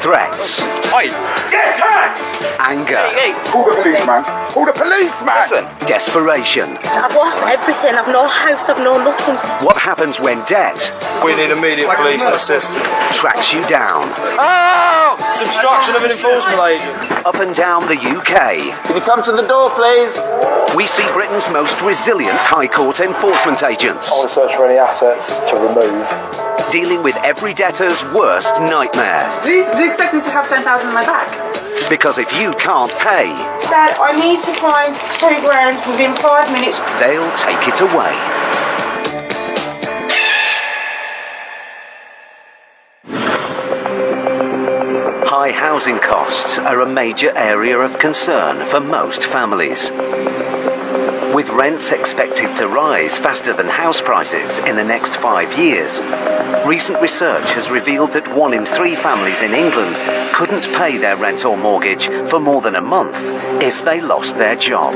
Threats. Oi! Get tax! Anger. Hey. Call the policeman. Call the policeman! Listen. Desperation. I've lost everything. I've no house, I've no nothing. What happens when debt We need immediate police assistance. tracks you down? Oh! It's obstruction of an enforcement agent. Up and down the UK, Can you come to the door, please? we see Britain's most resilient High Court enforcement agents, I want to search for any assets to remove. dealing with every debtor's worst nightmare. Do you expect me to have 10,000 in my bag? Because if you can't pay, Dad, I need to find 2 grand within 5 minutes. they'll take it away. High housing costs are a major area of concern for most families. With rents expected to rise faster than house prices in the next 5 years, recent research has revealed that 1 in 3 families in England couldn't pay their rent or mortgage for more than a month if they lost their job.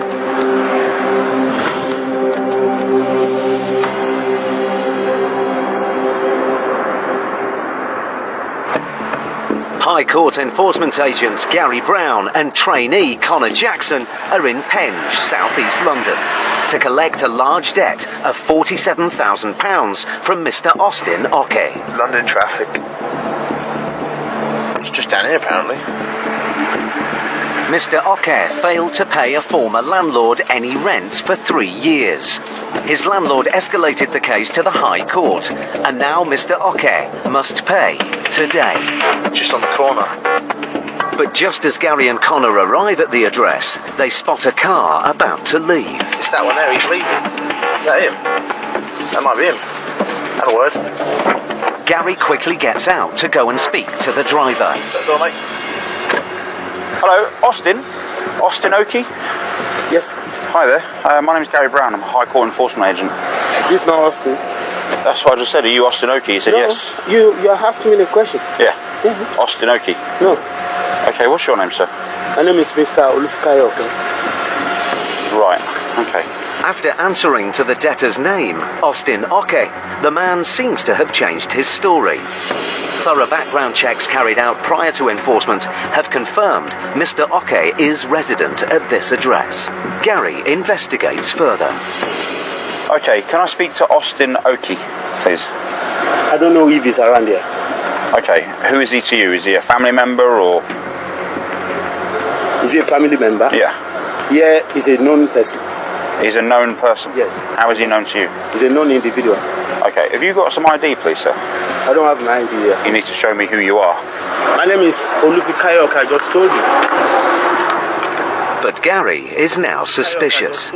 High Court enforcement agents Gary Brown and trainee Connor Jackson are in Penge, southeast London, to collect a large debt of £47,000 from Mr. Austin Oke. London traffic. It's just down here, apparently. Mr. Oke failed to pay a former landlord any rent for 3 years. His landlord escalated the case to the High Court, and now Mr. Oke must pay today. Just on the corner. But just as Gary and Connor arrive at the address, they spot a car about to leave. It's that one there, he's leaving. Is that him? That might be him. Had a word. Gary quickly gets out to go and speak to the driver. Shut the door, mate. Hello, Austin? Austin Oakey? Yes, Hi there. My name's Gary Brown. I'm a High Court enforcement agent. this is not Austin. That's what I just said. Are you Austin Oakey? You said yes. You're asking me a question. Yeah. Austin Oakey. No, Okay, what's your name, sir? my name is Mr. Olufkayoke. Right. Okay. After answering to the debtor's name, Austin Oke, the man seems to have changed his story. Thorough background checks carried out prior to enforcement have confirmed Mr. Oke is resident at this address. Gary investigates further. Okay, can I speak to Austin Oakey, please? I don't know if he's around here. Okay, who is he to you? Is he a family member or...? Is he a family member? Yeah. Yeah, he's a known person. He's a known person? Yes. How is he known to you? He's a known individual. Okay, have you got some ID, please, sir? I don't have my idea. You need to show me who you are. My name is Olufkayoke, I just told you. But Gary is now suspicious.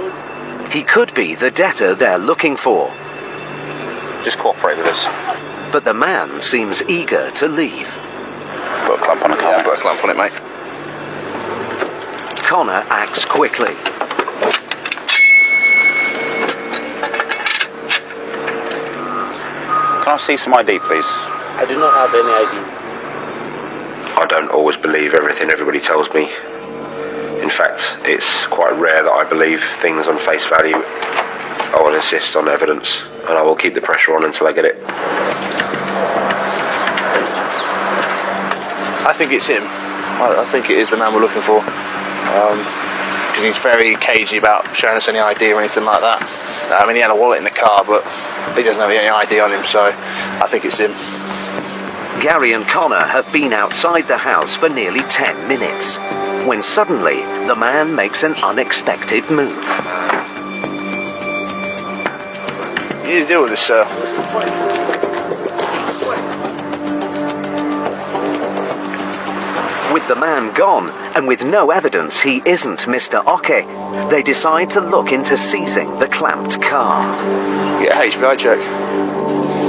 He could be the debtor they're looking for. Just cooperate with us. But the man seems eager to leave. Put a clamp on the car. Yeah, put a clamp on it, mate. Connor acts quickly. Can I see some ID, please? I do not have any idea. I don't always believe everything everybody tells me. In fact, it's quite rare that I believe things on face value. I will insist on evidence, and I will keep the pressure on until I get it. I think it's him. I think it is the man we're looking for. Because he's very cagey about showing us any ID or anything like that. I mean, he had a wallet in the car, but he doesn't have any ID on him, so I think it's him. Gary and Connor have been outside the house for nearly 10 minutes, when suddenly the man makes an unexpected move. You need to deal with this, sir. With the man gone, and with no evidence he isn't Mr. Oke, they decide to look into seizing the clamped car. Get a HPI check.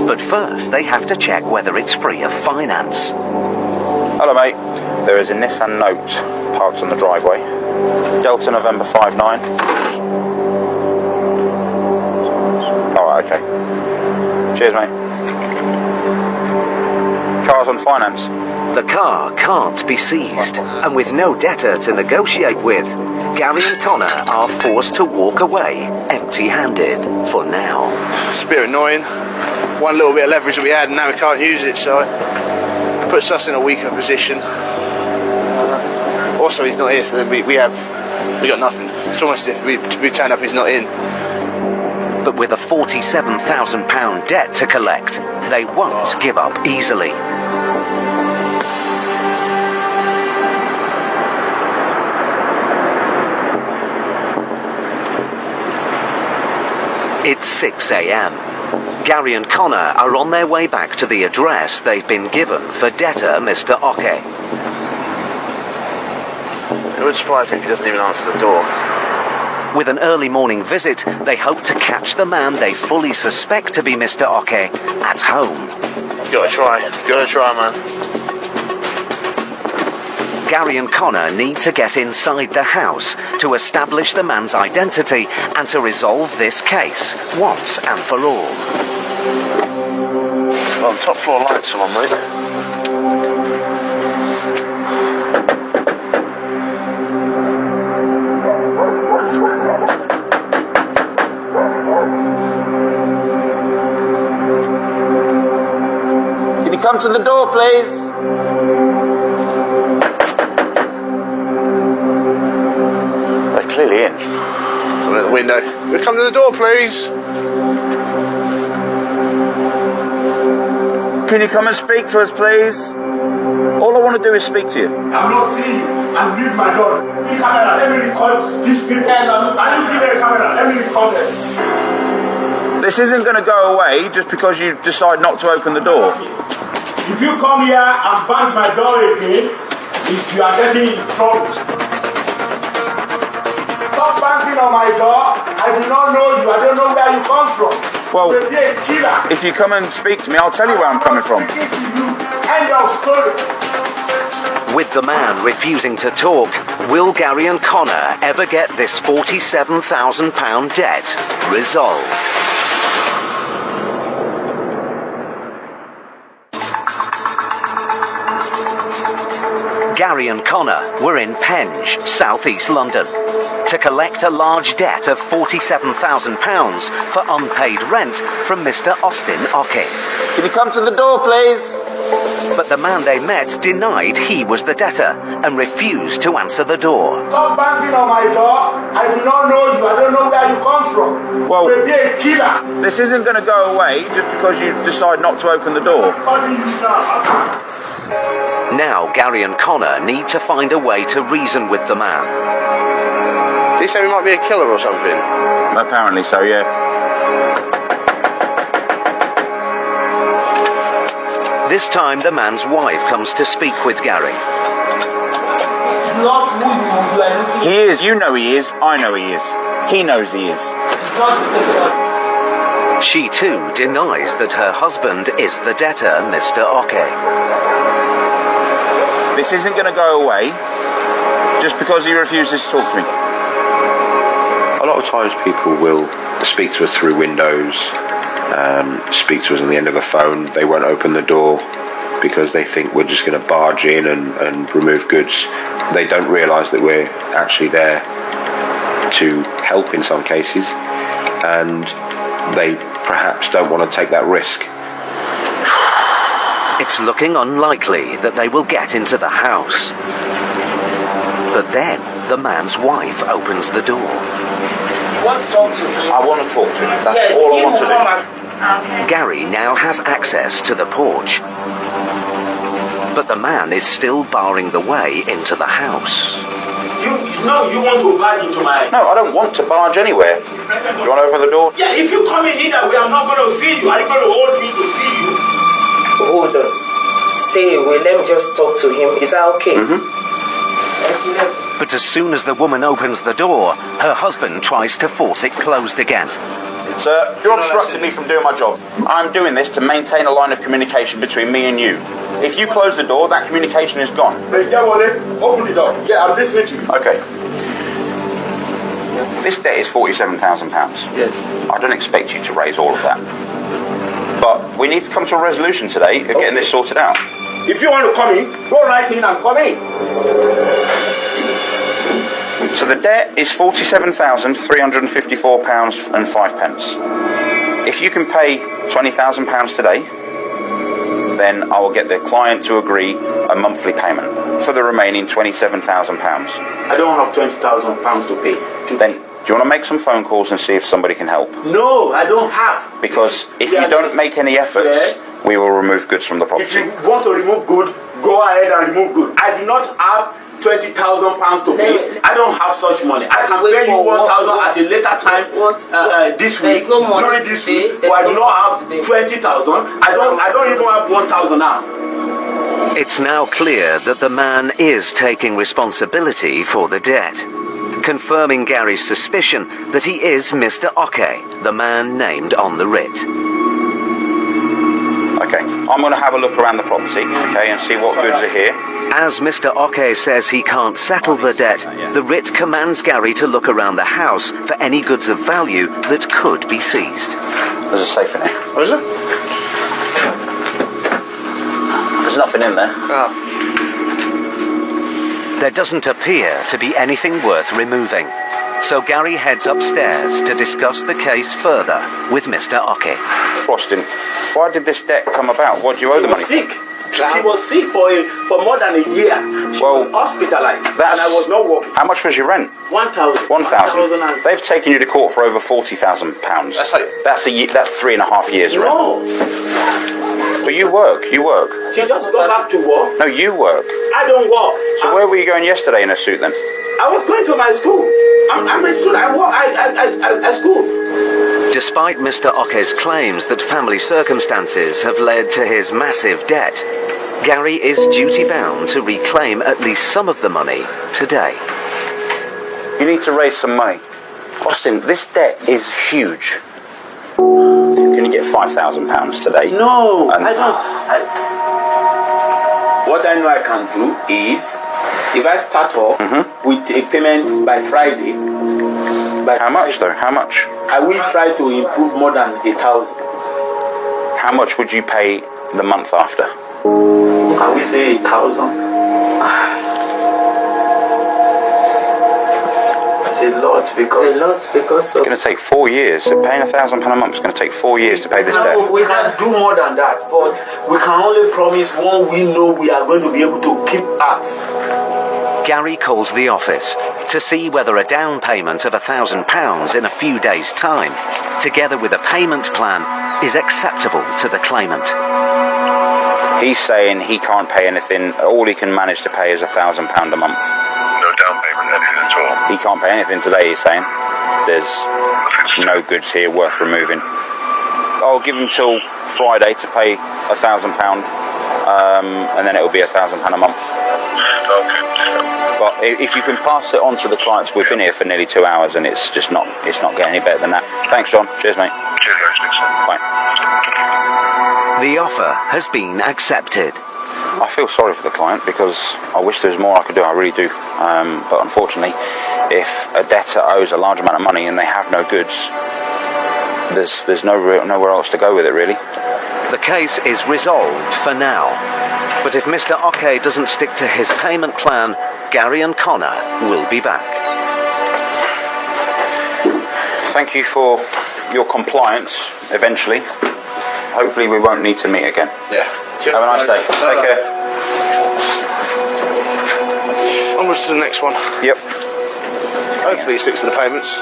But first, they have to check whether it's free of finance. Hello, mate. There is a Nissan Note parked on the driveway. Delta November 59. Alright, okay. Cheers, mate. Car's on finance. The car can't be seized, and with no debtor to negotiate with, Gary and Connor are forced to walk away empty-handed for now. It's a bit annoying. One little bit of leverage that we had, and now we can't use it, so puts us in a weaker position. Also, he's not here, so then we got nothing. It's almost as if we turn up, he's not in. But with a £47,000 debt to collect, they won't give up easily. It's 6 a.m. Gary and Connor are on their way back to the address they've been given for debtor Mr. Oke. It would surprise me if he doesn't even answer the door. With an early morning visit, they hope to catch the man they fully suspect to be Mr. Oke at home. Gotta try, man. Gary and Connor need to get inside the house to establish the man's identity and to resolve this case once and for all. Well, top floor lights are on, mate. Can you come to the door, please? They're clearly in. Someone at the window. Will you come to the door, please? Can you come and speak to us, please? All I want to do is speak to you. I'm not seeing you. And leave my door. The camera, let me record these people. Can you give me a camera? Let me record them. This isn't going to go away just because you decide not to open the door. If you come here and bang my door again, if you are getting in trouble. Stop banging on my door. I do not know you. I don't know where you come from. Well, You're a killer. if you come and speak to me, I'll tell you where I'm coming from. End of story. With the man refusing to talk, will Gary and Connor ever get this £47,000 debt resolved? Gary and Connor were in Penge, southeast London, to collect a large debt of £47,000 for unpaid rent from Mr. Austin Oke. Can you come to the door, please? But the man they met denied he was the debtor and refused to answer the door. Stop banging on my door. I do not know you. I don't know where you come from. Well, You're a killer. this isn't going to go away just because you decide not to open the door. Calling you now. Now Gary and Connor need to find a way to reason with the man. Did he say we might be a killer or something? Apparently so, yeah. This time the man's wife comes to speak with Gary. It's not who you are looking. He is. You know he is. I know he is. He knows he is. It's not the same. She too denies that her husband is the debtor, Mr. Oke. This isn't going to go away just because he refuses to talk to me. A lot of times people will speak to us through windows, speak to us on the end of a phone. They won't open the door because they think we're just going to barge in and remove goods. They don't realise that we're actually there to help in some cases, and they perhaps don't want to take that risk. It's looking unlikely that they will get into the house. But then the man's wife opens the door. You want to talk to me? I want to talk to him. That's Yes, all I you want to do. come and- Gary now has access to the porch. But the man is still barring the way into the house. You want to barge into my... No, I don't want to barge anywhere. You want to open the door? Yeah, if you come in either way, I'm not going to see you. Are you going to hold me to see you? Hold on. Stay away. Let me just talk to him. Is that okay? But as soon as the woman opens the door, her husband tries to force it closed again. Sir, you're obstructing me from doing my job. I'm doing this to maintain a line of communication between me and you. If you close the door, that communication is gone. Hey, yeah, well, open the door. Yeah, I'm listening to you. Okay. This debt is £47,000. Yes. I don't expect you to raise all of that. But we need to come to a resolution today of getting this sorted out. If you want to come in, go right in and come in. So the debt is £47,354 and 5 pence. If you can pay £20,000 today, then I will get the client to agree a monthly payment for the remaining £27,000. I don't have £20,000 to pay. Then, do you want to make some phone calls and see if somebody can help? No, I don't have. Because if you don't make any efforts, Yes. we will remove goods from the If property. you want to remove good, go ahead and remove good. I do not have £20,000 to pay. I don't have such money. I can Wait pay you for 1,000 what? at a later time this There week. is no money During this today. week, but I do not have 20,000. I don't even have 1,000 now. It's now clear that the man is taking responsibility for the debt, confirming Gary's suspicion that he is Mr. Oke, the man named on the writ. Okay, I'm going to have a look around the property, okay, and see what goods are here. As Mr. Oke says he can't settle the debt, the writ commands Gary to look around the house for any goods of value that could be seized. There's a safe in here. Oh, is it? There's nothing in there. Oh. There doesn't appear to be anything worth removing, so Gary heads upstairs to discuss the case further with Mr. Oke. Austin, why did this debt come about? What do you owe the She was money sick. for? She was sick for more than a year. She Well, was hospitalized, and that's- I was not working. How much was your rent? 1,000. 1,000. They've taken you to court for over £40,000. That's like- That's 3.5 years rent. No, But you work. she just got back to work. No, you work. I don't work. So where were you going yesterday in a suit then? I was going to my school. I'm a student. I work. I school. Despite Mr. Oke's claims that family circumstances have led to his massive debt, Gary is duty-bound to reclaim at least some of the money today. You need to raise some money. Austin, this debt is huge. Can you get £5,000 today? No, And- I don't. What I know I can do is, if I start off with a payment by Friday, How much though? How much? I will try to improve more than 1,000. How much would you pay the month after? Can we say 1,000? It's a lot because It's going to take 4 years. So paying £1,000 a month is going to take 4 years to pay this debt. we can do more than that, but we can only promise one we know we are going to be able to keep at. Gary calls the office to see whether a down payment of £1,000 in a few days' time, together with a payment plan, is acceptable to the claimant. He's saying he can't pay anything. All he can manage to pay is £1,000 a month. No down payment, anything at all. He can't pay anything today, he's saying. There's no goods here worth removing. I'll give him till Friday to pay £1,000, and then it'll be £1,000 a month. Okay. But if you can pass it on to the clients, we've been here for nearly 2 hours, and it's not getting any better than that. Thanks, John. Cheers, mate. Cheers, guys. Bye. The offer has been accepted. I feel sorry for the client because I wish there was more I could do. I really do. But unfortunately, if a debtor owes a large amount of money and they have no goods, there's nowhere else to go with it, really. The case is resolved for now. But if Mr. Oke doesn't stick to his payment plan, Gary and Connor will be back. Thank you for your compliance, eventually. Hopefully we won't need to meet again. Yeah. Have a nice day. Take care. Onwards to the next one. Yep. Hopefully he sticks to the payments.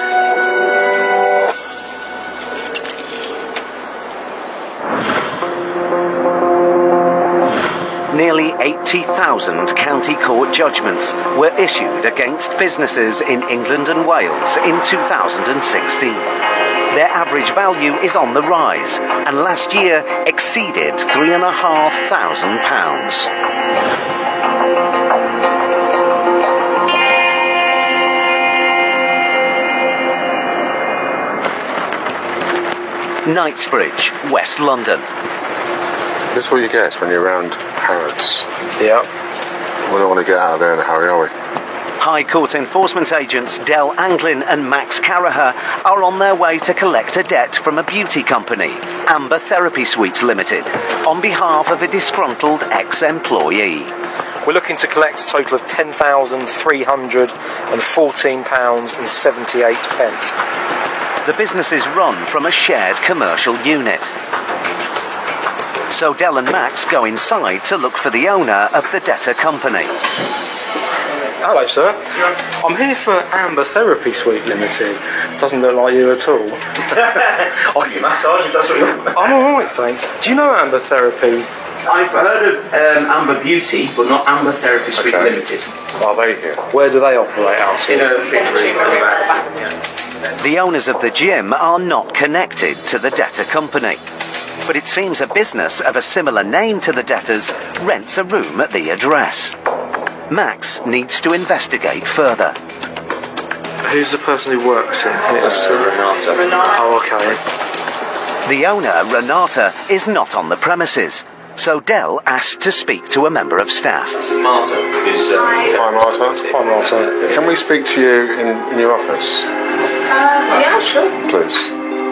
Nearly 80,000 county court judgments were issued against businesses in England and Wales in 2016. Their average value is on the rise, and last year exceeded £3,500. Knightsbridge, West London. This is what you get when you're around Harrods. Yeah. We don't want to get out of there in a hurry, are we? High Court enforcement agents Del Anglin and Max Caraher are on their way to collect a debt from a beauty company, Amber Therapy Suites Limited, on behalf of a disgruntled ex-employee. We're looking to collect a total of £10,314.78. The business is run from a shared commercial unit. So Del and Max go inside to look for the owner of the debtor company. Hello, sir. I'm here for Amber Therapy Suite Limited. Doesn't look like you at all. I'll give you a massage if that's what you want. I'm alright, thanks. Do you know Amber Therapy? I've heard of Amber Beauty, but not Amber Therapy Suite Limited. Are they here? Where do they operate out In of? a treatment room at the back. The owners of the gym are not connected to the debtor company. But it seems a business of a similar name to the debtors rents a room at the address. Max needs to investigate further. Who's the person who works in here? Renata. Oh, okay. The owner, Renata, is not on the premises, so Del asks to speak to a member of staff. Marta, who's Hi, Marta. Hi, Marta. Can we speak to you in your office, Yeah, sure. please?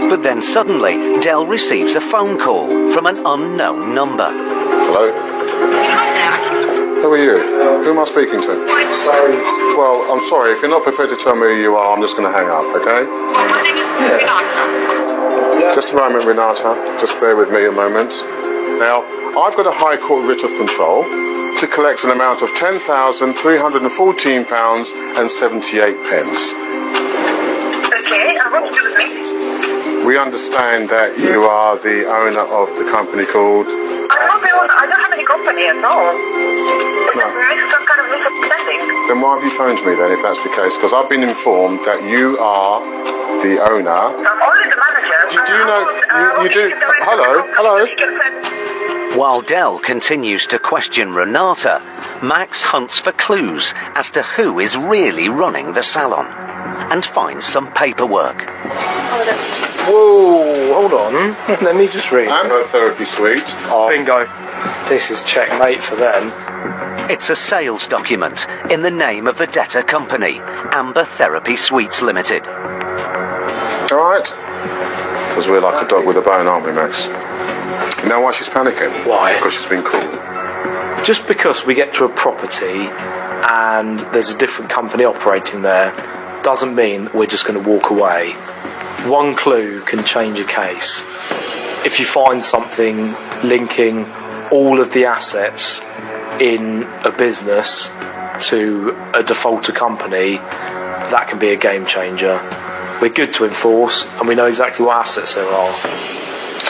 But then suddenly, Del receives a phone call from an unknown number. Hello? Who are you? Who am I speaking to? Well, I'm sorry, if you're not prepared to tell me who you are, I'm just going to hang up, okay? Just a moment, Renata. Just bear with me a moment. Now, I've got a High Court writ of control to collect an amount of £10,314.78. Okay, and what do you mean? We understand that you are the owner of the company called... I'm not the owner. I don't have any company at all. No. This is some kind of misunderstanding. Then why have you phoned me then, if that's the case? Because I've been informed that you are the owner. I'm only the manager. Do you know... You do... Hello? While Del continues to question Renata, Max hunts for clues as to who is really running the salon and finds some paperwork. Whoa, hold on. Let me just read. Amber Therapy Suite. Oh, bingo. This is checkmate for them. It's a sales document in the name of the debtor company, Amber Therapy Suites Limited. All right? Because we're like a dog with a bone, aren't we, Max? You know why she's panicking? Why? Because she's been called. Just because we get to a property and there's a different company operating there doesn't mean we're just going to walk away. One clue can change a case. If you find something linking all of the assets in a business to a defaulter company, that can be a game changer. We're good to enforce and we know exactly what assets there are.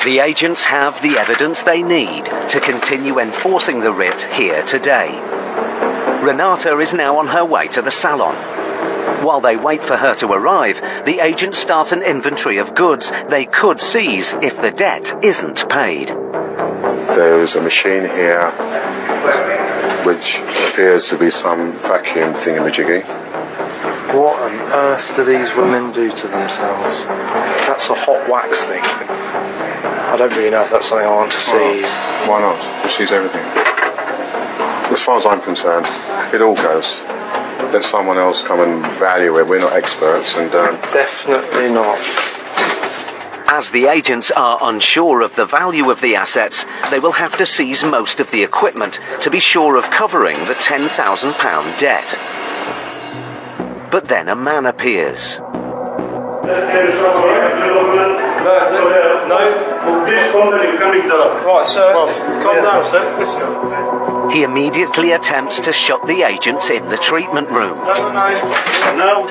The agents have the evidence they need to continue enforcing the writ here today. Renata is now on her way to the salon. While they wait for her to arrive, the agents start an inventory of goods they could seize if the debt isn't paid. There's a machine here which appears to be some vacuum thingamajiggy. What on earth do these women do to themselves? That's a hot wax thing. I don't really know if that's something I want to see. Why not? She sees everything. As far as I'm concerned, it all goes. Let someone else come and value it. We're not experts, and definitely not. As the agents are unsure of the value of the assets, they will have to seize most of the equipment to be sure of covering the £10,000 debt. But then a man appears. No. This company coming down. Right, sir. Calm down, sir. He immediately attempts to shut the agents in the treatment room. No.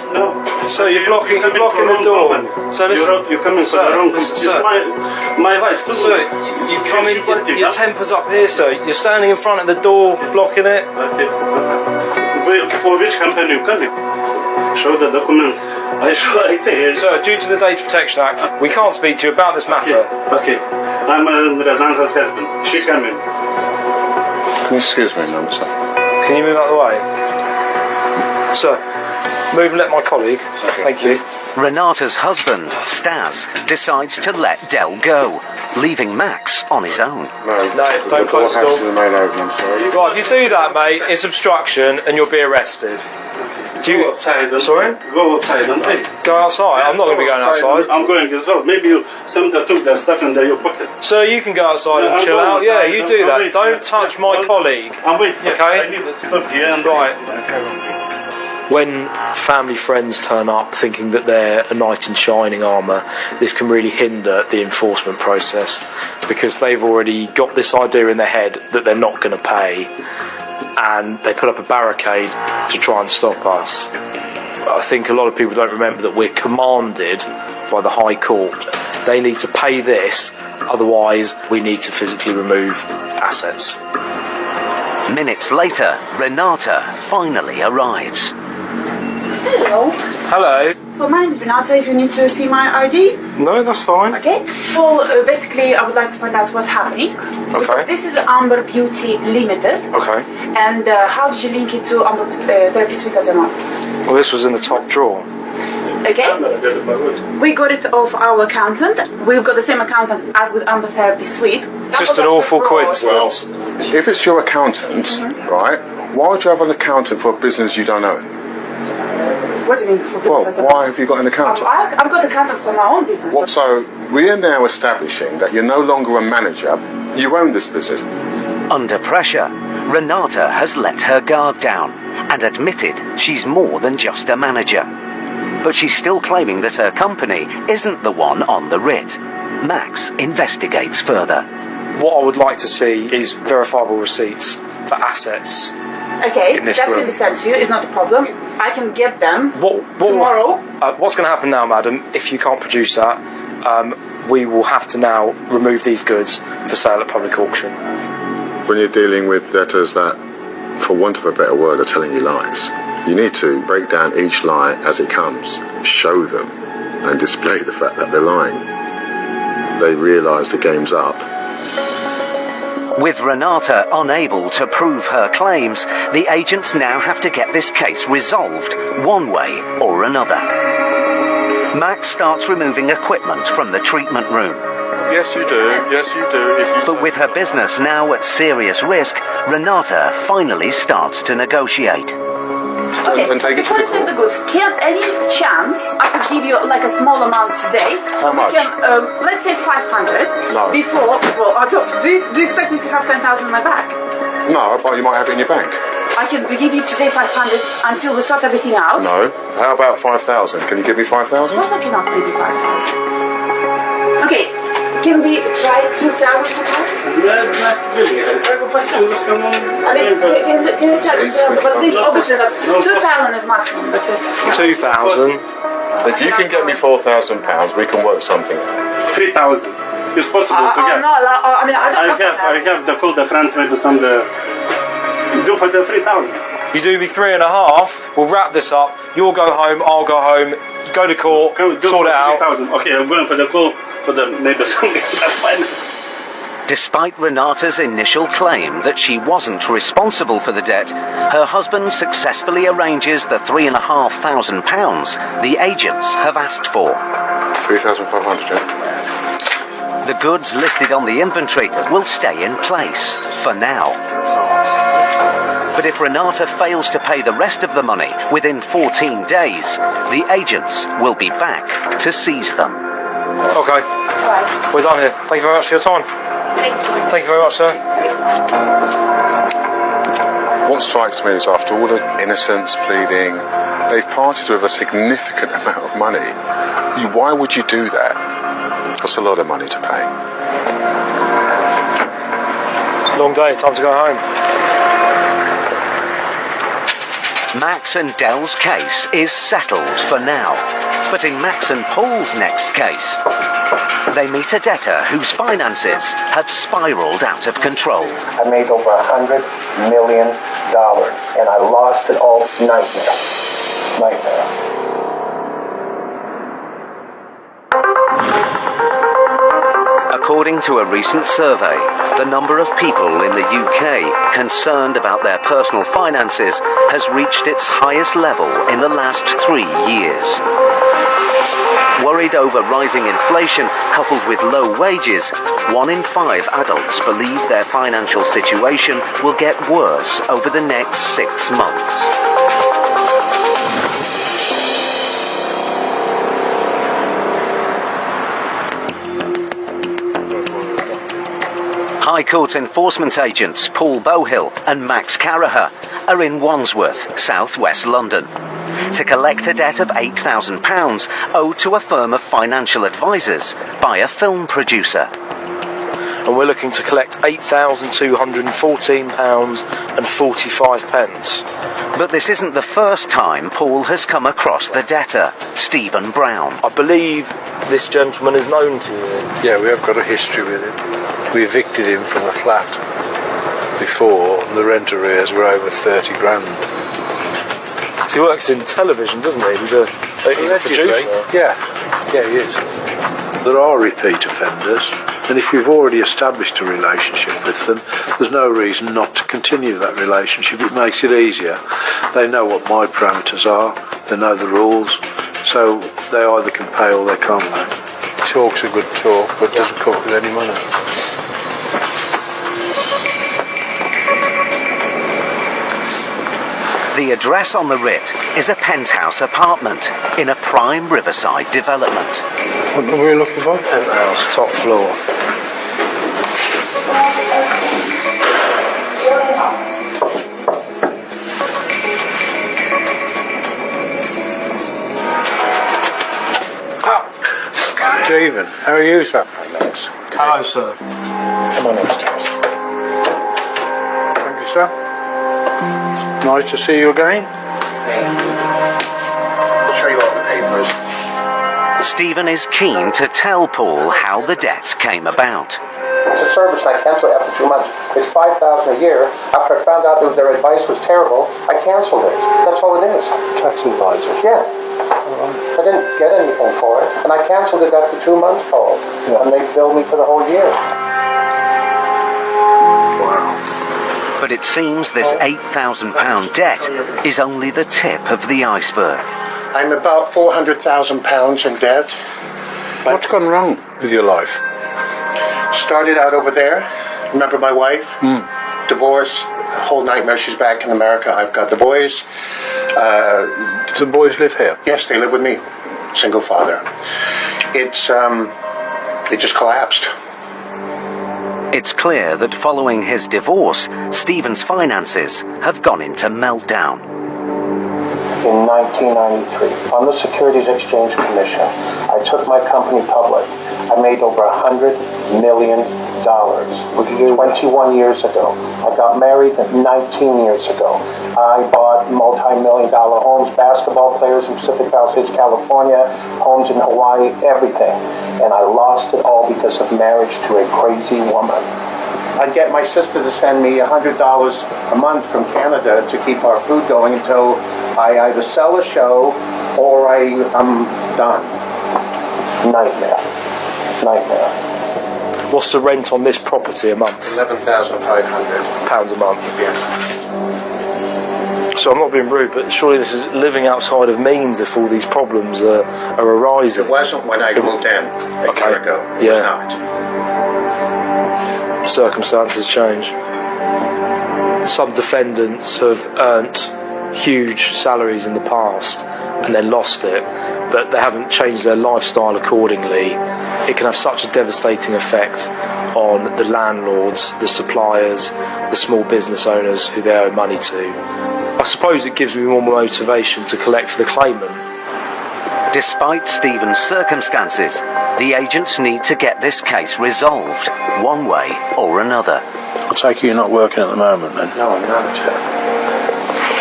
So you're blocking the door. So listen, you're coming for the wrong. It's my wife. Sir, you've come in. Your temper's up here, sir. You're standing in front of the door, blocking it. Okay. For which company you coming? Show the documents. I say. Sir, due to the Data Protection Act, we can't speak to you about this matter. Okay. I'm Renata's husband. She's coming. can you excuse me a moment, sir? Can you move out of the way? Sir, move and let my colleague. Thank you. Renata's husband, Stas, decides to let Del go, leaving Max on his own. No, don't close the door. The main open, I'm sorry. Right, if you do that, mate, it's obstruction and you'll be arrested. Go outside. Sorry? Go outside. Go outside? I'm not going to be going outside. I'm going as well. Maybe somebody took their stuff in your pockets. Sir, you can go outside and chill out. Yeah, you do that. Don't touch my colleague. I'm waiting. Okay? I need to stop here. Right. When family friends turn up thinking that they're a knight in shining armour, this can really hinder the enforcement process, because they've already got this idea in their head that they're not going to pay, and they put up a barricade to try and stop us. I think a lot of people don't remember that we're commanded by the High Court. They need to pay this, otherwise we need to physically remove assets. Minutes later, Renata finally arrives. Hello. Hello. Well, my name is Renata. If you need to see my ID. No, that's fine. Okay. Well, basically, I would like to find out what's happening. Okay. This is Amber Beauty Limited. Okay. And how did you link it to Amber Therapy Suite? I don't know. Well, this was in the top drawer. Okay. We got it off our accountant. We've got the same accountant as with Amber Therapy Suite. Just an awful coincidence. If it's your accountant, right, why would you have an accountant for a business you don't own? What do you mean? Well, why have you got an accountant? I've got an accountant for my own business. What, so we are now establishing that you're no longer a manager, you own this business. Under pressure, Renata has let her guard down and admitted she's more than just a manager. But she's still claiming that her company isn't the one on the writ. Max investigates further. What I would like to see is verifiable receipts for assets. Okay, in this that room. can be sent to you. It's not a problem. I can get them tomorrow. What's going to happen now, madam, if you can't produce that, we will have to now remove these goods for sale at public auction. When you're dealing with debtors that, for want of a better word, are telling you lies, you need to break down each lie as it comes, show them, and display the fact that they're lying. They realise the game's up. With Renata unable to prove her claims, the agents now have to get this case resolved one way or another. Max starts removing equipment from the treatment room. Yes, you do. Yes, you do. But with her business now at serious risk, Renata finally starts to negotiate. Okay, and take it to the court. The goods. Can any chance I could give you like a small amount today? How much? Let's say 500. No. Before, well, I don't. Do you expect me to have 10,000 in my bank? No, but you might have it in your bank. I can give you today 500 until we sort everything out. No. How about 5,000? Can you give me 5,000? Of course I cannot give you 5,000. Okay, can we try 2,000 now? I mean, can you try 2,000? But please, obviously, 2,000 is maximum. That's it. 2,000. If you can get me £4,000, we can work something. 3,000. It's possible to get. No, I mean, I don't I have the call the friends, maybe some do for the 3,000. You do me 3.5. We'll wrap this up. You'll go home. I'll go home. Go to court. Sort it out. 3,000. Okay, I'm going for the call for the maybe something. That's fine. Despite Renata's initial claim that she wasn't responsible for the debt, her husband successfully arranges the £3,500 the agents have asked for. 3,500, yeah? The goods listed on the inventory will stay in place for now. But if Renata fails to pay the rest of the money within 14 days, the agents will be back to seize them. Okay. Right. We're done here. Thank you very much for your time. Thank you. Thank you very much, sir. What strikes me is after all the innocence pleading, they've parted with a significant amount of money. Why would you do that? That's a lot of money to pay. Long day, time to go home. Max and Dell's case is settled for now. But in Max and Paul's next case, they meet a debtor whose finances have spiraled out of control. I made over $100 million, and I lost it all. Nightmare. According to a recent survey, the number of people in the UK concerned about their personal finances has reached its highest level in the last 3 years. Worried over rising inflation coupled with low wages, 1 in 5 adults believe their financial situation will get worse over the next 6 months. High Court enforcement agents Paul Bowhill and Max Caraher are in Wandsworth, south-west London, to collect a debt of £8,000 owed to a firm of financial advisors by a film producer. And we're looking to collect £8,214.45. But this isn't the first time Paul has come across the debtor, Stephen Brown. I believe this gentleman is known to you. Yeah, we have got a history with him. We evicted him from a flat before, and the rent arrears were over 30 grand. So he works in television, doesn't he? He's a producer. Yeah, he is. There are repeat offenders, and if you've already established a relationship with them, there's no reason not to continue that relationship. It makes it easier. They know what my parameters are, they know the rules, so they either can pay or they can't pay. Talk's a good talk, but doesn't come with any money. The address on the writ is a penthouse apartment in a prime riverside development. What are we looking for? Penthouse, top floor. Stephen, how are you, sir? Hello, sir. Come on upstairs. Thank you, sir. Nice to see you again. I'll show you all the papers. Stephen is keen to tell Paul how the debt came about. It's a service and I cancelled it after 2 months. It's $5,000 a year. After I found out that their advice was terrible, I cancelled it. That's all it is. Tax advisor. Yeah. I didn't get anything for it. And I cancelled it after 2 months, Paul. Yeah. And they billed me for the whole year. But it seems this £8,000 debt is only the tip of the iceberg. I'm about £400,000 in debt. What's gone wrong with your life? Started out over there. Remember my wife? Divorce. Whole nightmare. She's back in America. I've got the boys. Do the boys live here? Yes, they live with me. Single father. It's, it just collapsed. It's clear that following his divorce, Stephen's finances have gone into meltdown. In 1993, on the Securities Exchange Commission, I took my company public. I made over $100 million. 21 years ago. I got married 19 years ago. I bought multi-million-dollar homes, basketball players in Pacific Palisades, California, homes in Hawaii, everything. And I lost it all because of marriage to a crazy woman. I'd get my sister to send me $100 a month from Canada to keep our food going until I either sell a show or I'm done. Nightmare. What's the rent on this property a month? £11,500 a month. Yes. So I'm not being rude, but surely this is living outside of means if all these problems are arising. It wasn't when I moved in a year ago. It was not. Circumstances change. Some defendants have earned huge salaries in the past and then lost it, but they haven't changed their lifestyle accordingly. It can have such a devastating effect on the landlords, the suppliers, the small business owners who they owe money to. I suppose it gives me more motivation to collect for the claimant. Despite Stephen's circumstances, the agents need to get this case resolved, one way or another. I take it you're not working at the moment, then? No, I'm not.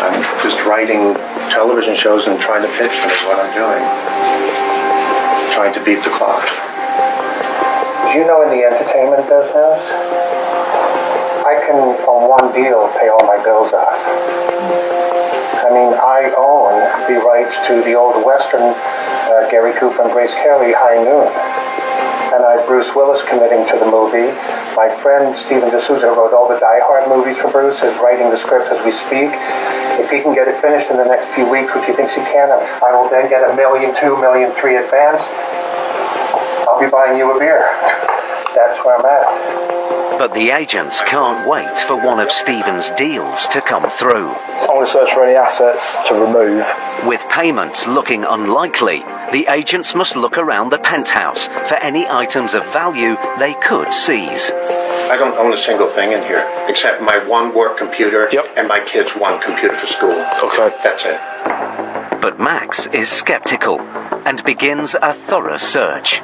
I'm just writing television shows and trying to pitch them is what I'm doing. Trying to beat the clock. Do you know in the entertainment business, I can, on one deal, pay all my bills off. I mean, I own the rights to the old Western Gary Cooper and Grace Kelly, High Noon. And I have Bruce Willis committing to the movie. My friend Stephen D'Souza, who wrote all the Die Hard movies for Bruce, is writing the script as we speak. If he can get it finished in the next few weeks, which he thinks he can, I will then get $1.2 million, $1.3 million advance. I'll be buying you a beer. That's where I'm at. But the agents can't wait for one of Stephen's deals to come through. I want to search for any assets to remove. With payments looking unlikely, the agents must look around the penthouse for any items of value they could seize. I don't own a single thing in here, except my one work computer and my kid's one computer for school. Okay. That's it. But Max is sceptical and begins a thorough search.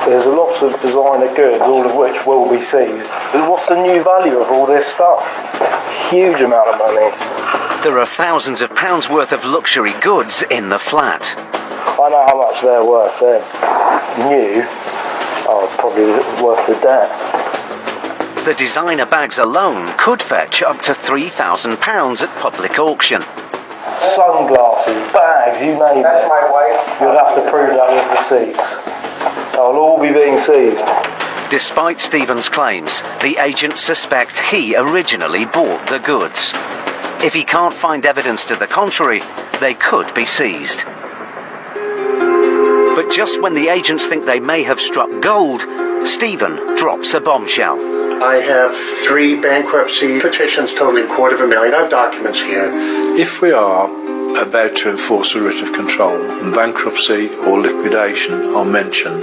There's a lot of designer goods, all of which will be seized. But what's the new value of all this stuff? Huge amount of money. There are thousands of pounds worth of luxury goods in the flat. I know how much they're worth. They're new. Oh, probably worth the debt. The designer bags alone could fetch up to £3,000 at public auction. Sunglasses, bags, you name it. My wife. You'll have to prove that with receipts. They'll all be being seized. Despite Stephen's claims, the agents suspect he originally bought the goods. If he can't find evidence to the contrary, they could be seized. But just when the agents think they may have struck gold, Stephen drops a bombshell. I have 3 bankruptcy petitions totaling $250,000. I have documents here. If we are about to enforce a writ of control and bankruptcy or liquidation are mentioned,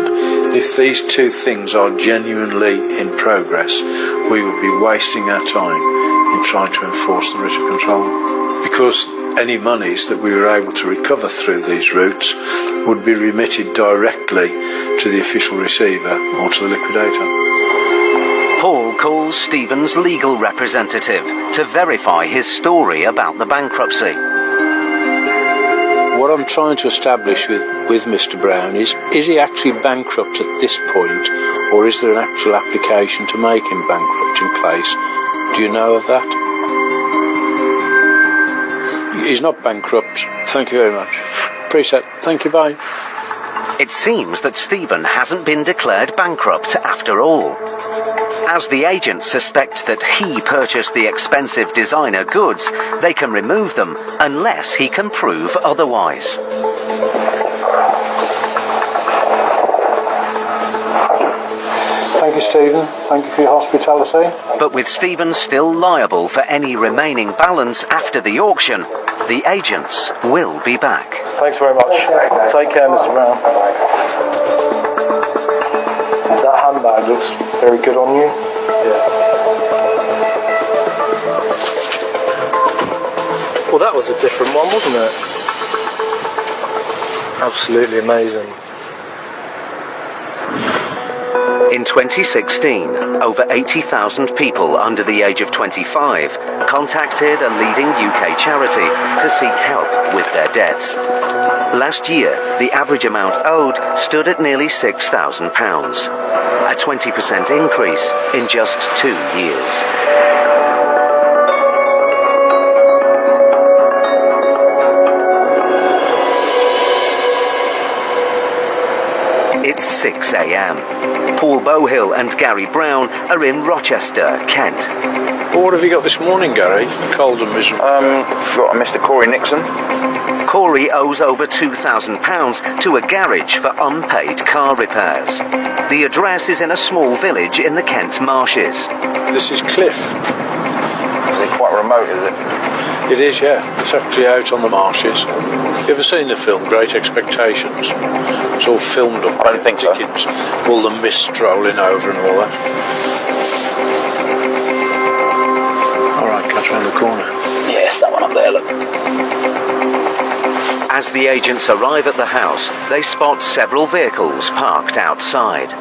if these two things are genuinely in progress, we would be wasting our time in trying to enforce the writ of control, because any monies that we were able to recover through these routes would be remitted directly to the official receiver or to the liquidator. Paul calls Stephen's legal representative to verify his story about the bankruptcy. What I'm trying to establish with Mr. Brown is he actually bankrupt at this point, or is there an actual application to make him bankrupt in place? Do you know of that? He's not bankrupt. Thank you very much. Appreciate it. Thank you, bye. It seems that Stephen hasn't been declared bankrupt after all. As the agents suspect that he purchased the expensive designer goods, they can remove them unless he can prove otherwise. Thank you, Stephen. Thank you for your hospitality. But with Stephen still liable for any remaining balance after the auction, the agents will be back. Thanks very much. Take care, Mr. Brown. That handbag looks very good on you. Yeah. Well, that was a different one, wasn't it? Absolutely amazing. In 2016, over 80,000 people under the age of 25 contacted a leading UK charity to seek help with their debts. Last year, the average amount owed stood at nearly £6,000, a 20% increase in just 2 years. It's 6 a.m. Paul Bohill and Gary Brown are in Rochester, Kent. Well, what have you got this morning, Gary? Cold and miserable. Got a Mr. Corey Nixon. Corey owes over £2,000 to a garage for unpaid car repairs. The address is in a small village in the Kent marshes. This is Cliff. Is it quite remote, is it? It is, yeah. It's actually out on the marshes. You ever seen the film Great Expectations? It's all filmed up. I don't think so. All the mist rolling over and all that. All right, catch around the corner. Yes, that one up there, look. As the agents arrive at the house, they spot several vehicles parked outside.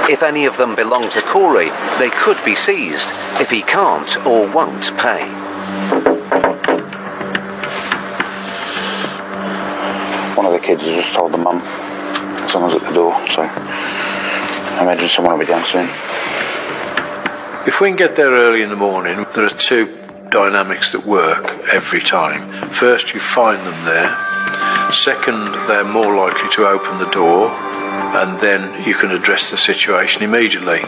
If any of them belong to Corey, they could be seized if he can't or won't pay. One of the kids has just told the mum someone's at the door, so I imagine someone will be down soon. If we can get there early in the morning, there are two dynamics that work every time. First, you find them there. Second, they're more likely to open the door, and then you can address the situation immediately.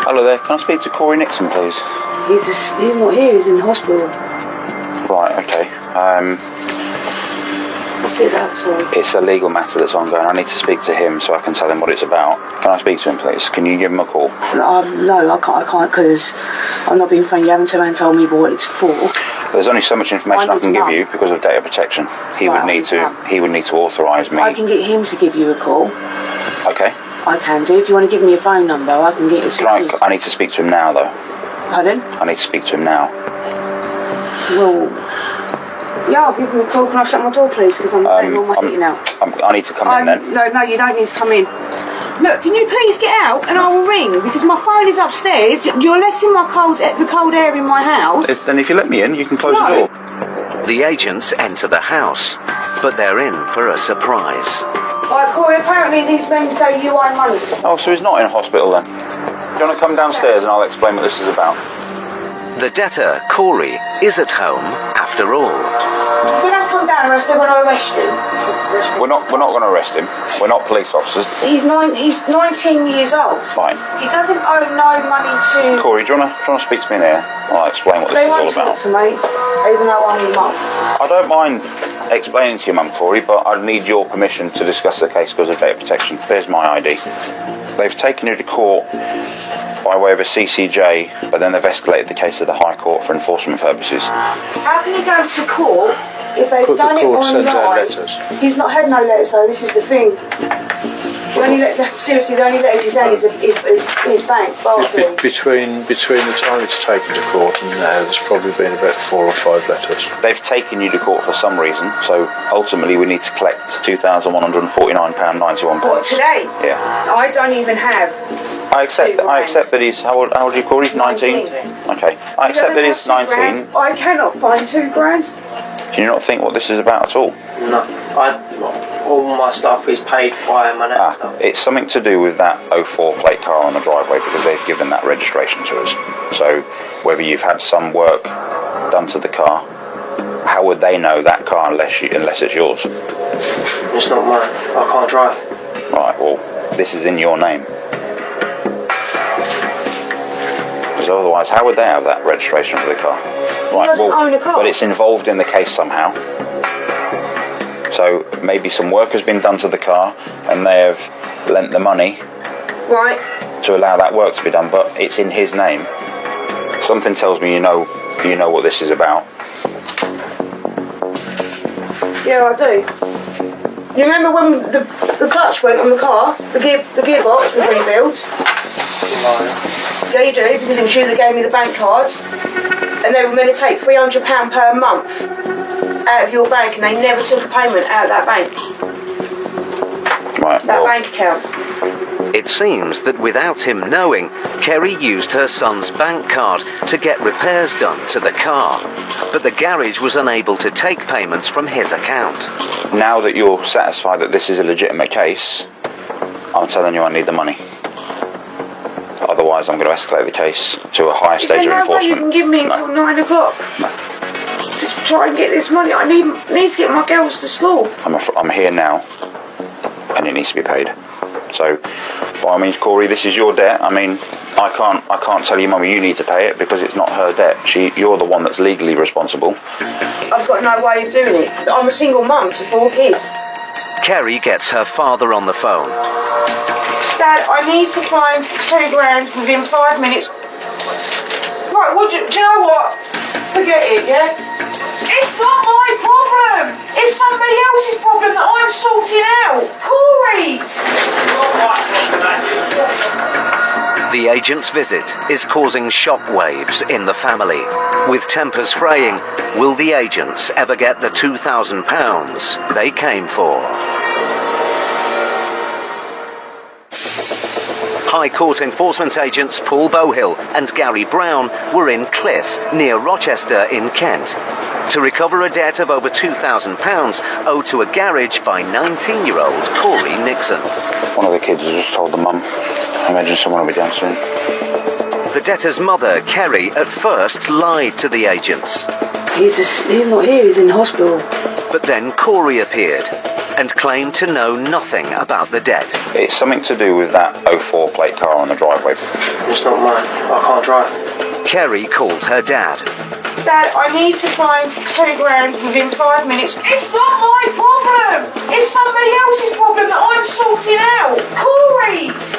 Hello there, can I speak to Corey Nixon, please? He's not here, he's in the hospital. Right, okay. What's it about, sorry? It's a legal matter that's ongoing. I need to speak to him so I can tell him what it's about. Can I speak to him, please? Can you give him a call? No, I can't, because I'm not being funny. You haven't turned around and told me what it's for. There's only so much information I can give you because of data protection. He would need to authorise me. I can get him to give you a call. Okay. I can do. If you want to give me your phone number, I can get you I need to speak to him now, though. Pardon? I need to speak to him now. Well, yeah, I'll give him a call. Can I shut my door, please? Because I'm putting all my heating out. I need to come in then. No, you don't need to come in. Look, can you please get out and I will ring, because my phone is upstairs. You're letting the cold air in my house. Then if you let me in, you can close the door. The agents enter the house, but they're in for a surprise. Right, Corey, apparently these men say you owe money to Oh, so he's not in hospital then? Do you want to come downstairs and I'll explain what this is about? The debtor, Corey, is at home after all. Can I come down or else they're going to arrest you? We're not going to arrest him. We're not police officers. He's 19 years old. Fine. He doesn't owe no money to... Corey, do you want to speak to me in here? I'll explain what this is all about. They won't talk to me, even though I'm your mum. I don't mind explaining to your mum, Corey, but I'd need your permission to discuss the case because of data protection. There's my ID. They've taken you to court by way of a CCJ, but then they've escalated the case to the High Court for enforcement purposes. How can you go to court if they've done it online? He's not had no letters, though. This is the thing. Seriously, the only letters he's had is his bank, Barclays. Between the time it's taken to court and now, there's probably been about 4 or 5 letters. They've taken you to court for some reason, so ultimately we need to collect £2,149.91. What, today? Yeah. I don't even have. I accept that he's... How old do you call him? 19? Okay. I accept that he's 19. I cannot find £2,000. Do you not think what this is about at all? No. All my stuff is paid by my stuff. It's something to do with that 04 plate car on the driveway because they've given that registration to us. So whether you've had some work done to the car, how would they know that car unless it's yours? It's not mine. I can't drive. Right, well, this is in your name. Because otherwise, how would they have that registration for the car? Right, He doesn't own a car. But it's involved in the case somehow. So maybe some work has been done to the car and they have lent the money to allow that work to be done, but it's in his name. Something tells me you know what this is about. Yeah, I do. You remember when the clutch went on the car, the gearbox was rebuilt? Yeah, you do, because it was you that gave me the bank cards, and they were meant to take £300 per month out of your bank, and they never took a payment out of that bank. Right. That bank account. It seems that without him knowing, Kerry used her son's bank card to get repairs done to the car, but the garage was unable to take payments from his account. Now that you're satisfied that this is a legitimate case, I'm telling you I need the money. Otherwise I'm going to escalate the case to a higher stage of enforcement. Is there no way you can give me until 9 o'clock? No. To try and get this money. I need to get my girls to school. I'm here now, and it needs to be paid. So, by all means, Corey, this is your debt. I mean, I can't tell you, Mummy, you need to pay it because it's not her debt. You're the one that's legally responsible. I've got no way of doing it. I'm a single mum to 4 kids. Kerry gets her father on the phone. Dad, I need to find £2,000 within 5 minutes. Right, do you know what? Forget it, yeah? It's not my problem! It's somebody else's problem that I'm sorting out! Corey's! The agent's visit is causing shockwaves in the family. With tempers fraying, will the agents ever get the £2,000 they came for? High Court enforcement agents Paul Bohill and Gary Brown were in Cliff, near Rochester in Kent, to recover a debt of over £2,000 owed to a garage by 19-year-old Corey Nixon. One of the kids has just told the mum. I imagine someone will be down soon. The debtor's mother, Kerry, at first lied to the agents. He's not here, he's in hospital. But then Corey appeared and claimed to know nothing about the debt. It's something to do with that 04 plate car on the driveway. It's not mine. I can't drive. Kerry called her dad. Dad, I need to find £2,000 within 5 minutes. It's not my problem! It's somebody else's problem that I'm sorting out! Corey's!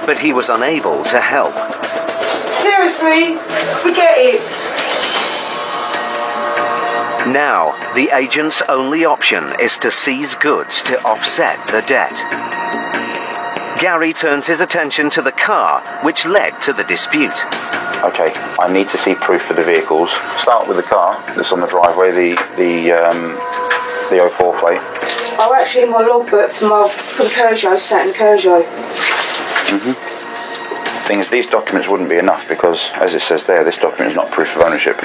But he was unable to help. Seriously, forget it. Now, the agent's only option is to seize goods to offset the debt. Gary turns his attention to the car which led to the dispute. Okay, I need to see proof of the vehicles. Start with the car that's on the driveway, the 04 plate. Oh, actually, in my logbook for the Peugeot, sat in the Peugeot. Thing is, these documents wouldn't be enough because, as it says there, this document is not proof of ownership.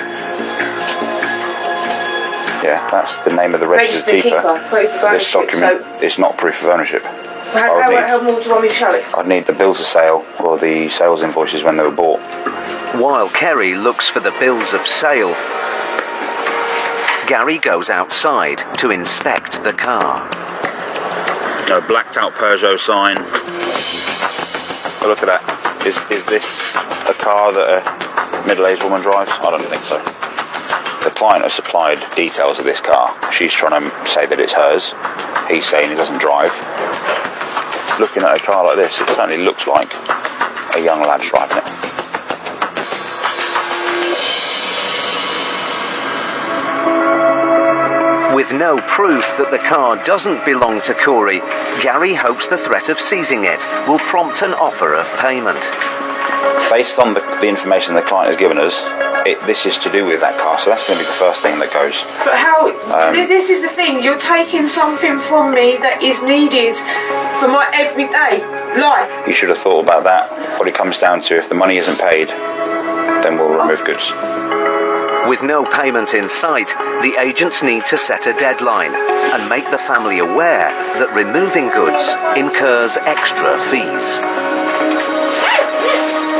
Yeah, that's the name of the registered keeper. Proof of ownership. This document is not proof of ownership. How more do you want me to show it? I'd need the bills of sale or the sales invoices when they were bought. While Kerry looks for the bills of sale, Gary goes outside to inspect the car. No blacked out Peugeot sign. Oh, look at that. Is this a car that a middle-aged woman drives? I don't think so. The client has supplied details of this car. She's trying to say that it's hers. He's saying he doesn't drive. Looking at a car like this, it certainly looks like a young lad's driving it. With no proof that the car doesn't belong to Corey, Gary hopes the threat of seizing it will prompt an offer of payment. Based on the information the client has given us, this is to do with that car, so that's going to be the first thing that goes. But how... this is the thing, you're taking something from me that is needed for my everyday life. You should have thought about that. What it comes down to, if the money isn't paid, then we'll remove goods. With no payment in sight, the agents need to set a deadline and make the family aware that removing goods incurs extra fees.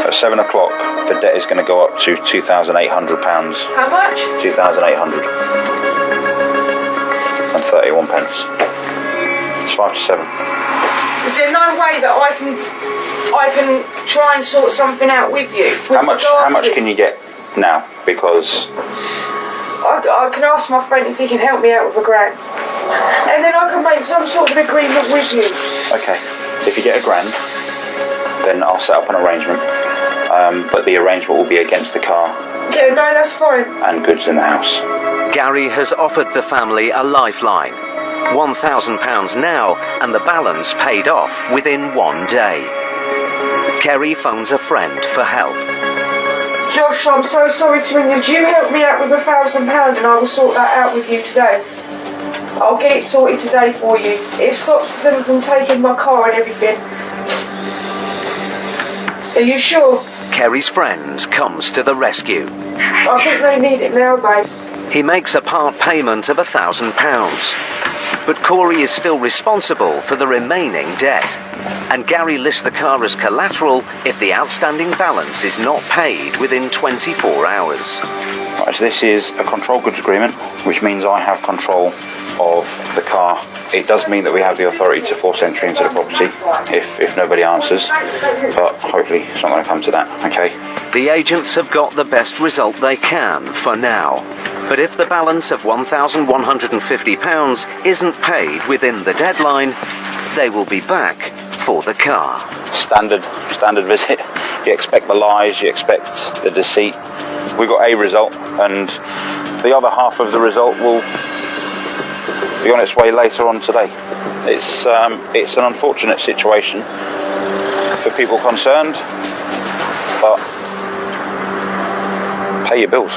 At 7 o'clock, the debt is going to go up to £2,800. How much? 2,800 and 31 pence. It's 5 to 7. Is there no way that I can try and sort something out with you? How much can you get now? Because I can ask my friend if he can help me out with £1,000, and then I can make some sort of agreement with you. Okay, if you get £1,000, then I'll set up an arrangement. But the arrangement will be against the car. Yeah, no, that's fine. And goods in the house. Gary has offered the family a lifeline. £1,000 now, and the balance paid off within 1 day. Kerry phones a friend for help. Josh, I'm so sorry to ring you. Do you help me out with £1,000 and I will sort that out with you today? I'll get it sorted today for you. It stops them from taking my car and everything. Are you sure? Kerry's friend comes to the rescue. I think they need it now, babe. He makes a part payment of £1,000. But Corey is still responsible for the remaining debt. And Gary lists the car as collateral if the outstanding balance is not paid within 24 hours. Right, so this is a control goods agreement, which means I have control of the car. It does mean that we have the authority to force entry into the property if nobody answers, but hopefully it's not going to come to that, okay? The agents have got the best result they can for now. But if the balance of £1,150 isn't paid within the deadline, they will be back for the car. Standard visit. You expect the lies, you expect the deceit. We got a result, and the other half of the result will be on its way later on today. It's an unfortunate situation for people concerned, but pay your bills.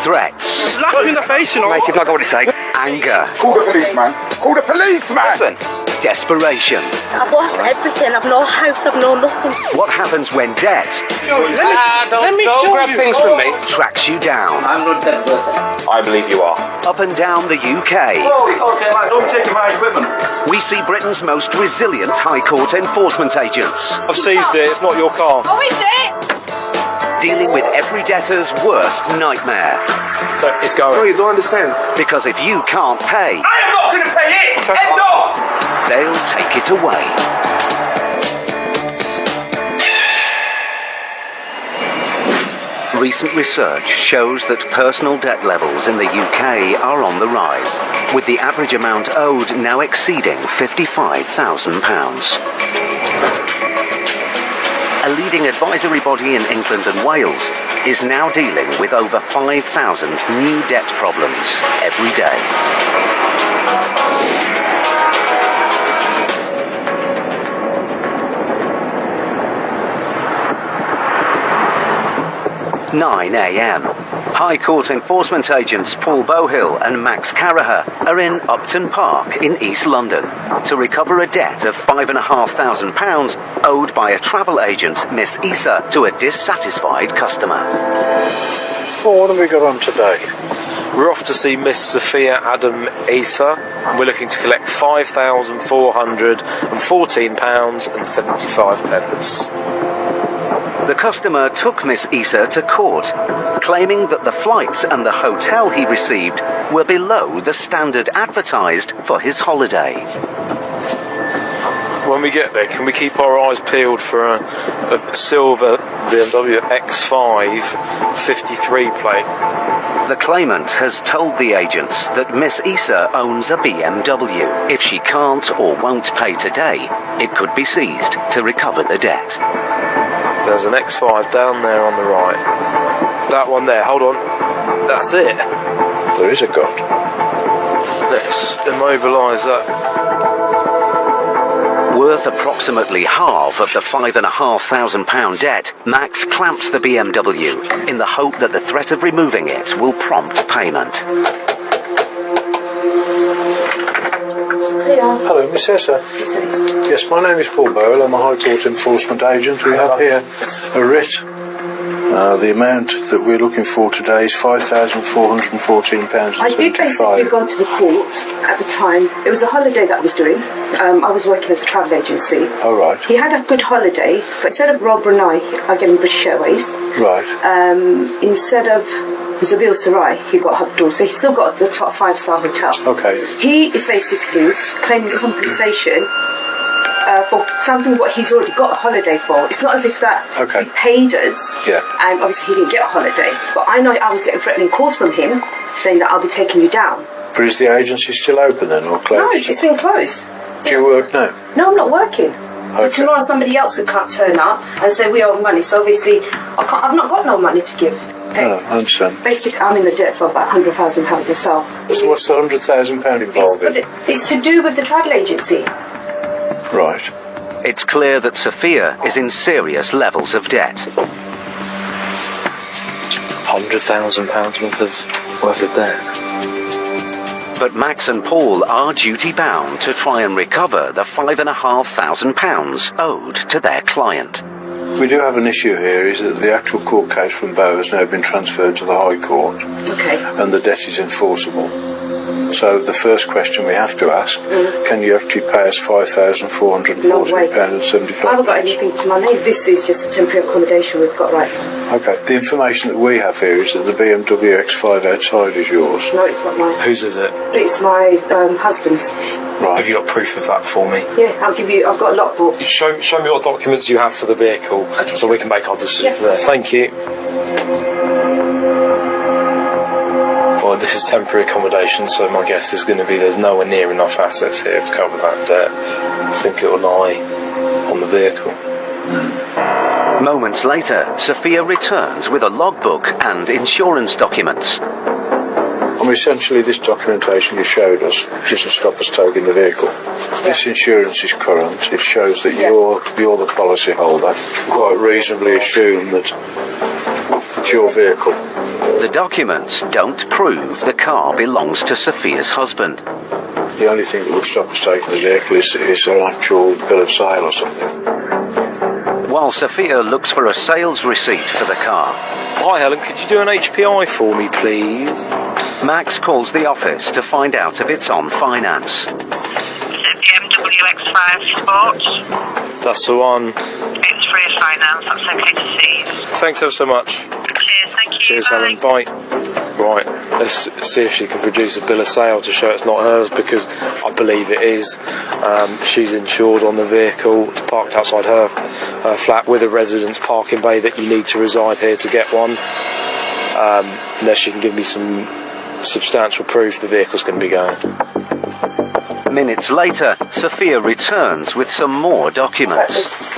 Threats. Laugh me in the face, you know. Mate, you've not got what it takes. Anger. Call the police, man. Call the police, man. Listen. Desperation. I've lost everything. I've no house, I've no nothing. What happens when debt Don't grab things from me. tracks you down? I'm not that person. I believe you are. Up and down the UK, Okay, don't take my equipment. we see Britain's most resilient High Court enforcement agents I've seized it, it's not your car. Oh, is it? dealing with every debtor's worst nightmare. No, it's going. No, you don't understand. Because if you can't pay, I am not going to pay it. End of. they'll take it away. Recent research shows that personal debt levels in the UK are on the rise, with the average amount owed now exceeding £55,000. A leading advisory body in England and Wales is now dealing with over 5,000 new debt problems every day. (9 a.m). High Court enforcement agents Paul Bohill and Max Caraher are in Upton Park in East London to recover a debt of £5,500 owed by a travel agent, Miss Issa, to a dissatisfied customer. Well, what have we got on today? We're off to see Miss Sophia Adam Issa, and we're looking to collect £5,414.75. The customer took Miss Issa to court, claiming that the flights and the hotel he received were below the standard advertised for his holiday. When we get there, can we keep our eyes peeled for a silver BMW X5 53 plate? The claimant has told the agents that Miss Issa owns a BMW. If she can't or won't pay today, it could be seized to recover the debt. There's an X5 down there on the right. That one there, hold on. That's it. There is a god. Let's immobilise that. Worth approximately half of the £5,500 debt, Max clamps the BMW in the hope that the threat of removing it will prompt payment. Hello, Miss Essa. Yes, my name is Paul Boyle. I'm a High Court enforcement agent. We have here a writ. The amount that we're looking for today is £5,414.75. I did basically go to the court at the time. It was a holiday that I was doing. I was working as a travel agency. Oh, right. He had a good holiday, but instead of Rob Brunei, I gave him British Airways. Right. Instead of Zabil Sarai, he got Habdul, so he's still got the top 5-star hotel. Okay. He is basically claiming compensation for something what he's already got a holiday for. It's not as if that he paid us, and obviously he didn't get a holiday. But I know I was getting threatening calls from him saying that I'll be taking you down. But is the agency still open then, or closed? No, it's been closed. Do you work now? No, I'm not working. Okay. So tomorrow somebody else that can't turn up and say we owe money. So obviously I've not got no money to give. No, I understand. Basically, I'm in the debt for about £100,000 myself. So what's the £100,000 involved in? It's to do with the travel agency. Right. It's clear that Sophia is in serious levels of debt. £100,000 worth of debt. But Max and Paul are duty-bound to try and recover the £5,500 owed to their client. We do have an issue here, is that the actual court case from Bow has now been transferred to the High Court. Okay. And the debt is enforceable. So the first question we have to ask, can you actually pay us £5,414.75? I haven't got anything to my name. This is just a temporary accommodation we've got right. Okay, the information that we have here is that the BMW X5 outside is yours. No, it's not mine. Whose is it? It's my husband's. Right. Have you got proof of that for me? Yeah, I've got a logbook. Show me what documents you have for the vehicle, so we can make our decision from there. Thank you. Well, this is temporary accommodation, so my guess is going to be there's nowhere near enough assets here to cover that debt. I think it will lie on the vehicle. Moments later, Sophia returns with a logbook and insurance documents. I mean, essentially this documentation you showed us doesn't stop us taking the vehicle. This insurance is current. It shows that you're the policy holder. Quite reasonably assume that it's your vehicle. The documents don't prove the car belongs to Sophia's husband. The only thing that would stop us taking the vehicle is an actual bill of sale or something. While Sophia looks for a sales receipt for the car. Hi Helen, could you do an HPI for me, please? Max calls the office to find out if it's on finance. BMW X5 Sport. That's the one. It's free of finance. That's okay to seize. Thanks ever so much. Cheers, thank you. Cheers, Bye. Helen. Bye. Right, let's see if she can produce a bill of sale to show it's not hers, because I believe it is. She's insured on the vehicle. It's parked outside her flat with a residence parking bay that you need to reside here to get one. Unless she can give me some substantial proof the vehicle's going to be going. Minutes later, Sophia returns with some more documents.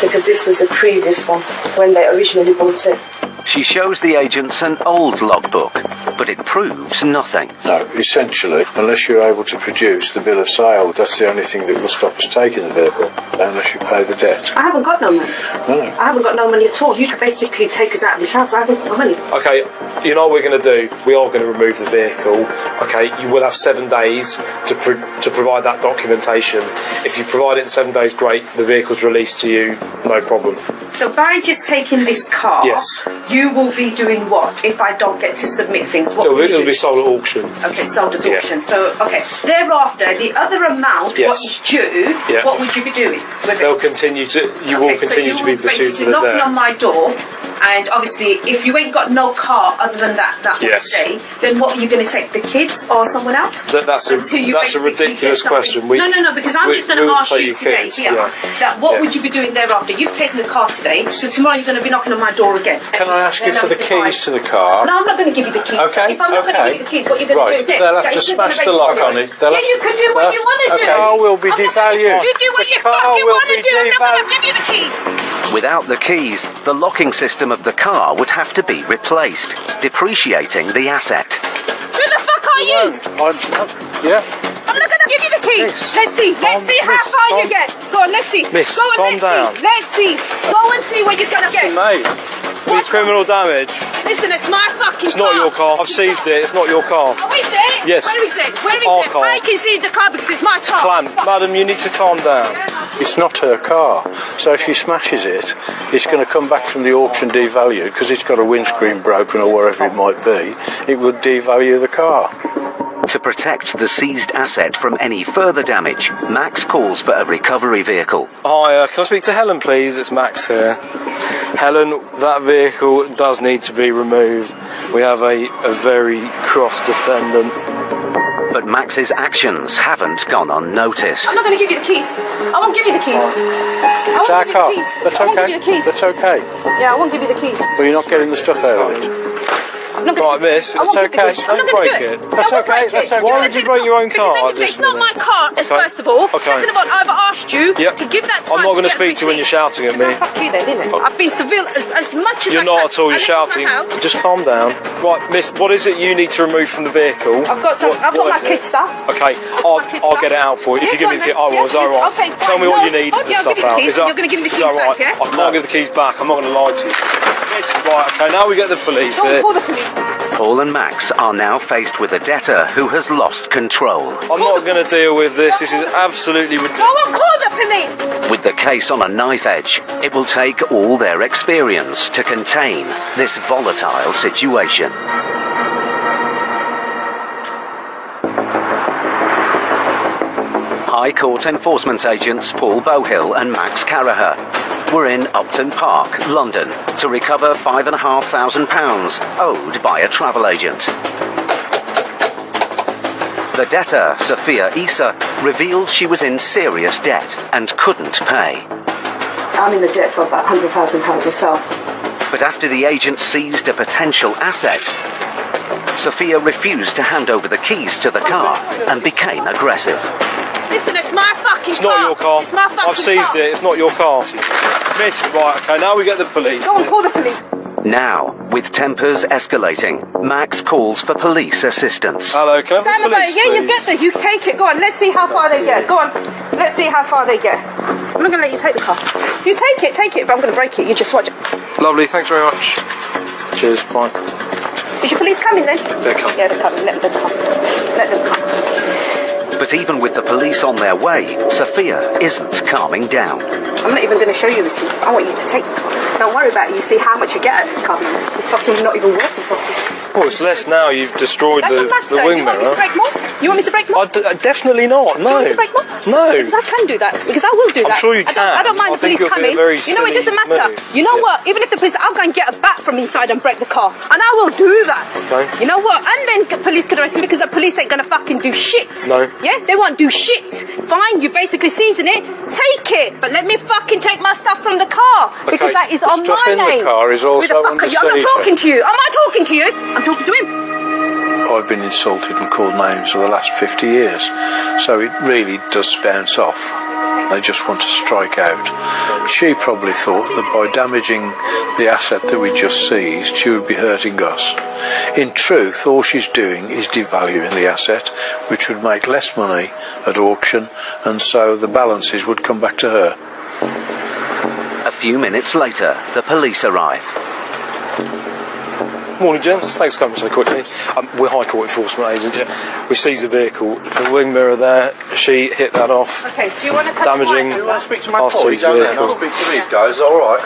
Because this was a previous one, when they originally bought it. She shows the agents an old logbook, but it proves nothing. No, essentially, unless you're able to produce the bill of sale, that's the only thing that will stop us taking the vehicle, unless you pay the debt. I haven't got no money. No. I haven't got no money at all. You could basically take us out of this house. I haven't got no money. Okay, you know what we're going to do? We are going to remove the vehicle. Okay, you will have 7 days to provide that documentation. If you provide it in 7 days, great. The vehicle's released to you, no problem. So by just taking this car, Yes. you will be doing what if I don't get to submit things? What will you It'll do? be sold at auction. Okay, sold as Yeah. auction. So, okay. Thereafter, the other amount, Yes. what is due, Yeah. what would you be doing with They'll it? continue to. You will continue to be pursued to the knocking debt. on my door, and obviously, if you ain't got no car other than that Yes. day, then what are you going to take? The kids or someone else? That's a Until you that's a basically ridiculous get something. question. No, because I'm just going we to will ask take you your today kids, here yeah. that what Yeah. would you be doing thereafter? You've taken the car today, so tomorrow you're going to be knocking on my door again. Can I ask you Then for the obviously keys to the car? No, I'm not going to give you the keys. Okay, If I'm not going to okay. give you the keys, what are you going Right, to do then? they'll have to Jason's smash gonna the lock basically- on it. They'll Yeah, have- you can do what you want to do. Okay. The car will be I'm not gonna- devalued. You do what The you car fucking will want to be do. I'm not going devalued. to give you the keys. Without the keys, the locking system of the car would have to be replaced, depreciating the asset. Who the fuck are you? Yeah. I'm not going to give you the keys. Miss, Let's see how miss, far you calm- get. Go on, let's see. Miss, Go on, calm let's down. see. Let's see. Go and see what you're going to get. Mate, with criminal damage. Listen, it's my fucking It's not your car. I've seized it. It's not your car. Oh, is it? Yes. Where is it? Where is Our it? car. I can see the car because it's my car. Clan, madam, you need to calm down. It's not her car, so if she smashes it, it's going to come back from the auction devalued because it's got a windscreen broken or whatever it might be. It would devalue the car. To protect the seized asset from any further damage, Max calls for a recovery vehicle. Hi, can I speak to Helen, please? It's Max here. Helen, that vehicle does need to be removed. We have a very cross defendant. But Max's actions haven't gone unnoticed. I'm not going to give you the keys. I won't give you the keys. I It's won't our give you car. the keys. That's I won't okay. give you the keys. That's okay. Yeah, I won't give you the keys. Well, you're not getting the stuff out of it. I'm not gonna, Right, miss, I won't it's give the okay. keys. I'm not Don't going to break do it. it. That's I won't okay, break that's it. okay. Why would you break your own car at this It's not my minute? car, Okay. first of all. Okay. Second of all, I've asked you Yep. to give that time I'm not going to get speak to you when you're receipt. shouting at me. Fuck you then, innit? I've been civil as much as You're I not can. at all, I you're left shouting. my house. Just calm down. Right, miss, what is it you need to remove from the vehicle? I've got some. I've got What my is it? kids' stuff. Okay, I'll get it out for you. If you give me the key, I will. Is that all right? Okay, Tell me what you need Oh, and yeah, I'll stuff give you the out. keys. Is that, You're going to give me the is keys that right? back, yeah? I can't give the keys back. I'm not going to lie to you. Right, okay, now we get the police Go here. and call the police. Paul and Max are now faced with a debtor who has lost control. I'm not going to deal with this. This is absolutely Go ridiculous. and call the police. With the case on a knife edge, it will take all their experience to contain this volatile situation. High Court enforcement agents Paul Bowhill and Max Carraher were in Upton Park, London, to recover £5,500 owed by a travel agent. The debtor, Sophia Issa, revealed she was in serious debt and couldn't pay. I'm in the debt for about £100,000 myself. But after the agent seized a potential asset, Sophia refused to hand over the keys to the car and became aggressive. Listen, it's my fucking It's not your car. It's my fucking I've seized car. it. It's not your car. Miss, right, okay, now we get the police. Go and call the police. Now, with tempers escalating, Max calls for police assistance. Hello, can I have the Stand by. police, Yeah, you please? get there. You take it. Go on. Let's see how far they get. Go on. Let's see how far they get. I'm not going to let you take the car. You take it, but I'm going to break it. You just watch it. Lovely, thanks very much. Cheers, bye. Is your police coming then? They're coming. Yeah, they're coming. Let them come. Let them come. But even with the police on their way, Sophia isn't calming down. I'm not even going to show you the receipt. I want you to take the car. Don't worry about it. You see how much you get at this car. It's fucking not even working properly. Well, it's less now. You've destroyed the wing mirror. You want me to break more? You want me to break more? Definitely not. No. You want me to break more? No. Because I can do that. Because I will do that. I'm sure you can. I don't mind the police coming. You know, it doesn't matter. You know what? Even if the police, I'll go and get a bat from inside and break the car. And I will do that. Okay. You know what? And then police could arrest him because the police ain't going to fucking do shit. No. Yeah? They won't do shit. Fine, you basically season it. Take it. But let me fucking take my stuff from the car. Because that is on my name. The car is also under I'm not talking to you. Am I talking to you? I'm talking to him. I've been insulted and called names for the last 50 years, so it really does bounce off. They just want to strike out. She probably thought that by damaging the asset that we just seized, she would be hurting us. In truth, all she's doing is devaluing the asset, which would make less money at auction, and so the balances would come back to her. A few minutes later, the police arrive. Morning, gents. Thanks for coming so quickly. We're High Court enforcement agents. Yeah. We seized the vehicle. The wing mirror there, she hit that off. Okay, do you want to take damaging You want to speak to my colleague down there and I'll speak to these guys, alright?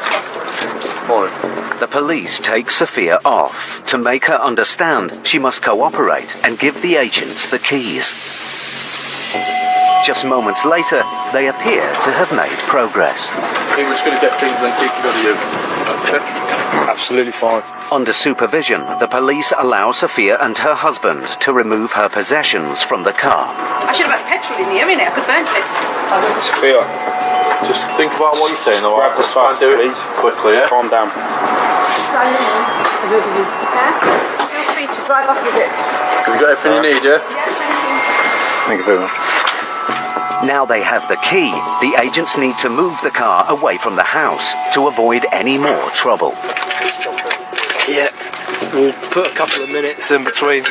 Morning. The police take Sophia off to make her understand she must cooperate and give the agents the keys. Just moments later, they appear to have made progress. We're just going to get things and then keep it on you. Okay. Absolutely fine. Under supervision, the police allow Sophia and her husband to remove her possessions from the car. I should have had petrol in here, innit? I could burn it. Sophia, just think about what you're saying, alright? Just try and do it quickly, yeah? Calm down. Feel free to drive off with it. Have you got everything you need, yeah? Thank you very much. Now they have the key, the agents need to move the car away from the house to avoid any more trouble. Yeah, we'll put a couple of minutes in between.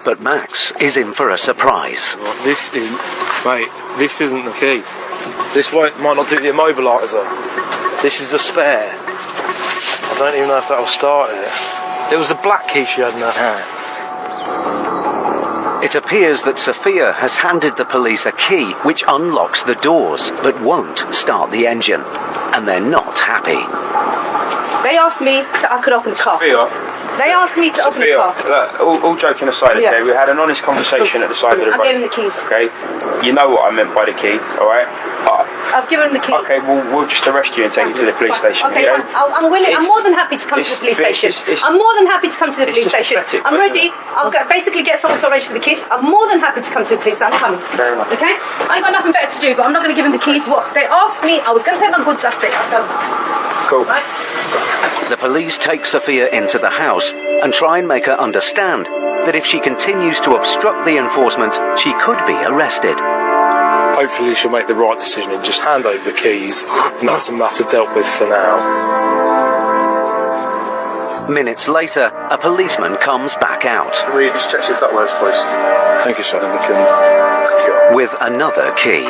But Max is in for a surprise. This isn't the key. This might not do the immobiliser. This is a spare. I don't even know if that'll start it. It was a black key she had in her hand. It appears that Sophia has handed the police a key which unlocks the doors, but won't start the engine. And they're not happy. They asked me I could open the car. Sophia. They asked me to open the car. Look, all joking aside, okay, Yes. we had an honest conversation at the side of the road. I gave him the keys. Okay, you know what I meant by the key, alright? I've given him the keys. Okay, we'll just arrest you and take you to the police station. Okay, yeah? fine. I'm willing. I'm more than happy to come to the police station. I'm more than happy to come to the police station. pathetic, I'm ready. I'll basically get someone to arrange for the kids. I'm more than happy to come to the police. I'm coming. Fair enough. Okay? I ain't got nothing better to do, but I'm not going to give him the keys. What they asked me, I was going to take my goods. That's it. I've done. Cool. Right? The police take Sophia into the house and try and make her understand that if she continues to obstruct the enforcement, she could be arrested. Hopefully she'll make the right decision and just hand over the keys, and that's a matter dealt with for now. Minutes later, a policeman comes back out. Can we just check if that works, please? Thank you, sir. Then we can... With another key.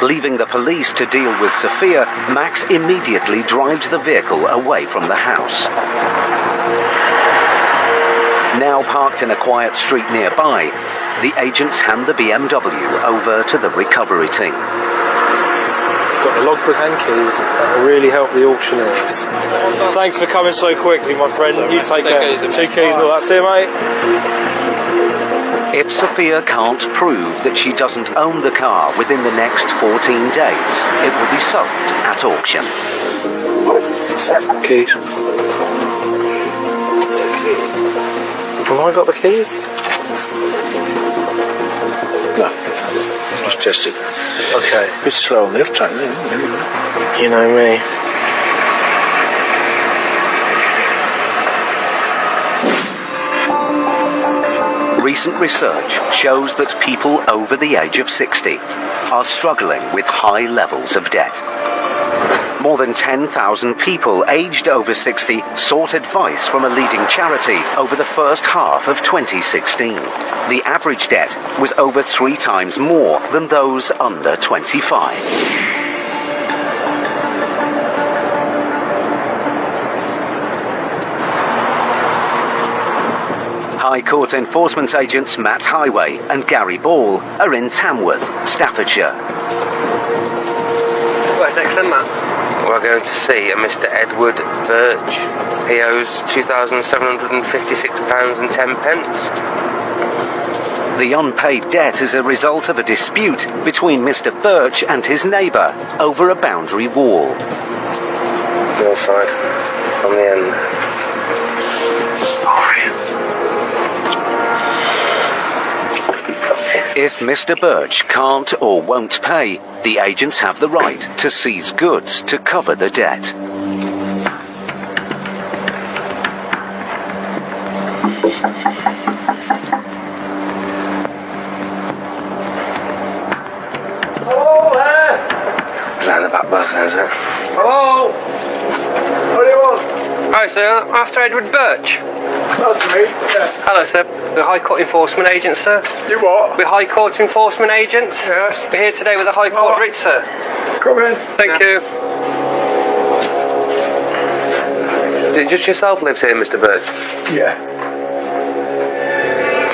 Leaving the police to deal with Sophia, Max immediately drives the vehicle away from the house. Now parked in a quiet street nearby, the agents hand the BMW over to the recovery team. Got the logbook and keys. That'll really help the auctioneers. Thanks for coming so quickly, my friend. You take care. 2 keys and all that. See you, mate. If Sophia can't prove that she doesn't own the car within the next 14 days, it will be sold at auction. Keys. Have I got the keys? No. Just tested. Okay. A bit slow on the off time, isn't it? You know me. Recent research shows that people over the age of 60 are struggling with high levels of debt. more than 10,000 people aged over 60 sought advice from a leading charity over the first half of 2016. The average debt was over 3 times more than those under 25. High Court enforcement agents Matt Highway and Gary Ball are in Tamworth, Staffordshire. Where's next then, Matt? We're going to see a Mr. Edward Birch. He owes £2,756.10. The unpaid debt is a result of a dispute between Mr. Birch and his neighbour over a boundary wall. Your side, on the end. If Mr. Birch can't or won't pay, the agents have the right to seize goods to cover the debt. Hello there. Round the back bus, is it? Hello. What do you want? Hi, sir. After Edward Birch. That's me. Yeah. Hello, sir. We're High Court enforcement agents, sir. You what? We're High Court enforcement agents. Yes. We're here today with a High Court writ, sir. Come in. Thank you. Just yourself lives here, Mr. Birch? Yeah.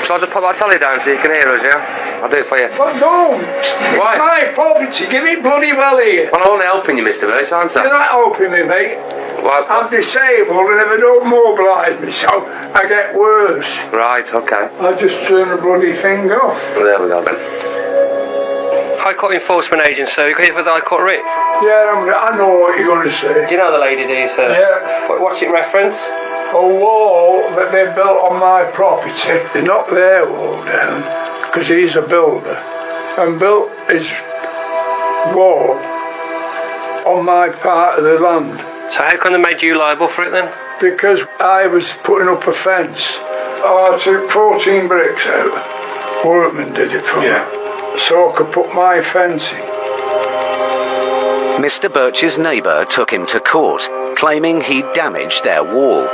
Shall I just put that telly down so you can hear us, yeah? I'll do it for you. Well, no. Why? It's my property. Give it bloody well here. Well, I'm only helping you, Mr. Birch, aren't I? You're not helping me, mate. Well, I'm disabled and if I don't mobilise me, so I get worse. right, okay. I just turn the bloody thing off. Well, there we go then. High Court enforcement agent, sir. You're here for the High Court writ? Yeah, I know what you're going to say. Do you know the lady, do you, sir? Yeah. What's it reference? A wall that they built on my property. They knocked their wall down because he's a builder and built his wall on my part of the land. So how come they made you liable for it then? Because I was putting up a fence. Oh, I took 14 bricks out. Workman did it for me. So I could put my fence in. Mr. Birch's neighbour took him to court, claiming he'd damaged their wall.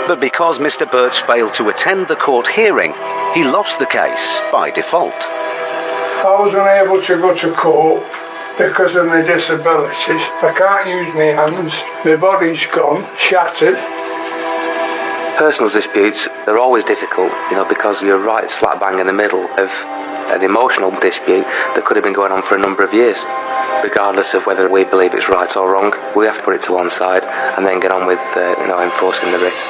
But because Mr. Birch failed to attend the court hearing, he lost the case by default. I was unable to go to court because of my disabilities. I can't use my hands. My body's gone, shattered. Personal disputes, they're always difficult, because you're right slap bang in the middle of an emotional dispute that could have been going on for a number of years. Regardless of whether we believe it's right or wrong, we have to put it to one side and then get on with, enforcing the writ.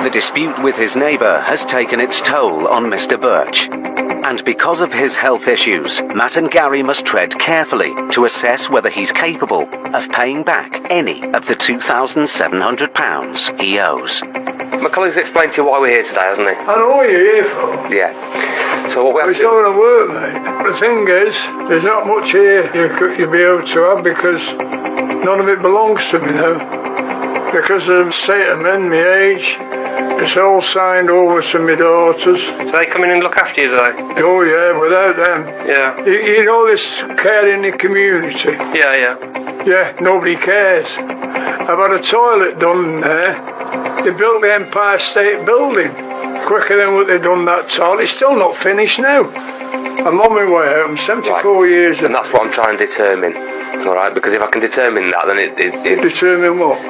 The dispute with his neighbour has taken its toll on Mr. Birch. And because of his health issues, Matt and Gary must tread carefully to assess whether he's capable of paying back any of the £2,700 he owes. My colleague's explained to you why we're here today, hasn't he? I know what you're here for. Yeah. So what we have It's to not going to work, mate. The thing is, there's not much here you'll be able to have because none of it belongs to me now. Because of the state of men, my age, it's all signed over to my daughters. So they come in and look after you, do they? Oh yeah, without them. Yeah. You know this care in the community? Yeah. Yeah, nobody cares. I've had a toilet done there. They built the Empire State Building quicker than what they've done that toilet. It's still not finished now. I'm on my way out. I'm 74 years old. And that's what I'm trying to determine. Alright, because if I can determine that, then it Determine what?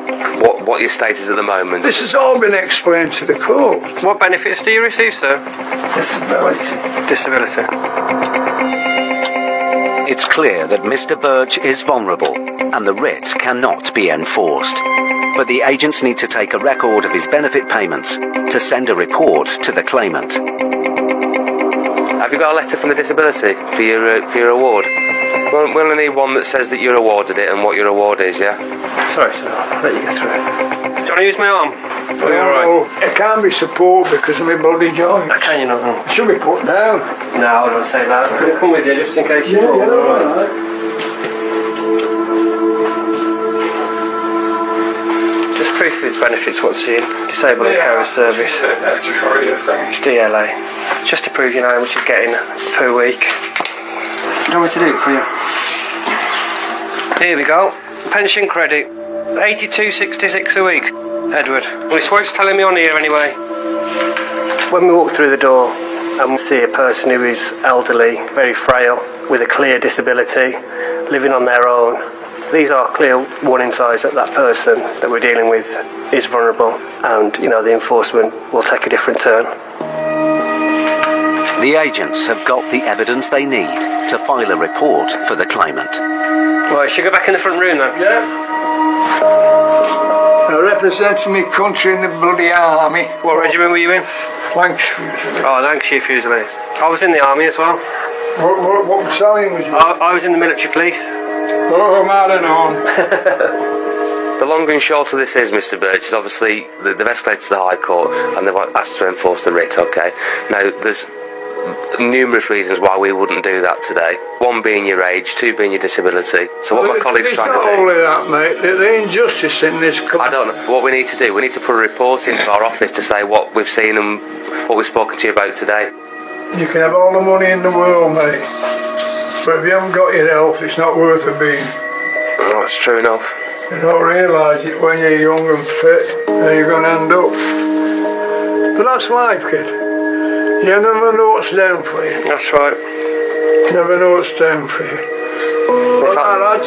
What your state is at the moment. This has all been explained to the court. What benefits do you receive, sir? Disability. Disability. It's clear that Mr. Birch is vulnerable and the writ cannot be enforced. But the agents need to take a record of his benefit payments to send a report to the claimant. Have you got a letter from the disability for your award? We'll only need one that says that you're awarded it and what your award is, yeah? Sorry, sir. I'll let you get through. Do you want to use my arm? Are you alright? It can't be support because of my bloody joints. Can you not? It should be put down. No, I don't say that. Can I come with you just in case you fall? Alright. Just proof of his benefits, what's in Disabled and Carer Service. It's DLA. Just to prove you know how much you're getting per week. Do you want me to do it for you? Here we go. Pension credit, 82.66 a week. Edward. Well, it's what it's telling me on here anyway. When we walk through the door and see a person who is elderly, very frail, with a clear disability, living on their own, these are clear warning signs that that person that we're dealing with is vulnerable, and, you know, the enforcement will take a different turn. The agents have got the evidence they need to file a report for the claimant. Right, should I go back in the front room then? Yeah. I represented my country in the bloody army. What regiment were you in? Lancashire. Oh, Lancashire Fusiliers. I was in the army as well. What battalion was you? I was in the military police. Oh, I don't know. The long and short of this is, Mr. Birch, is obviously they've escalated to the High Court and they've asked to enforce the writ, okay? Now, there's numerous reasons why we wouldn't do that today. One being your age, two being your disability. So what my colleague's trying to do... It's not only that, mate. The injustice in this country... I don't know. What we need to do, we need to put a report into our office to say what we've seen and what we've spoken to you about today. You can have all the money in the world, mate. But if you haven't got your health, it's not worth a bean. Oh, that's true enough. You don't realise it when you're young and fit, how you're going to end up. But that's life, kid. You never know what's down for you. That's right. Never know what's down for you.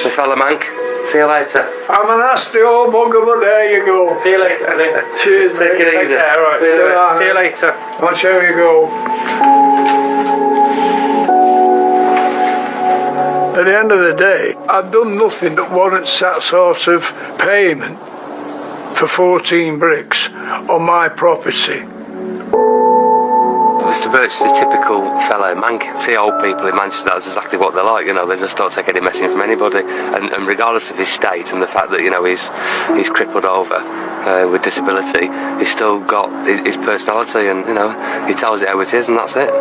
The fella Mank. See you later. I'm a nasty old bugger, but there you go. See you later, Eddie. Cheers, Take it easy. Care, right. See you later. Watch how you go. At the end of the day, I've done nothing that warrants that sort of payment for 14 bricks on my property. Mr. Birch is a typical fellow Mank. See old people in Manchester, that's exactly what they're like, you know, they just don't take any messing from anybody. And regardless of his state and the fact that, you know, he's crippled over with disability, he's still got his personality and, you know, he tells it how it is and that's it.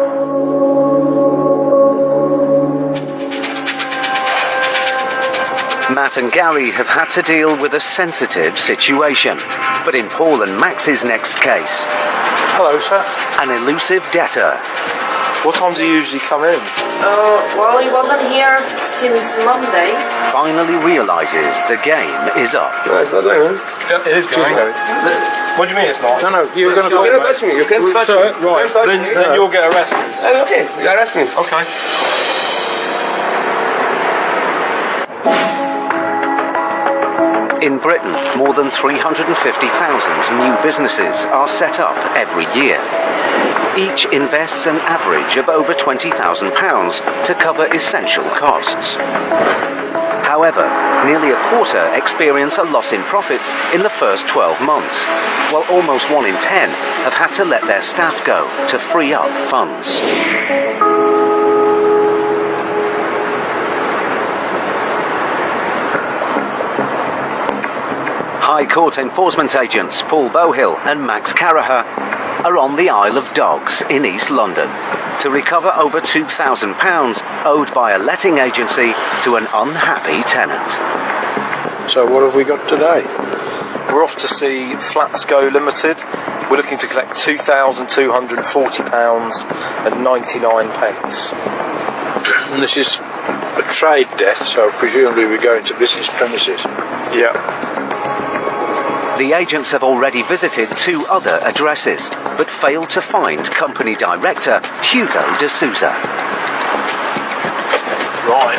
Matt and Gary have had to deal with a sensitive situation. But in Paul and Max's next case... Hello, sir. An elusive debtor. What time do you usually come in? Well, he wasn't here since Monday. Finally realises the game is up. No, it's not going. Yeah, it is going. What do you mean it's not? No, you're going to go. You're going to touch me. You can't touch me. Right, then you'll get arrested. Okay, arrest me. Okay. In Britain, more than 350,000 new businesses are set up every year. Each invests an average of over £20,000 to cover essential costs. However, nearly a quarter experience a loss in profits in the first 12 months, while almost 1 in 10 have had to let their staff go to free up funds. High Court enforcement agents Paul Bohill and Max Caraher are on the Isle of Dogs in East London to recover over £2,000 owed by a letting agency to an unhappy tenant. So what have we got today? We're off to see Flatsco Limited. We're looking to collect £2,240 and 99 pence. And this is a trade debt, so presumably we're going to business premises. Yeah. The agents have already visited 2 other addresses, but failed to find company director Hugo de Souza. Right.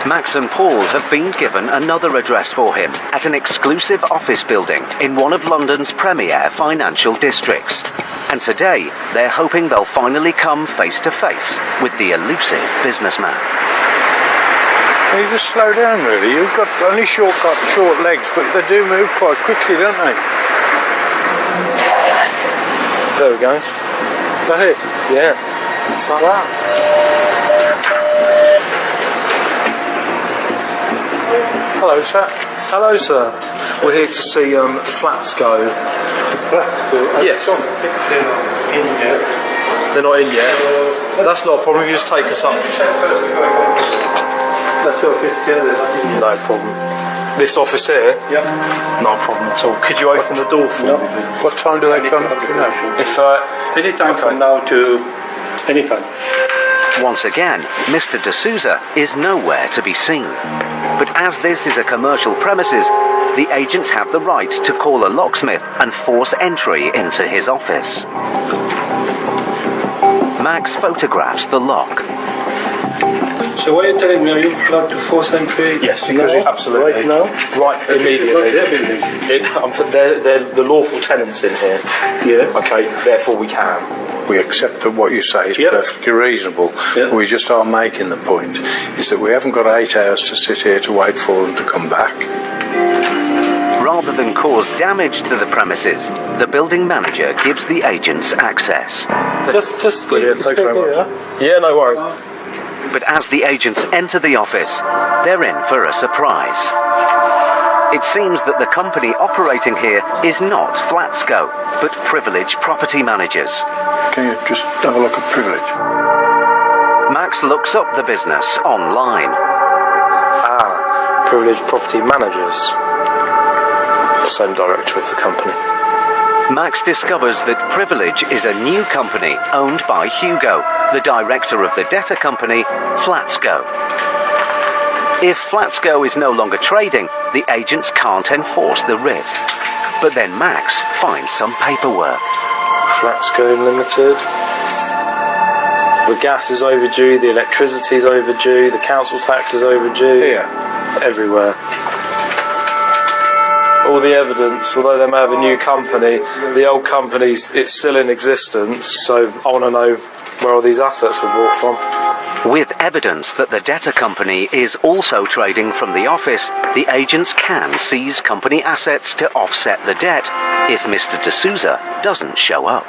Max and Paul have been given another address for him at an exclusive office building in one of London's premier financial districts. And today, they're hoping they'll finally come face to face with the elusive businessman. You just slow down, really. You've got only short legs, but they do move quite quickly, don't they? There we go. Is that it? Yeah. It's like that. Hello, sir. Hello, sir. We're here to see Flatsco. Yes. They're not in yet. That's not a problem. You just take us up. No problem. This office here? Yep. No problem at all. Could you open the door for me? What time do they come? If anytime from now to anytime. Once again, Mr. de Souza is nowhere to be seen. But as this is a commercial premises, the agents have the right to call a locksmith and force entry into his office. Max photographs the lock. So what are you telling me? Are you allowed to force entry? Yes, because it's absolutely. Right now? Right, immediately. They're the lawful tenants in here. Yeah. Okay, therefore we can. We accept that what you say is perfectly reasonable. We just are making the point is that we haven't got 8 hours to sit here to wait for them to come back. Rather than cause damage to the premises, the building manager gives the agents access. Just Brilliant, thanks very much. Yeah, no worries. But as the agents enter the office, they're in for a surprise. It seems that the company operating here is not Flatsco, but Privilege Property Managers. Can you just have a look at Privilege? Max looks up the business online. Privilege Property Managers. Same director of the company. Max discovers that Privilege is a new company owned by Hugo, the director of the debtor company, Flatsco. If Flatsco is no longer trading, the agents can't enforce the writ. But then Max finds some paperwork. Flatsco Limited. The gas is overdue, the electricity is overdue, the council tax is overdue. Here. Everywhere. All the evidence, although they may have a new company, the old company's, it's still in existence, so I want to know where all these assets were bought from. With evidence that the debtor company is also trading from the office, the agents can seize company assets to offset the debt if Mr. D'Souza doesn't show up.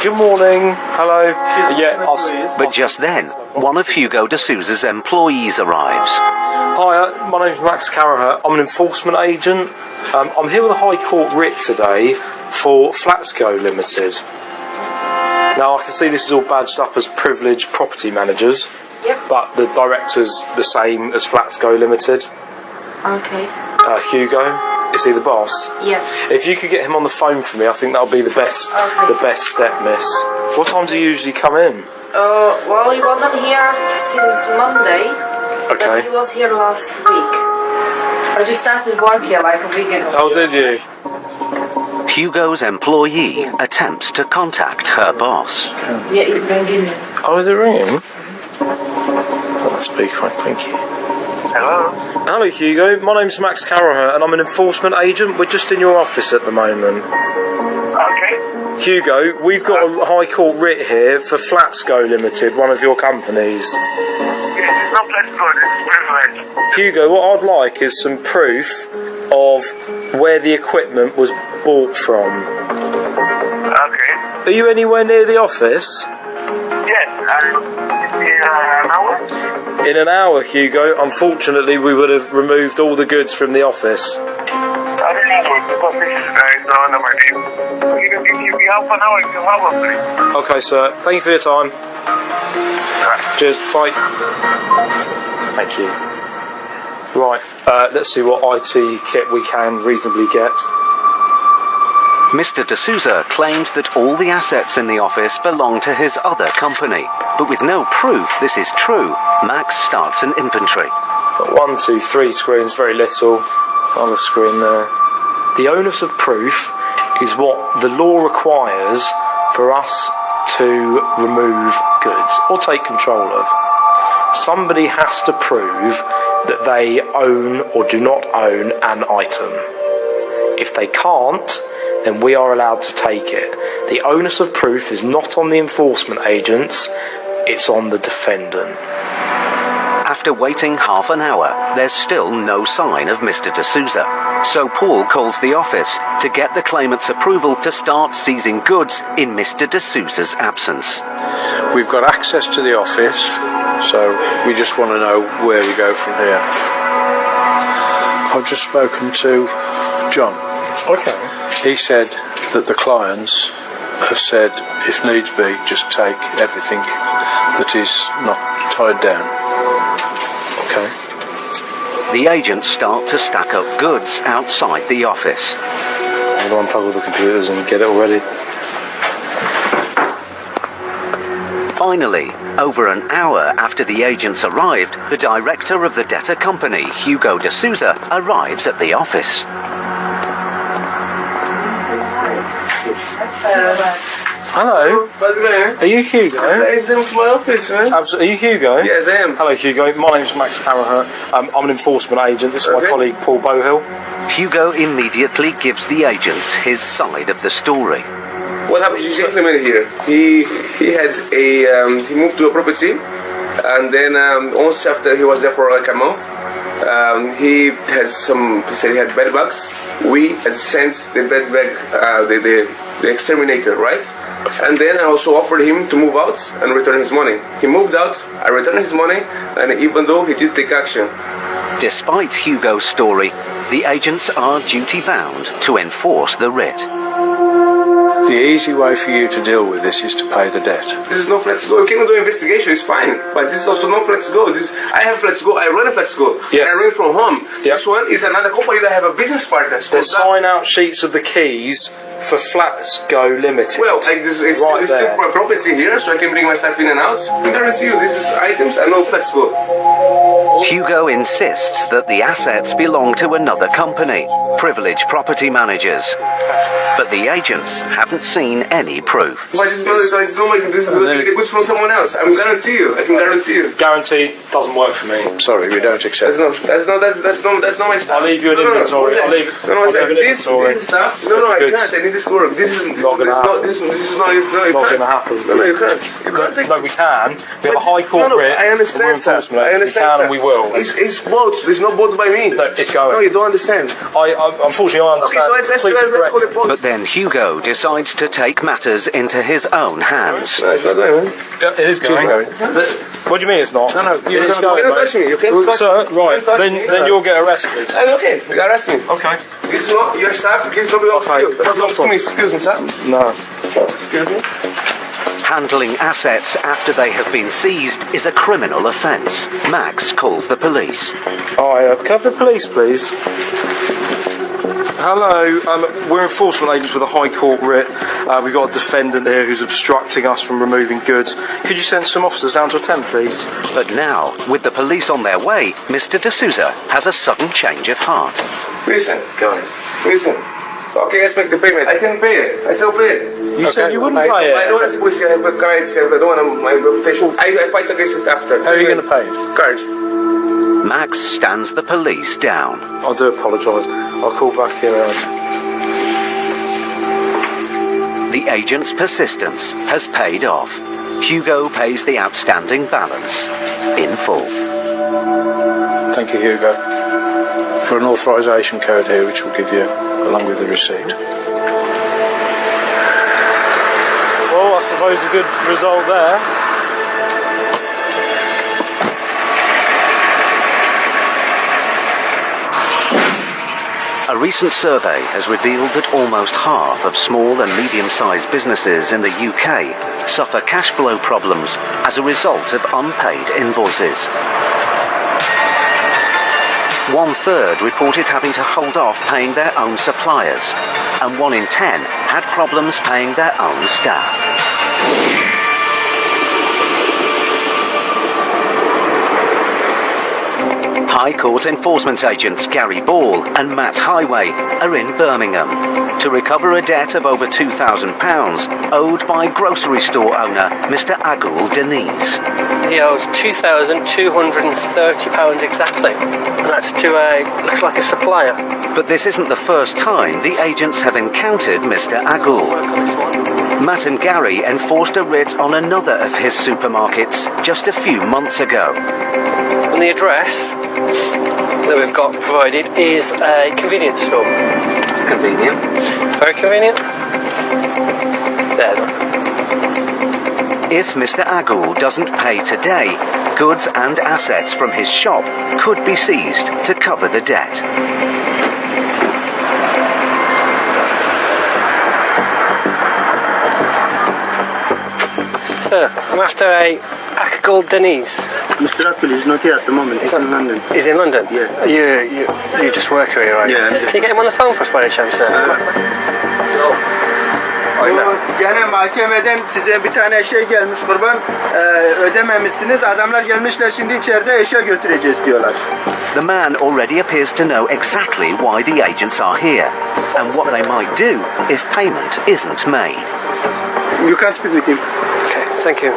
Good morning. Hello. But just then, one of Hugo D'Souza's employees arrives. Hi, my name's Max Carraher. I'm an enforcement agent. I'm here with a High Court writ today for Flatsco Limited. Now, I can see this is all badged up as Privilege Property Managers, but the director's the same as Flatsco Limited. Okay. Hugo, is he the boss? Yeah. If you could get him on the phone for me, I think that'll be the best step, miss. What time do you usually come in? Well, he wasn't here since Monday. Okay. But he was here last week. I just started work here like a week ago. Oh, did you? Hugo's employee attempts to contact her boss. Yeah, he's ringing. Oh, is it ringing? Let's speak, thank you. Hello? Hello, Hugo. My name's Max Carraher, and I'm an enforcement agent. We're just in your office at the moment. Okay. Hugo, we've got a High Court writ here for Flatsco Limited, one of your companies. Yes, it's not Flatsco, it's Privilege. Hugo, what I'd like is some proof of where the equipment was bought from. Okay. Are you anywhere near the office? Yes, in an hour? In an hour, Hugo. Unfortunately, we would have removed all the goods from the office. I don't know, because this is not under my name. You can give me half an hour if you have one, please. Okay, sir. Thank you for your time. Cheers. Bye. Thank you. Right, let's see what IT kit we can reasonably get. Mr. D'Souza claims that all the assets in the office belong to his other company, but with no proof this is true, Max starts an inventory. Got 1, 2, 3 screens, very little. Another screen there. The onus of proof is what the law requires for us to remove goods or take control of. Somebody has to prove that they own or do not own an item. If they can't, then we are allowed to take it. The onus of proof is not on the enforcement agents, it's on the defendant. After waiting half an hour, there's still no sign of Mr. D'Souza. So Paul calls the office to get the claimant's approval to start seizing goods in Mr. D'Souza's absence. We've got access to the office, so we just want to know where we go from here. I've just spoken to John. Okay. He said that the clients have said, if needs be, just take everything that is not tied down. Okay. The agents start to stack up goods outside the office. I'm going to unplug all the computers and get it all ready. Finally, over an hour after the agents arrived, the director of the debtor company, Hugo de Souza, arrives at the office. Hello. How's it going? Are you Hugo? It's in my office, man. Absolutely. Are you Hugo? Yes, I am. Hello, Hugo. My name's Max Carrahert. I'm an enforcement agent. This is my colleague, Paul Bohill. Hugo immediately gives the agents his side of the story. What happened to this gentleman here? He had he moved to a property, and then once after he was there for like a month, he said he had bed bugs. We had sent the bed bug, the exterminator, right? And then I also offered him to move out and return his money. He moved out, I returned his money, and even though he did take action. Despite Hugo's story, the agents are duty-bound to enforce the writ. The easy way for you to deal with this is to pay the debt. This is no Let's Go. You can do investigation, it's fine. But this is also no Let's Go. I have Let's Go, I run a Let's Go. Yes. I run from home. Yep. This one is another company that have a business partner. There's sign-out sheets of the keys for Flats Go Limited. Well, it's still my property here, so I can bring my stuff in and out. I guarantee you, this is items and no Let's Go. Hugo insists that the assets belong to another company, Privilege Property Managers. But the agents haven't seen any proof. But this is goods from someone else. I can guarantee you. Guarantee doesn't work for me. I'm sorry, we don't accept. That's not my stuff. I'll leave you an inventory. I'll leave you an inventory. This stuff. No, I can't. I need this work. This is not going to happen. This is not going to happen. No, you can't. No, we can. We have a high court writ. I understand that. I understand. We can and we will. It's bought. It's not bought by me. No, it's going. No, you don't understand. Unfortunately, I understand. Okay, so let's go to the point. But then Hugo decides to take matters into his own hands. No, it's not going, man. It is going. What do you mean it's not? No, it is going. You can't touch me. Sir, right. Then you'll get arrested. Okay, you arrest me. Okay. This is not your staff. This is not belongs to you. That belongs to me. Excuse me, sir. No. Excuse me. Handling assets after they have been seized is a criminal offence. Max calls the police. Can I have the police, please? Hello, we're enforcement agents with a High Court writ. We've got a defendant here who's obstructing us from removing goods. Could you send some officers down to attend, please? But now, with the police on their way, Mr. De Souza has a sudden change of heart. Listen. Okay, let's make the payment. I can pay it. I still pay it. You said you wouldn't pay it. I don't want to suppose I have cards. I don't want my reputation. I fight against it after. How are you going to pay it? Cards. Max stands the police down. I do apologise. I'll call back in. The agent's persistence has paid off. Hugo pays the outstanding balance in full. Thank you, Hugo. For an authorisation code here, which we'll give you along with the receipt. Well, I suppose a good result there. A recent survey has revealed that almost half of small and medium-sized businesses in the UK suffer cash flow problems as a result of unpaid invoices. 1/3 reported having to hold off paying their own suppliers, and 1 in 10 had problems paying their own staff. High Court enforcement agents Gary Ball and Matt Highway are in Birmingham to recover a debt of over £2,000 owed by grocery store owner Mr. Agul Denise. He owes £2,230 exactly, and that's to looks like a supplier. But this isn't the first time the agents have encountered Mr. Agul. Matt and Gary enforced a writ on another of his supermarkets just a few months ago. And the address that we've got provided is a convenience store. Convenient. Very convenient. There, look. If Mr. Agul doesn't pay today, goods and assets from his shop could be seized to cover the debt. Sir, I'm after a Agul Denise. Mr. Apple is not here at the moment. He's in London. He's in London? Yeah. You just work here, right? Yeah. Can you get him on the phone for us by any chance, sir? Gene mahkemeden size bir tane şey gelmiş kurban. Ödememişsiniz. Adamlar gelmişler şimdi içeride eşya götüreceğiz diyorlar. The man already appears to know exactly why the agents are here and what they might do if payment isn't made. You can speak with him. Okay, thank you.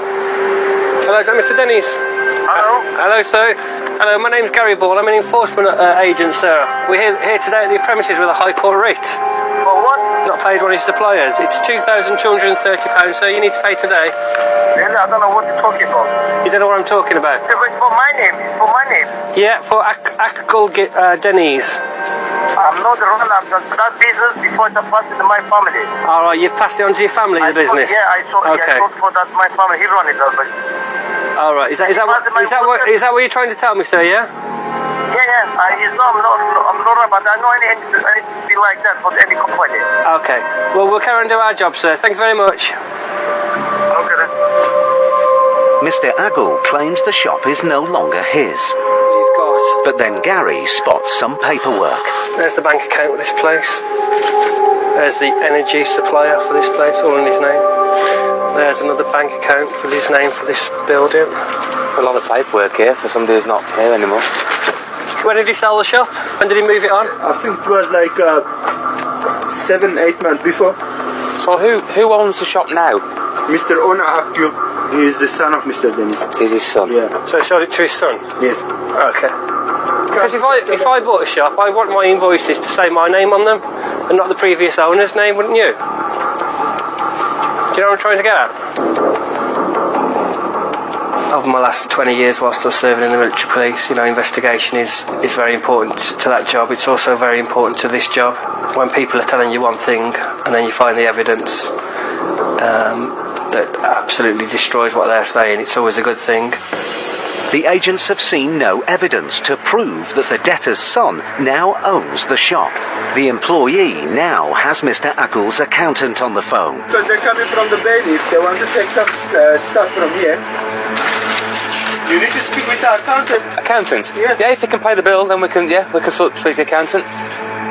Hello, is that Mr. Denny's? Hello. Hello, sir. Hello, my name's Gary Ball. I'm an enforcement agent, sir. We're here today at the premises with a High Court writ. For what? Not paid one of his suppliers. It's £2,230, sir. You need to pay today. Really, I don't know what you're talking about. You don't know what I'm talking about? It's for my name. It's for my name. Yeah, for Akgul Denny's. I'm not the owner of that business before it passed into my family. All right, you've passed it on to your family, the business? I sold for that my family. He run it already. All right, is that what you're trying to tell me, sir, yeah? Yeah. I'm not, but I know anything like that for any company. Okay, well, we'll carry on and do our job, sir. Thanks very much. Okay then. Mr. Agul claims the shop is no longer his. But then Gary spots some paperwork. There's the bank account with this place. There's the energy supplier for this place, all in his name. There's another bank account with his name for this building. A lot of paperwork here for somebody who's not here anymore. When did he sell the shop? When did he move it on? I think it was like 7-8 months before. So who owns the shop now? Mr. Ona Akgul. He is the son of Mr. Dennis. He's his son? Yeah. So he sold it to his son? Yes. Okay. Because if I bought a shop, I want my invoices to say my name on them and not the previous owner's name, wouldn't you? Do you know what I'm trying to get at? Over my last 20 years while still serving in the military police, investigation is very important to that job. It's also very important to this job. When people are telling you one thing and then you find the evidence that absolutely destroys what they're saying, it's always a good thing. The agents have seen no evidence to prove that the debtor's son now owns the shop. The employee now has Mr. Agul's accountant on the phone. Because they're coming from the bailiff, they want to take some stuff from here. You need to speak with the accountant. Accountant? Yeah, if he can pay the bill, then we can speak to the accountant.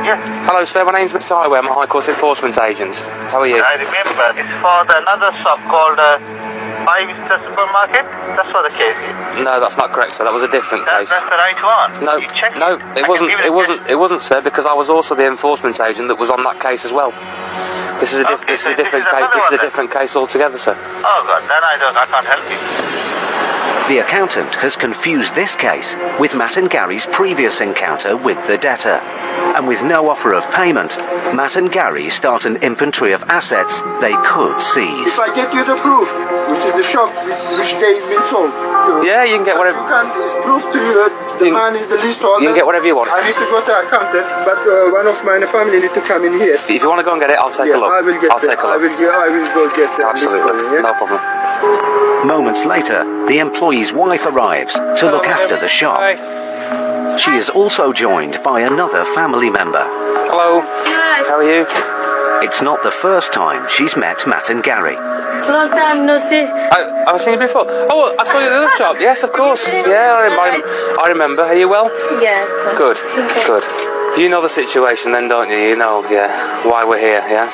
Yeah. Hello, sir. My name's Mr. Highway. I'm a High Court enforcement agent. How are you? I remember. It's for another shop called Five-Star Supermarket. That's what the case is. No, that's not correct, sir. That was a different case. That's the right one. No, it wasn't, sir, because I was also the enforcement agent that was on that case as well. This is a different case. This is a different case altogether, sir. Oh God, then I can't help you. The accountant has confused this case with Matt and Gary's previous encounter with the debtor. And with no offer of payment, Matt and Gary start an inventory of assets they could seize. If I get you the proof, which is the shop, which day has been sold. Yeah, you can get whatever. You can prove to you that the man is the leaseholder. You can get whatever you want. I need to go to accountant, but one of my family need to come in here. If you want to go and get it, I'll take a look. I will get I'll take a look. I will go get it. Absolutely, no problem. Moments later, the employee's wife arrives to look after the shop. She is also joined by another family member. Hello. Hi. How are you? It's not the first time she's met Matt and Gary. Long time no see. I've seen you before. Oh, I saw you at the other shop. Yes, of course. Yeah, I remember. Are you well? Yeah. Good. You know the situation then, don't you? You know, why we're here, yeah?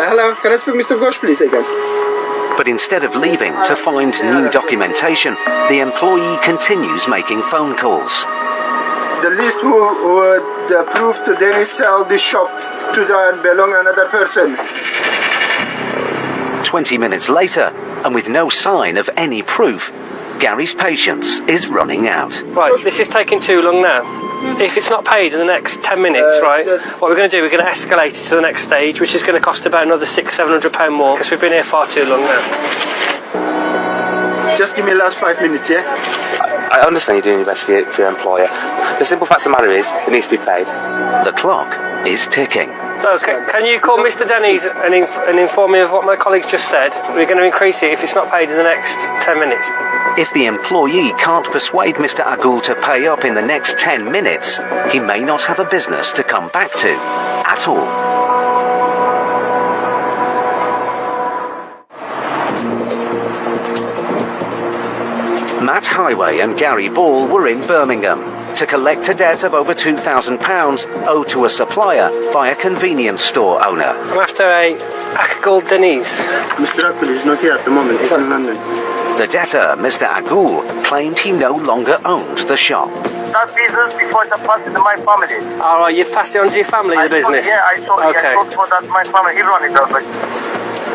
Hello, can I speak Mr. Ghosh, please, again? But instead of leaving to find new documentation, the employee continues making phone calls. The list who approved to Dennis sell the shop to the belong another person. 20 minutes later, and with no sign of any proof, Gary's patience is running out. Right, this is taking too long now. If it's not paid in the next 10 minutes, right, what we're going to do, we're going to escalate it to the next stage, which is going to cost about another £600-700 more, because we've been here far too long now. Just give me the last 5 minutes, yeah? I understand you're doing your best for your employer. The simple fact of the matter is, it needs to be paid. The clock is ticking. So, can you call Mr. Denny's and inform me of what my colleague just said? We're going to increase it if it's not paid in the next 10 minutes. If the employee can't persuade Mr. Agul to pay up in the next 10 minutes, he may not have a business to come back to at all. Matt Highway and Gary Ball were in Birmingham. to collect a debt of over £2,000 owed to a supplier by a convenience store owner. I'm after a Akgul Denise. Mr. Akgul is not here at the moment. He's in London. The debtor, Mr. Agul, claimed he no longer owned the shop. That business before the passed to my family. All right, you've passed it on to your family, the business? I sold for that my family. He run it over.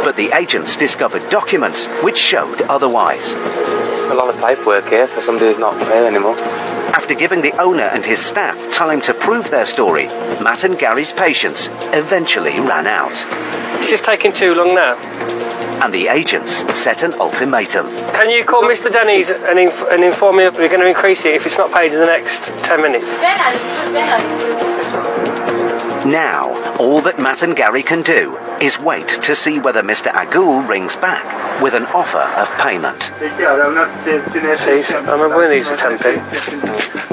But the agents discovered documents which showed otherwise. A lot of paperwork here for somebody who's not here anymore. After giving the owner and his staff time to prove their story, Matt and Gary's patience eventually ran out. It's just taking too long now. And the agents set an ultimatum. Can you call Mr. Denny's and inform me we're going to increase it if it's not paid in the next 10 minutes? Now, all that Matt and Gary can do is wait to see whether Mr. Agul rings back with an offer of payment. I remember when these are 10p.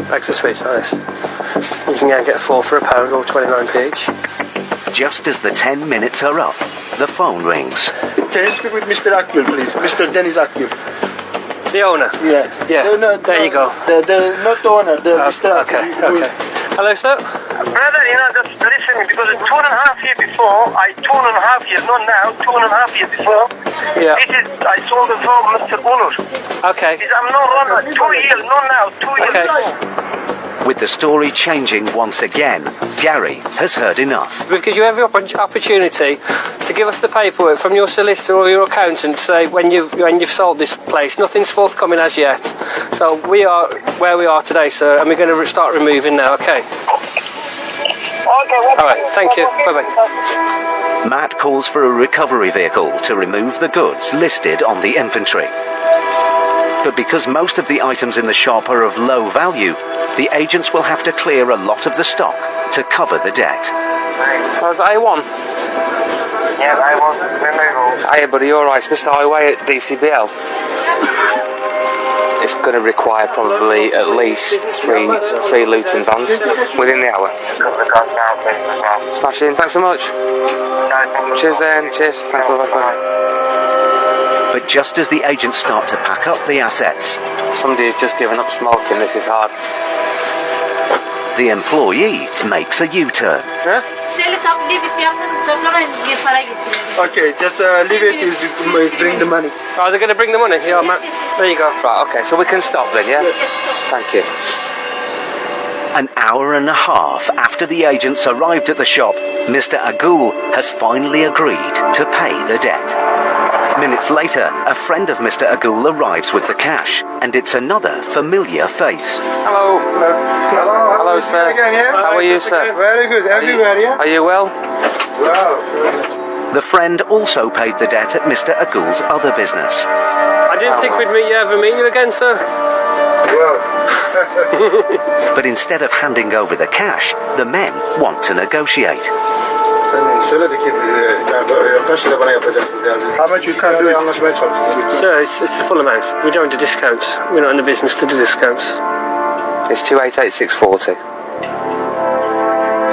Bags of sweets, nice. You can go and get 4 for £1 or 29p each. Just as the 10 minutes are up, the phone rings. Can you speak with Mr. Akgul, please? Mr. Dennis Akgul. The owner? Yeah. There you go. Not the owner, Mr. Okay. Hello, sir? Brother, just listen, because 2.5 years before, 2.5 years, not now, 2.5 years before, yeah. I sold it from Mr. Unur. Okay. I'm not runner, 2 years, not now, 2 years. Okay. With the story changing once again, Gary has heard enough. We've given you every opportunity to give us the paperwork from your solicitor or your accountant to say when you've sold this place. Nothing's forthcoming as yet. So we are where we are today, sir, and we're going to start removing now, okay? All right, thank you. Bye-bye. Matt calls for a recovery vehicle to remove the goods listed on the inventory. But because most of the items in the shop are of low value, the agents will have to clear a lot of the stock to cover the debt. How's A1? Yeah, A1. Hey, buddy, you alright? It's Mr. Highway at DCBL. It's going to require probably at least three Luton vans within the hour. Smashing, thanks so much. Cheers then, cheers, thanks, bye. But just as the agents start to pack up the assets, somebody has just given up smoking. This is hard. The employee makes a U-turn. Huh? Okay, just leave it. Bring the money. Oh, they're going to bring the money? Yeah, Matt. There you go. Right, okay, so we can stop then, yeah? Thank you. An hour and a half after the agents arrived at the shop, Mr. Agul has finally agreed to pay the debt. Minutes later, a friend of Mr. Agul arrives with the cash, and it's another familiar face. Hello. Hello, sir. Again, yeah? How are you, sir? Very good. Everywhere, yeah? Are you well? Wow. The friend also paid the debt at Mr. Agul's other business. I didn't think we'd ever meet you again, sir. Well. But instead of handing over the cash, the men want to negotiate. How much you can do? Sir, it's the full amount. We don't do discounts. We're not in the business to do discounts. It's 288640.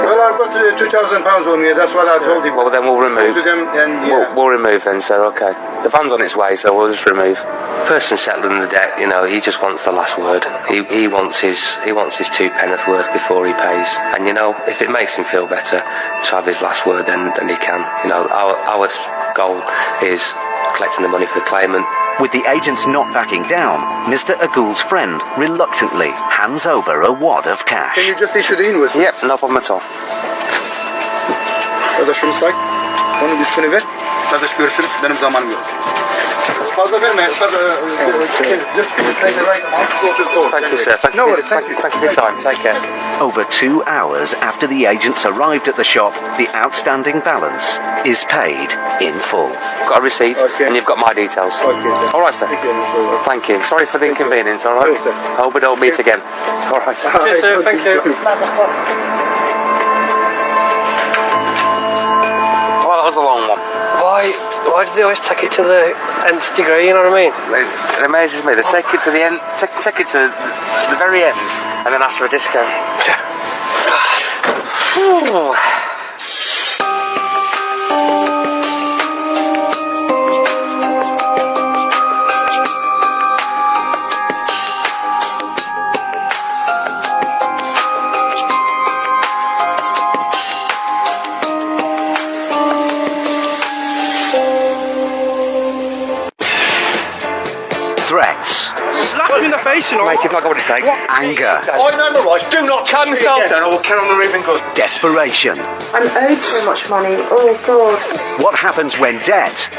Well, I've got £2,000 on me. That's what I told him. Well, then we'll remove. To them and, yeah. We'll remove then, sir. Okay. The van's on its way, so we'll just remove. Person settling the debt, he just wants the last word. He wants his 2 penneth worth before he pays. And if it makes him feel better to have his last word, then he can. Our goal is collecting the money for the claimant. With the agents not backing down, Mr. Agul's friend reluctantly hands over a wad of cash. Can you just issue the invoice? Yep, no problem at all. Arkadaşımız say. Onun üstünü ver. Arkadaş görüşürüz. Benim zamanım yok. Fazla verme. Thank you, sir. Thank you for your time. Take care. Over 2 hours after the agents arrived at the shop, the outstanding balance is paid in full. Got a receipt, and you've got my details. All right, sir. Thank you. Sorry for the inconvenience, all right? Hope we don't meet again. All right. Cheers, sir. Thank you. Well, that was a long one. Why do they always take it to the nth degree, you know what I mean? It amazes me. They take it to the end, take it to the very end, and then ask for a discount. probation or... Mate, if I got what it takes. Anger. I know my rights. Do not calm yourself down or we'll carry on the raving good. Desperation. I'm owed so much money. Oh, God. What happens when debt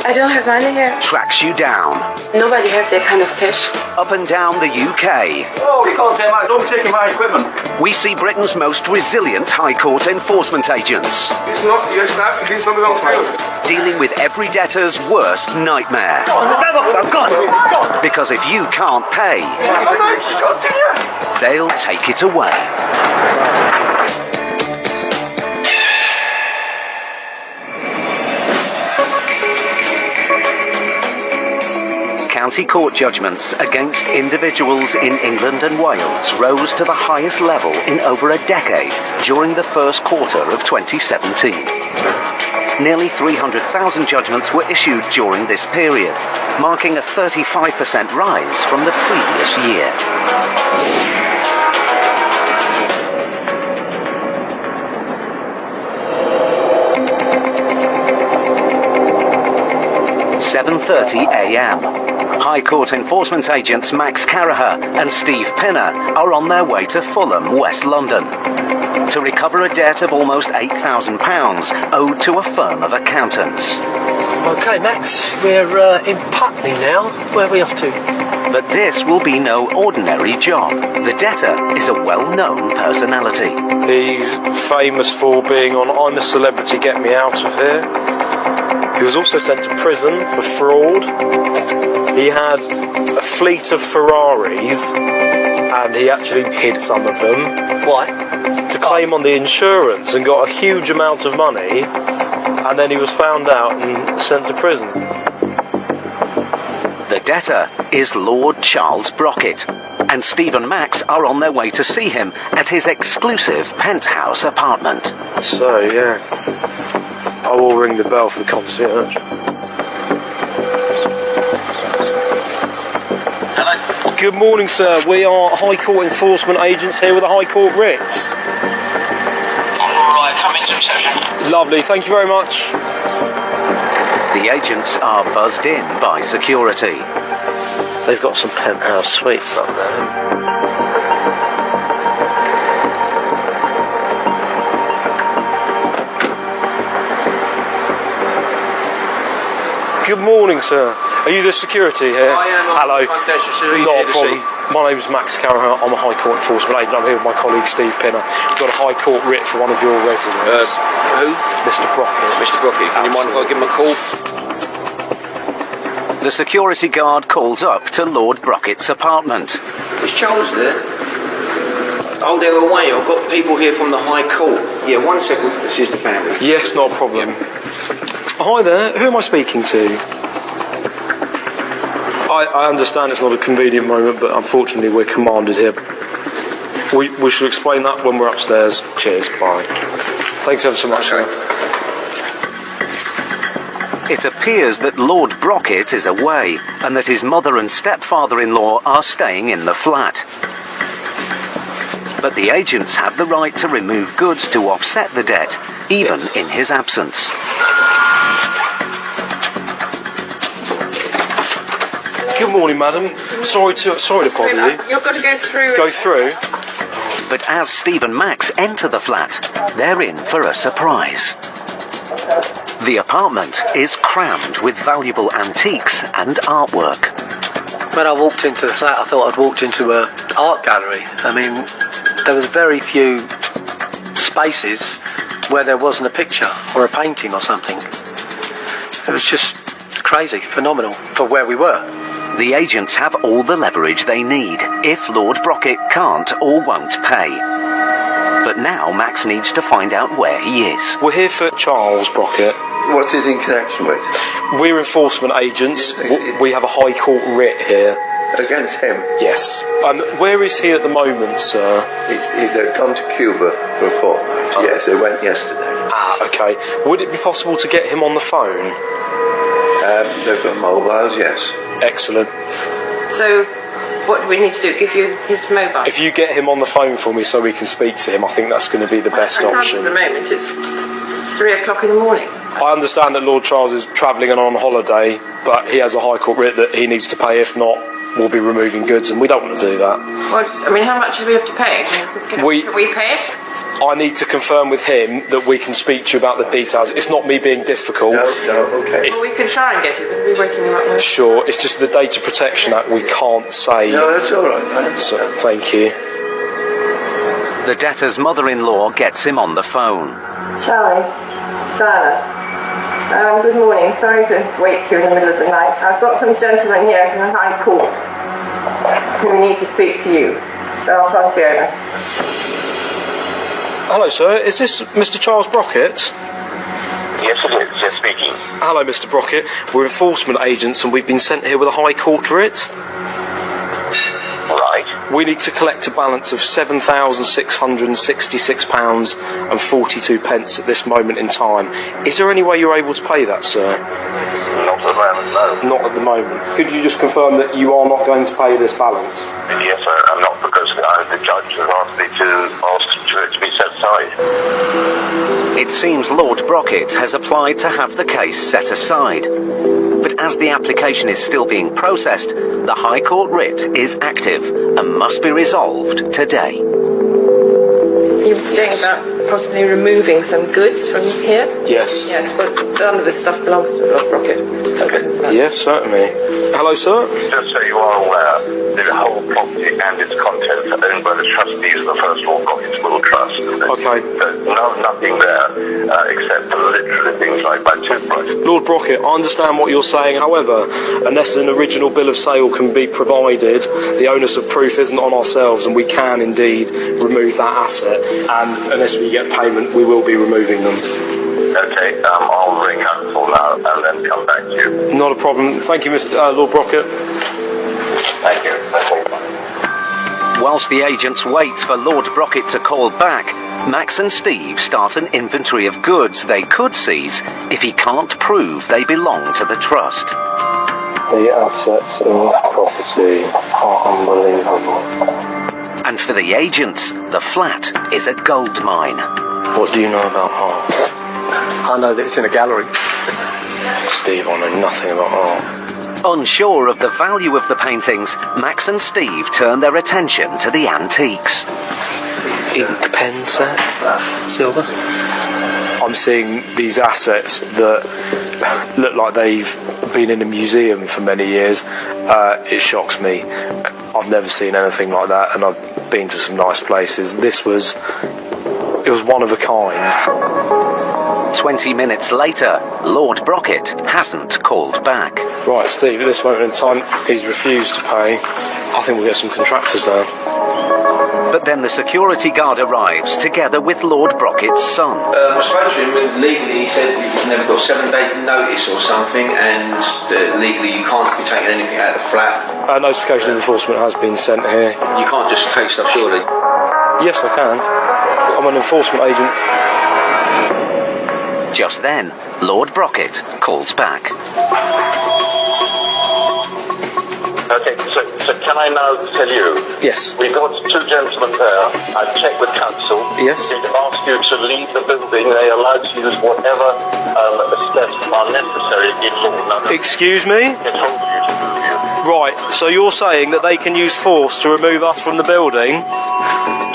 I don't have money here. tracks you down? Nobody has that kind of cash. Up and down the UK, Oh, you can't say, mate. Don't be taking my equipment. we see Britain's most resilient High Court enforcement agents It's not your staff, please don't belong to you. dealing with every debtor's worst nightmare. Because if you can't pay, I'm not shooting you. they'll take it away. County court judgments against individuals in England and Wales rose to the highest level in over a decade during the first quarter of 2017. Nearly 300,000 judgments were issued during this period, marking a 35% rise from the previous year. "7:30 a.m. High Court enforcement agents Max Caraher and Steve Pinner are on their way to Fulham, West London, to recover a debt of almost £8,000 owed to a firm of accountants. Okay, Max, we're in Putney now. Where are we off to? But this will be no ordinary job. The debtor is a well-known personality. He's famous for being on I'm a Celebrity, Get Me Out of Here. He was also sent to prison for fraud. He had a fleet of Ferraris and he actually hid some of them. Why? To claim on the insurance and got a huge amount of money, and then he was found out and sent to prison. The debtor is Lord Charles Brockett, and Steve and Max are on their way to see him at his exclusive penthouse apartment. So, yeah, I will ring the bell for the concierge. Hello. Good morning, sir. We are High Court enforcement agents here with the High Court writs. Alright, come into reception. Lovely, thank you very much. The agents are buzzed in by security. They've got some penthouse suites up there. Good morning, sir. Are you the security here? I am. Hello. Not a to problem. My name's Max Caraher. I'm a High Court enforcement agent. I'm here with my colleague Steve Pinner. We've got a High Court writ for one of your residents. Who? Mr. Brockett. Mr. Brockett, can you mind if I give him a call? The security guard calls up to Lord Brockett's apartment. Is Charles there? Oh, they're away. I've got people here from the High Court. Yeah, 1 second. This is the family. Yes, not a problem. Hi there. Who am I speaking to? I understand it's not a convenient moment, but unfortunately we're commanded here. We should explain that when we're upstairs. Cheers. Bye. Thanks ever so much, sir. It appears that Lord Brockett is away and that his mother and stepfather-in-law are staying in the flat. But the agents have the right to remove goods to offset the debt, even in his absence. Good morning, madam. Sorry to bother you. You've got to go through. Go through? But as Steve and Max enter the flat, they're in for a surprise. The apartment is crammed with valuable antiques and artwork. When I walked into the flat, I thought I'd walked into an art gallery. I mean, there was very few spaces where there wasn't a picture or a painting or something. It was just crazy, phenomenal for where we were. The agents have all the leverage they need if Lord Brockett can't or won't pay. But now Max needs to find out where he is. We're here for Charles Brockett. What's it in connection with? We're enforcement agents. We have a High Court writ here. Against him? Yes. Where is he at the moment, sir? They've gone to Cuba for a fortnight. Yes, they went yesterday. Ah, okay. Would it be possible to get him on the phone? They've got mobiles, yes. Excellent. So, what do we need to do? Give you his mobile? If you get him on the phone for me so we can speak to him, I think that's going to be the best option. At the moment, it's 3 o'clock in the morning. I understand that Lord Charles is travelling and on holiday, but he has a High Court writ that he needs to pay. If not, we'll be removing goods, and we don't want to do that. Well, I mean, how much do we have to pay? Can we pay it? I need to confirm with him that we can speak to you about the details. It's not me being difficult. No, okay. Well, we can try and get it, but we'll be waking him up now. Sure, it's just the Data Protection Act we can't say. No, that's all right. I understand. So, thank you. The debtor's mother-in-law gets him on the phone. Charlie, Diana. Good morning. Sorry to wake you in the middle of the night. I've got some gentlemen here from the High Court who need to speak to you. So I'll pass you over. Hello, sir. Is this Mr. Charles Brockett? Yes, it is. Yes, speaking. Hello, Mr. Brockett. We're enforcement agents and we've been sent here with a High Court writ. Right. We need to collect a balance of £7,666.42 at this moment in time. Is there any way you're able to pay that, sir? Not at the moment, no. Not at the moment. Could you just confirm that you are not going to pay this balance? Yes, I'm not, because the judge has asked me to ask for it to be set aside. It seems Lord Brockett has applied to have the case set aside. But as the application is still being processed, the High Court writ is active and must be resolved today. You were saying about possibly removing some goods from here? Yes. Yes, but none of this stuff belongs to Lord Brockett. Okay. Yes, certainly. Hello, sir. Just so you are aware, the whole property and its contents are owned by the trustees of the First Lord Brockett's Will Trust. Okay. There's nothing there except for literally things like my toothbrush. Lord Brockett, I understand what you're saying. However, unless an original bill of sale can be provided, the onus of proof isn't on ourselves, and we can indeed remove that asset. And unless we get payment, we will be removing them. Okay, I'll ring up for now and then come back to you. Not a problem. Thank you, Mr. Lord Brockett. Thank you. Whilst the agents wait for Lord Brockett to call back, Max and Steve start an inventory of goods they could seize if he can't prove they belong to the trust. The assets of property are unbelievable. And for the agents, the flat is a gold mine. What do you know about art? I know that it's in a gallery. Steve, I know nothing about art. Unsure of the value of the paintings, Max and Steve turn their attention to the antiques. Ink pen set? Silver? I'm seeing these assets that look like they've been in a museum for many years. It shocks me. I've never seen anything like that, and I've been to some nice places. It was one of a kind. 20 minutes later, Lord Brockett hasn't called back. Right, Steve, at this moment in time, he's refused to pay. I think we'll get some contractors down. But then the security guard arrives, together with Lord Brockett's son. I spoke to him, and legally he said you've never got 7 days notice or something, and legally you can't be taking anything out of the flat. Notification of enforcement has been sent here. You can't just take stuff, surely? Yes, I can. I'm an enforcement agent. Just then, Lord Brockett calls back. Okay, so can I now tell you? Yes. We've got 2 gentlemen there. I've checked with council. Yes. They've asked you to leave the building. They are allowed to use whatever steps are necessary in law. Now, excuse me? they told you to move you. Right, so you're saying that they can use force to remove us from the building?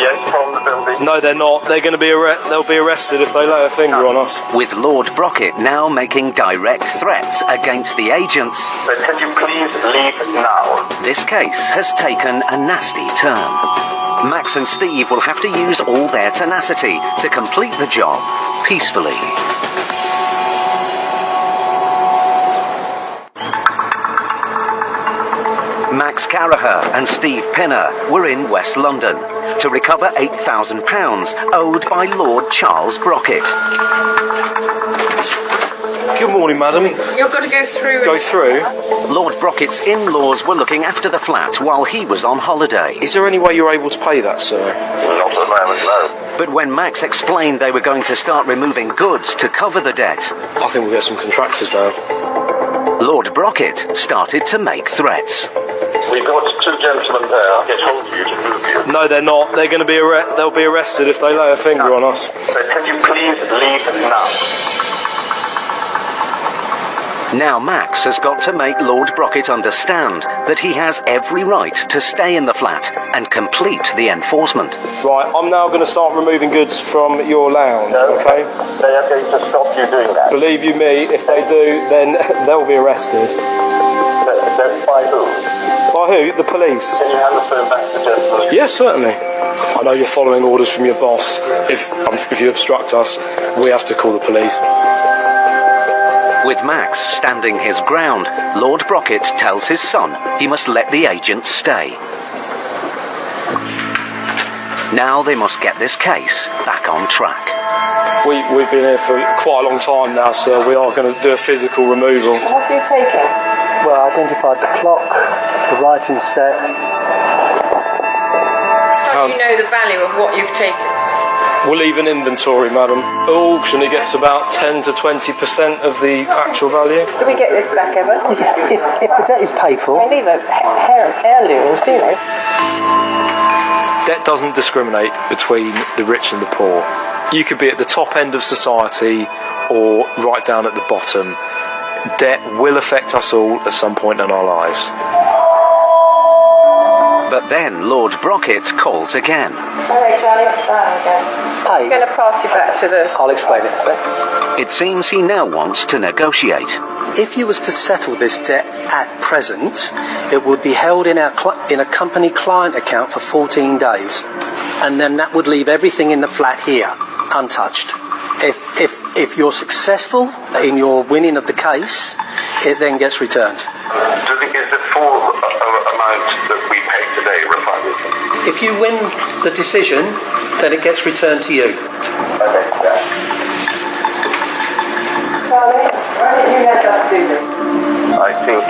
Yes, from the building. No, they're not. They're going to be they'll be arrested if they lay a finger on us. With Lord Brockett now making direct threats against the agents. But can you please leave now? This case has taken a nasty turn. Max and Steve will have to use all their tenacity to complete the job peacefully. Max Caraher and Steve Pinner were in West London to recover £8,000 owed by Lord Charles Brockett. Good morning, madam. You've got to go through. Go through? Lord Brockett's in-laws were looking after the flat while he was on holiday. Is there any way you're able to pay that, sir? Not at the moment, no. But when Max explained they were going to start removing goods to cover the debt, I think we'll get some contractors down. Lord Brockett started to make threats. We've got two gentlemen there. Get hold of you to move you. No, they're not. They're going to be they'll be arrested if they lay a finger on us. So can you please leave now? Now Max has got to make Lord Brockett understand that he has every right to stay in the flat and complete the enforcement. Right, I'm now going to start removing goods from your lounge, okay? They are going to stop you doing that. Believe you me, if they do, then they'll be arrested. That's by who? By who? The police. Can you hand the phone back to the gentleman? Yes, certainly. I know you're following orders from your boss. If you obstruct us, we have to call the police. With Max standing his ground, Lord Brockett tells his son he must let the agent stay. Now they must get this case back on track. We've been here for quite a long time now, sir. We are going to do a physical removal. What have you taken? Well, I identified the clock, the writing set. How do you know the value of what you've taken? We'll leave an inventory, madam. At auction, it gets about 10 to 20% of the actual value. Do we get this back ever? If the debt is paid for. I mean, these are heirlooms, you know. Debt doesn't discriminate between the rich and the poor. You could be at the top end of society or right down at the bottom. Debt will affect us all at some point in our lives. But then Lord Brockett calls again. Sorry, Charlie, it's Sam again. I'm going to pass you back to the... I'll explain it. It seems he now wants to negotiate. If you was to settle this debt at present, it would be held in a company client account for 14 days. And then that would leave everything in the flat here, untouched. If you're successful in your winning of the case, it then gets returned. Do you think it's the full amount that we pay today refunded? If you win the decision, then it gets returned to you. Okay, yeah. Charlie, why don't you let us do this? I think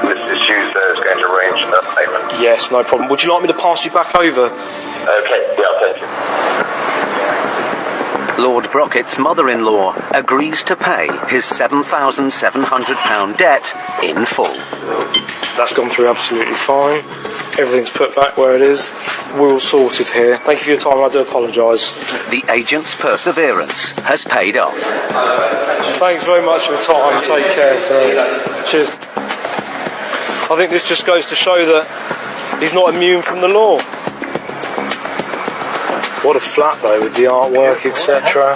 Mrs. Hughes is going to arrange that payment. Yes, no problem. Would you like me to pass you back over? Okay, yeah, thank you. Lord Brockett's mother-in-law agrees to pay his £7,700 debt in full. That's gone through absolutely fine. Everything's put back where it is. We're all sorted here. Thank you for your time, I do apologise. The agent's perseverance has paid off. Thanks very much for your time. Take care, sir. Cheers. I think this just goes to show that he's not immune from the law. What a flat though, with the artwork, etc.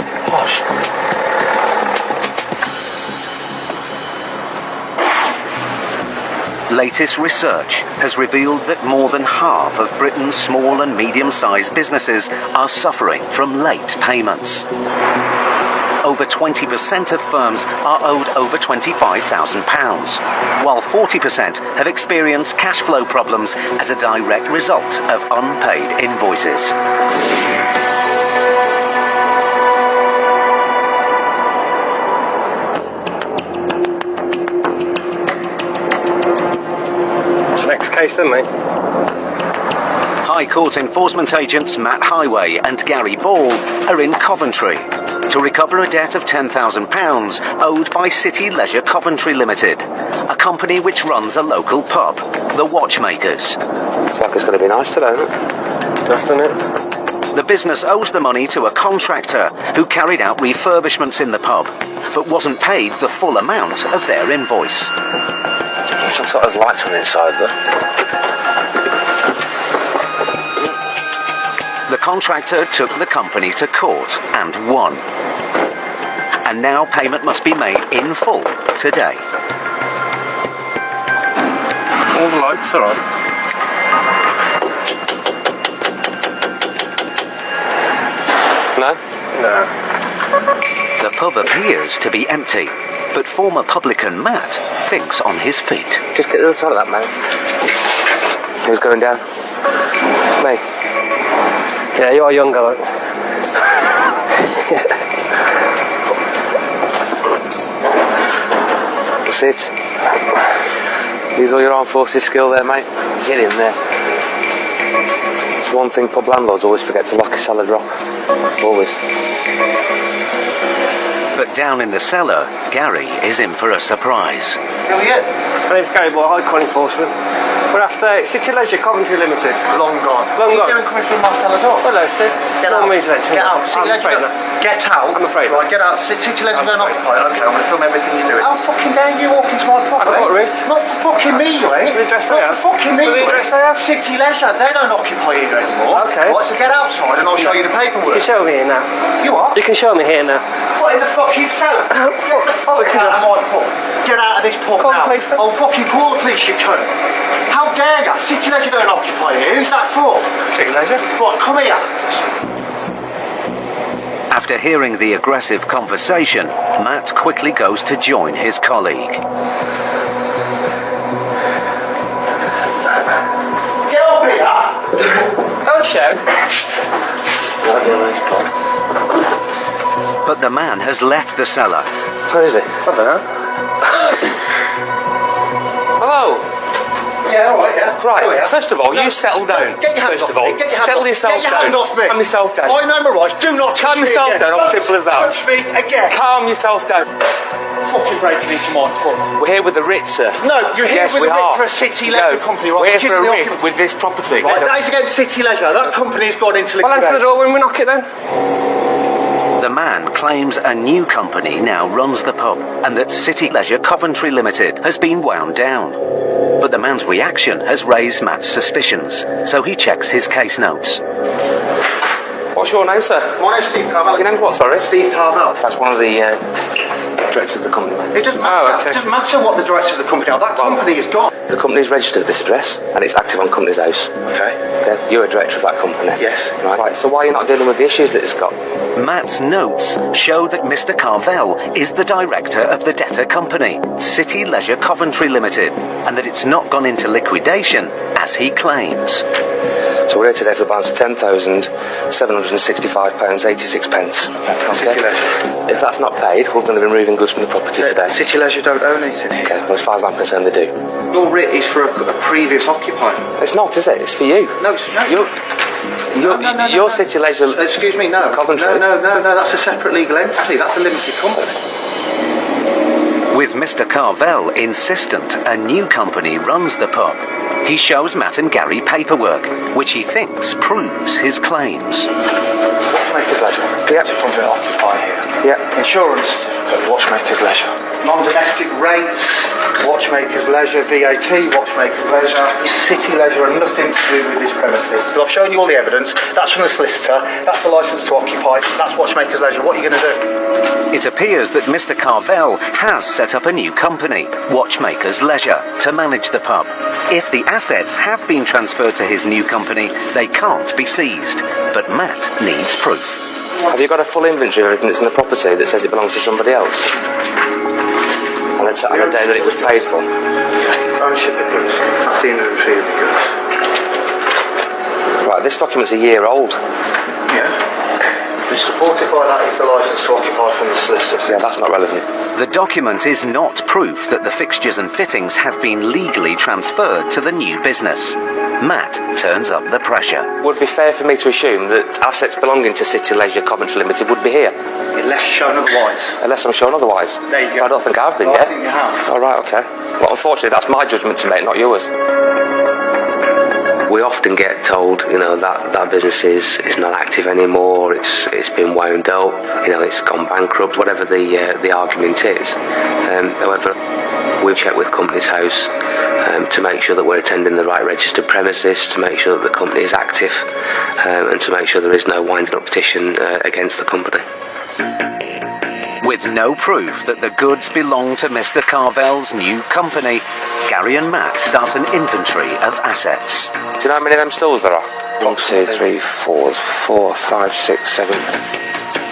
Latest research has revealed that more than half of Britain's small and medium-sized businesses are suffering from late payments. Over 20% of firms are owed over £25,000, while 40% have experienced cash flow problems as a direct result of unpaid invoices. Next case then, mate. High Court enforcement agents Matt Highway and Gary Ball are in Coventry to recover a debt of £10,000 owed by City Leisure Coventry Limited, a company which runs a local pub, the Watchmakers. Looks like it's going to be nice today, isn't it? Doesn't it? The business owes the money to a contractor who carried out refurbishments in the pub, but wasn't paid the full amount of their invoice. It looks like there's lights on the inside, though. The contractor took the company to court and won. And now payment must be made in full today. All the lights are on. No? No. The pub appears to be empty, but former publican Matt thinks on his feet. Just get to the other side of that, man. Who's going down? Me. Yeah, you are younger, though. That's it. Use all your armed forces skill there, mate. Get in there. It's one thing pub landlords always forget to lock a cellar drop. Always. But down in the cellar, Gary is in for a surprise. Who are you? My name's Gary Boy, High Court Enforcement. We're after City Leisure Coventry Limited. Long gone. Long gone. What are you doing coming through my cellar door? Hello, sir. Get out. Get out. City I'm Leisure. afraid not. Get out. I'm afraid Right, get out. City Leisure don't occupy. Okay, I'm going to film everything you're doing. How fucking dare you walk into my property? I've got risk. Not for fucking me, you ain't. The address I Not have. for fucking me, The you address ain't. I have. City Leisure, they don't occupy here anymore. Okay. Right, so get outside and I'll show you the paperwork. You can show me here now. You what? You can show me here now. What, in the fucking cellar? Get the fuck out of my pub. Get out of this pub Call now. the police, then. I'll fucking call the police, you cunt. How dare you? City Leisure don't occupy here. Who's that for? City Leisure. Right, come here. After hearing the aggressive conversation, Matt quickly goes to join his colleague. Get up here. Don't shout. But the man has left the cellar. Where is it? I don't know. Hello. Yeah, alright, yeah. Right, Oh, yeah. first of all, you settle down. Get your hand First off of all, me. Get your hand settle off. yourself Get your down. hand off me. Calm yourself down. I know my rights. Do not touch Calm me yourself again. down. Don't Simple as that. touch me again. Calm yourself down. Fucking breaking into my pub. We're here with the Ritz, sir. No, you're here Yes, with we a writ are. for a City Leisure No, company, right? We're which here for isn't a the writ occupant. with this property. Right, that is against City Leisure. That company's gone into Well, answer the liquidation. door when we knock it then. The man claims a new company now runs the pub and that City Leisure Coventry Limited has been wound down. But the man's reaction has raised Matt's suspicions, so he checks his case notes. What's your name, sir? My name's Steve Carvel. Your name's what, sorry? Steve Carvel. That's one of the directors of the company. It doesn't matter. It doesn't matter what the director of the company are. That company is gone. The company's registered at this address, and it's active on Company's House. Okay. You're a director of that company. Yes. Right, so why are you not dealing with the issues that it's got? Matt's notes show that Mr. Carvel is the director of the debtor company, City Leisure Coventry Limited, and that it's not gone into liquidation, as he claims. So we're here today for the balance of £10,765.86. Okay. If that's not paid, we're going to be removing goods from the property today. City Leisure don't own anything. Okay, well, as far as I'm concerned, they do. Your writ is for a previous occupier. It's not, is it? It's for you. No, it's no. Your City Leisure... Excuse me, no. Coventry. No, that's a separate legal entity. That's a limited company. With Mr. Carvel insistent a new company runs the pub, he shows Matt and Gary paperwork, which he thinks proves his claims. Watchmakers Leisure. Yep. From the occupier here. Yep. Insurance certificate, Watchmakers Leisure. Non-domestic rates, Watchmakers Leisure, VAT, Watchmakers Leisure, City Leisure, and nothing to do with this premises. So I've shown you all the evidence. That's from the solicitor. That's the licence to occupy. That's Watchmakers Leisure. What are you going to do? It appears that Mr. Carvel has set up a new company, Watchmakers Leisure, to manage the pub. If the assets have been transferred to his new company, they can't be seized. But Matt needs proof. Have you got a full inventory of everything that's in the property that says it belongs to somebody else? On the day that it was paid for? Ownership of goods. That's the inventory of the goods. Right, this document's a year old. Yeah. Supported by that is the licence to occupy from the solicitors. Yeah, that's not relevant. The document is not proof that the fixtures and fittings have been legally transferred to the new business. Matt turns up the pressure. Would it be fair for me to assume that assets belonging to City Leisure Coventry Limited would be here? Unless shown otherwise. Unless I'm shown otherwise. There you go. I don't think I've been I yet. think you have. All right, okay. Well, unfortunately, that's my judgment to make, not yours. We often get told, that business is not active anymore. It's been wound up. It's gone bankrupt. Whatever the argument is. However, we've checked with Company's House to make sure that we're attending the right registered premises, to make sure that the company is active, and to make sure there is no winding up petition against the company. With no proof that the goods belong to Mr. Carvel's new company, Gary and Matt start an inventory of assets. Do you know how many of them stalls there are? 1, 2, 3, 4, 5, 6, 7.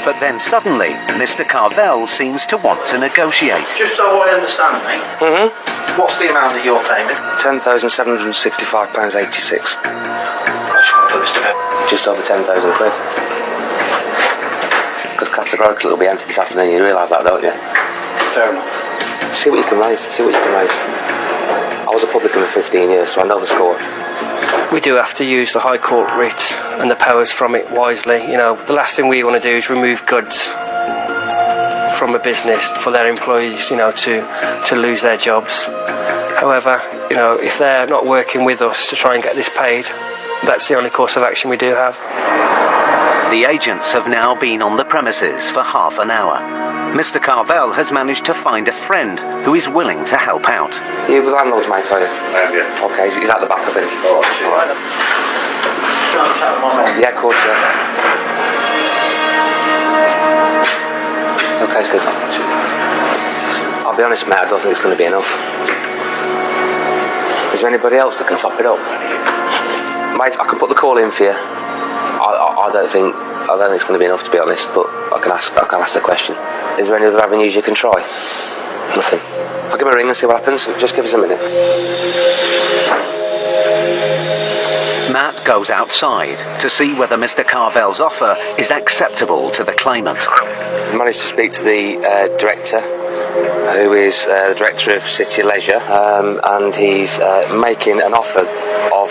But then suddenly, Mr. Carvel seems to want to negotiate. Just so I understand, mate. Mm-hmm. What's the amount that you're claiming? £10,765.86. I just want to put this to bed. Just over 10,000 quid. Because categorically it'll be empty this afternoon, you realise that, don't you? Fair enough. See what you can raise, I was a publican for 15 years, so I know the score. We do have to use the High Court writ and the powers from it wisely. The last thing we want to do is remove goods from a business for their employees, to lose their jobs. However, if they're not working with us to try and get this paid, that's the only course of action we do have. The agents have now been on the premises for half an hour. Mr. Carvel has managed to find a friend who is willing to help out. You the landlord's mate, are you? Yeah. Okay, he's at the back, I think. All right. Yeah, of course, yeah. Okay, Steve. I'll be honest, mate, I don't think it's going to be enough. Is there anybody else that can top it up? Mate, I can put the call in for you. I don't think it's going to be enough, to be honest, but I can ask the question. Is there any other avenues you can try? Nothing. I'll give him a ring and see what happens. Just give us a minute. Matt goes outside to see whether Mr. Carvel's offer is acceptable to the claimant. I managed to speak to the director, who is the director of City Leisure, and he's making an offer of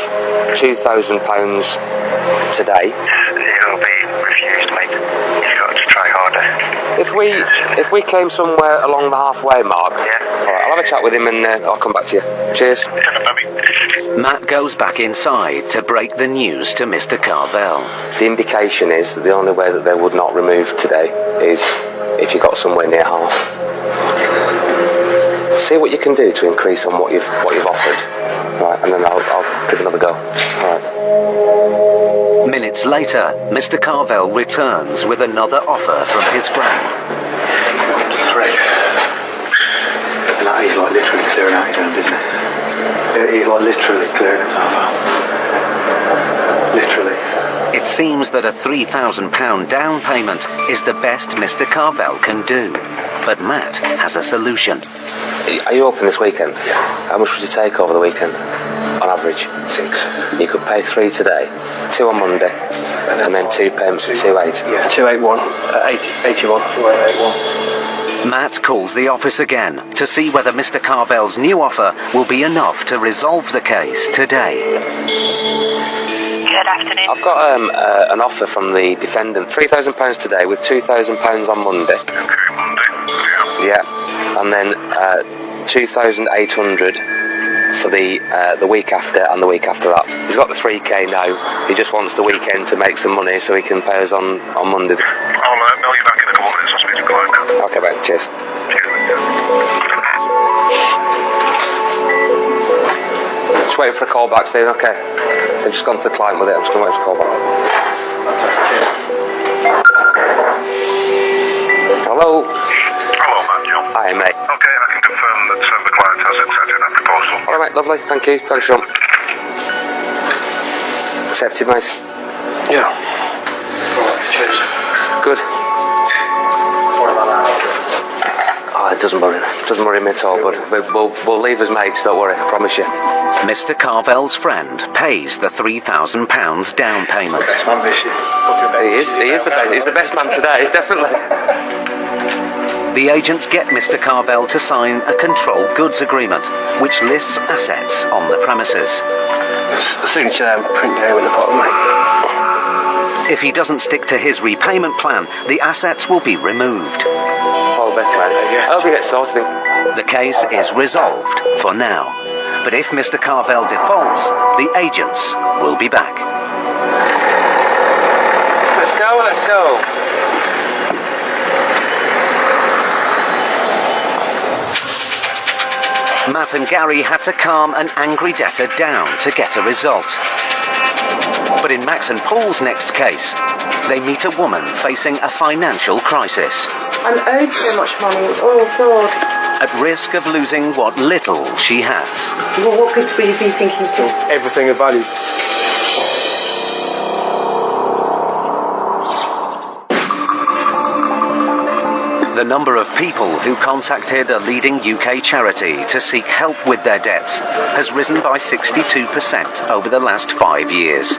£2,000 today. It'll be refused, mate. You've got to try harder. If we came somewhere along the halfway mark, yeah. Alright, I'll have a chat with him and I'll come back to you. Cheers. Matt goes back inside to break the news to Mr. Carvel. The indication is that the only way that they would not remove today is if you got somewhere near half. See what you can do to increase on what you've offered. Right, and then I'll give another go. Alright. Minutes later, Mr. Carvel returns with another offer from his friend. He's like literally clearing out his own business. He's like literally clearing himself out. Literally. It seems that a £3,000 down payment is the best Mr. Carvel can do. But Matt has a solution. Are you open this weekend? Yeah. How much would you take over the weekend? On average? 6. You could pay 3 today, 2 on Monday, and then 2 payments at 2.8. Yeah. 281, 81. 2881. Matt calls the office again to see whether Mr. Carvel's new offer will be enough to resolve the case today. Good afternoon. I've got an offer from the defendant, £3,000 today with £2,000 on Monday. Okay, Monday. Yeah, and then 2,800 for the week after and the week after that. He's got the 3k now. He just wants the weekend to make some money so he can pay us on Monday. I'll mail you back in a couple of minutes. I'll speak to the client now. Okay, mate. Cheers. Just waiting for a call back, Steve. Okay. I've just gone to the client with it. I'm just going to wait for a call back. Hello. Hello, Matthew. Hi, mate. Okay, I can confirm that the client has accepted that proposal. All right, mate. Lovely. Thank you. Thanks, John. Accepted, mate. Yeah. Cheers. Good. Oh, it doesn't worry me at all, but we'll leave as mates, don't worry, I promise you. Mr. Carvel's friend pays the £3,000 down payment. He is the best. He's the best man today, definitely. The agents get Mr. Carvel to sign a control goods agreement, which lists assets on the premises. Signature there, print name at the bottom, mate. If he doesn't stick to his repayment plan, the assets will be removed. Well, better, man. I hope you get sorted. The case is resolved for now. But if Mr. Carvel defaults, the agents will be back. Let's go. Matt and Gary had to calm an angry debtor down to get a result. But in Max and Paul's next case, they meet a woman facing a financial crisis. I'm owed so much money. Oh, God. At risk of losing what little she has. Well, what goods will you be thinking to? Everything of value. The number of people who contacted a leading UK charity to seek help with their debts has risen by 62% over the last 5 years.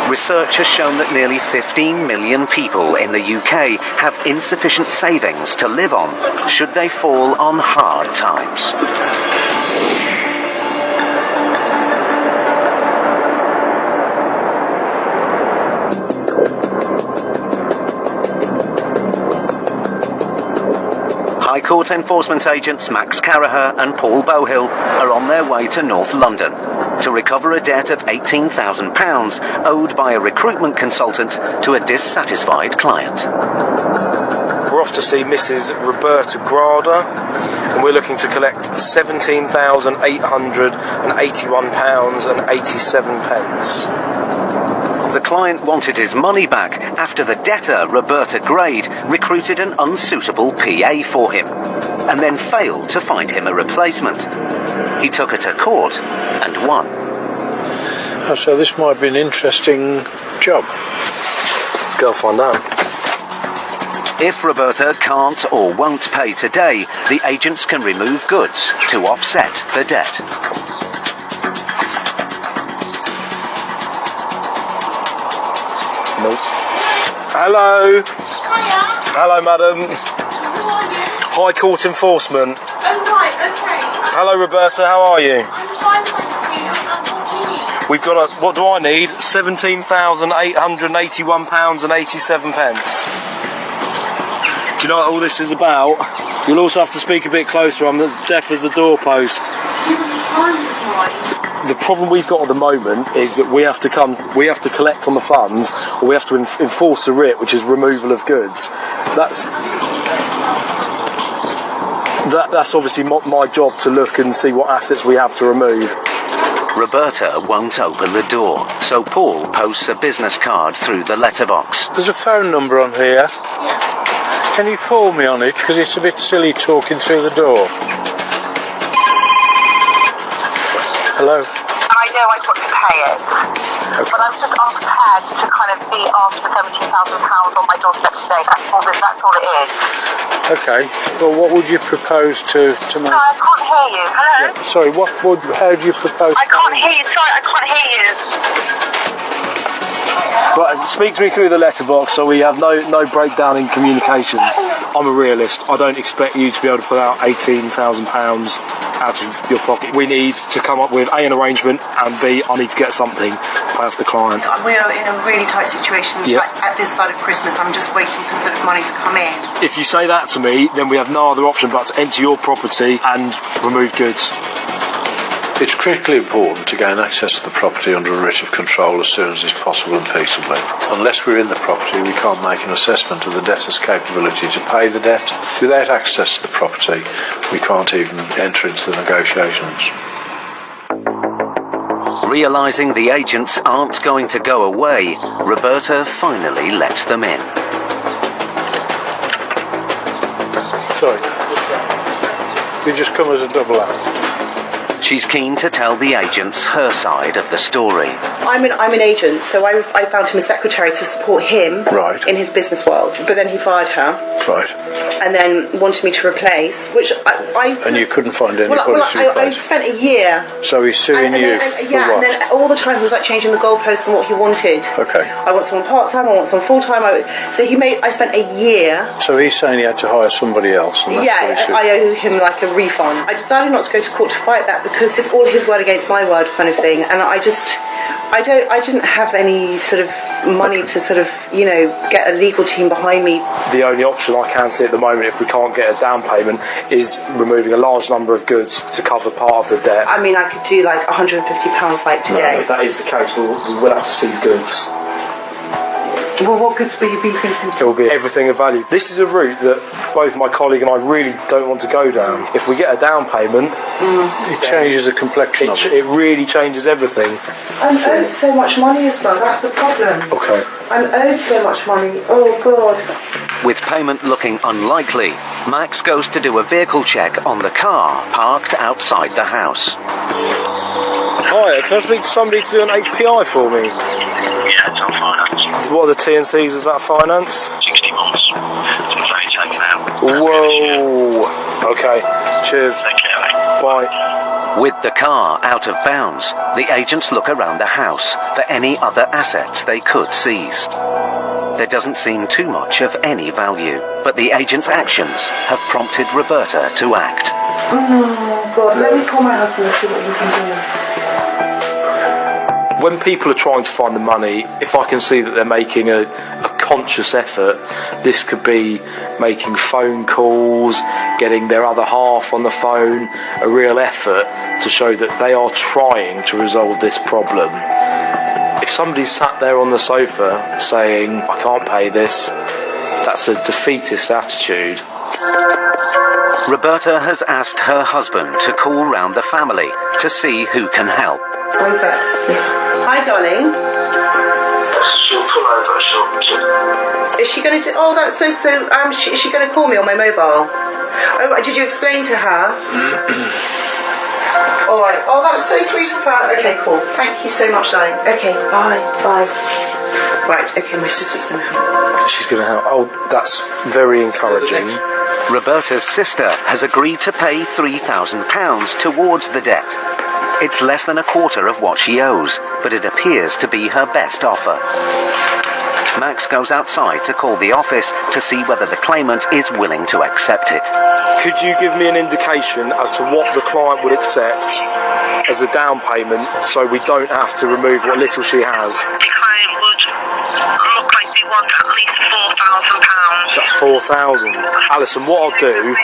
Research has shown that nearly 15 million people in the UK have insufficient savings to live on should they fall on hard times. High Court enforcement agents Max Carraher and Paul Bohill are on their way to North London to recover a debt of £18,000 owed by a recruitment consultant to a dissatisfied client. We're off to see Mrs. Roberta Grada, and we're looking to collect £17,881.87. The client wanted his money back after the debtor, Roberta Grade, recruited an unsuitable PA for him and then failed to find him a replacement. He took her to court and won. Oh, so this might be an interesting job. Let's go find out. If Roberta can't or won't pay today, the agents can remove goods to offset the debt. Nope. Hello. Hiya. Hello, madam. High Court enforcement. Oh, right, okay. Hello, Roberta. How are you? I'm fine, thank you. We've got a. What do I need? £17,881.87. Do you know what all this is about? You'll also have to speak a bit closer. I'm as deaf as a doorpost. The problem we've got at the moment is that we have to collect on the funds, or we have to enforce a writ, which is removal of goods. That's obviously my job to look and see what assets we have to remove. Roberta won't open the door, so Paul posts a business card through the letterbox. There's a phone number on here. Can you call me on it? Because it's a bit silly talking through the door. Hello? I know I've got to pay it, but I'm just unprepared to kind of be asked for £17,000 on my doorstep today. That's all it is. Okay. Well, what would you propose to make? No, I can't hear you. Hello? Yeah, sorry, how do you propose? I can't hear you. Sorry, I can't hear you. Right, speak to me through the letterbox so we have no breakdown in communications. I'm a realist. I don't expect you to be able to pull out £18,000 out of your pocket. We need to come up with A, an arrangement, and B, I need to get something to pay off the client. We are in a really tight situation. Yeah. Like at this side of Christmas, I'm just waiting for sort of money to come in. If you say that to me, then we have no other option but to enter your property and remove goods. It's critically important to gain access to the property under a writ of control as soon as is possible and peaceably. Unless we're in the property, we can't make an assessment of the debtor's capability to pay the debt. Without access to the property, we can't even enter into the negotiations. Realising the agents aren't going to go away, Roberta finally lets them in. Sorry. You just come as a double act. She's keen to tell the agents her side of the story. I'm an agent, so I found him a secretary to support him in his business world. But then he fired her. Right. And then wanted me to replace, which I and you couldn't find anybody to replace? I spent a year. So he's suing you for what? And then all the time he was like changing the goalposts and what he wanted. Okay. I want someone part-time, I want someone full-time. I spent a year. So he's saying he had to hire somebody else, and that's what he sued. I owe him like a refund. I decided not to go to court to fight that because it's all his word against my word kind of thing, and I didn't have any sort of money to sort of, get a legal team behind me. The only option I can see at the moment, if we can't get a down payment, is removing a large number of goods to cover part of the debt. I mean, I could do like £150 like today. No, if that is the case, we will have to seize goods. Well, what goods will you be thinking? It will be everything of value. This is a route that both my colleague and I really don't want to go down. If we get a down payment, it changes the complexion of it. It really changes everything. I'm owed so much money as well, that's the problem. Okay. I'm owed so much money, oh God. With payment looking unlikely, Max goes to do a vehicle check on the car parked outside the house. Hi, can I speak to somebody to do an HPI for me? Yeah, it's on finance. What are the T&Cs of that finance? 60 months. It's very taken out. Whoa. Okay, cheers. Take care, mate. Bye. With the car out of bounds, the agents look around the house for any other assets they could seize. There doesn't seem too much of any value, but the agents' actions have prompted Roberta to act. Oh God, let me call my husband and see what he can do. When people are trying to find the money, if I can see that they're making a conscious effort. This could be making phone calls, getting their other half on the phone, a real effort to show that they are trying to resolve this problem. If somebody's sat there on the sofa saying, I can't pay this, that's a defeatist attitude. Roberta has asked her husband to call round the family to see who can help. What is that? Hi, darling. She'll pull over, Is she going to do... Oh, that's so... is she going to call me on my mobile? Oh, did you explain to her? All right. Oh, that's so sweet of her. Okay, cool. Thank you so much, darling. Okay, bye. Right, okay, my sister's going to help. She's going to help. Oh, that's very encouraging. Roberta's sister has agreed to pay £3,000 towards the debt. It's less than a quarter of what she owes, but it appears to be her best offer. Max goes outside to call the office to see whether the claimant is willing to accept it. Could you give me an indication as to what the client would accept as a down payment so we don't have to remove what little she has? The client would look like they want at least £4,000. Is that 4,000? Alison, what I'll do,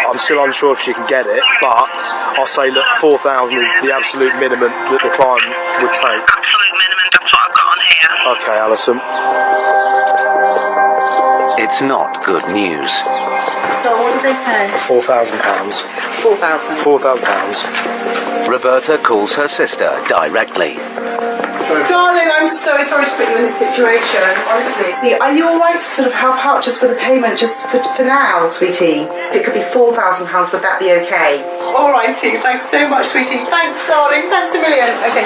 I'm still unsure if she can get it, but I'll say, look, 4,000 is the absolute minimum that the client would take. Absolute minimum, that's what I've got on here. Okay, Alison. It's not good news. So what did they say? £4,000. £4,000. Roberta calls her sister directly. Darling, I'm so sorry to put you in this situation, honestly. Are you alright to sort of help out just for the payment, just for now, sweetie? If it could be £4,000, would that be okay? Alrighty, thanks so much, sweetie. Thanks, darling. Thanks a million. Okay.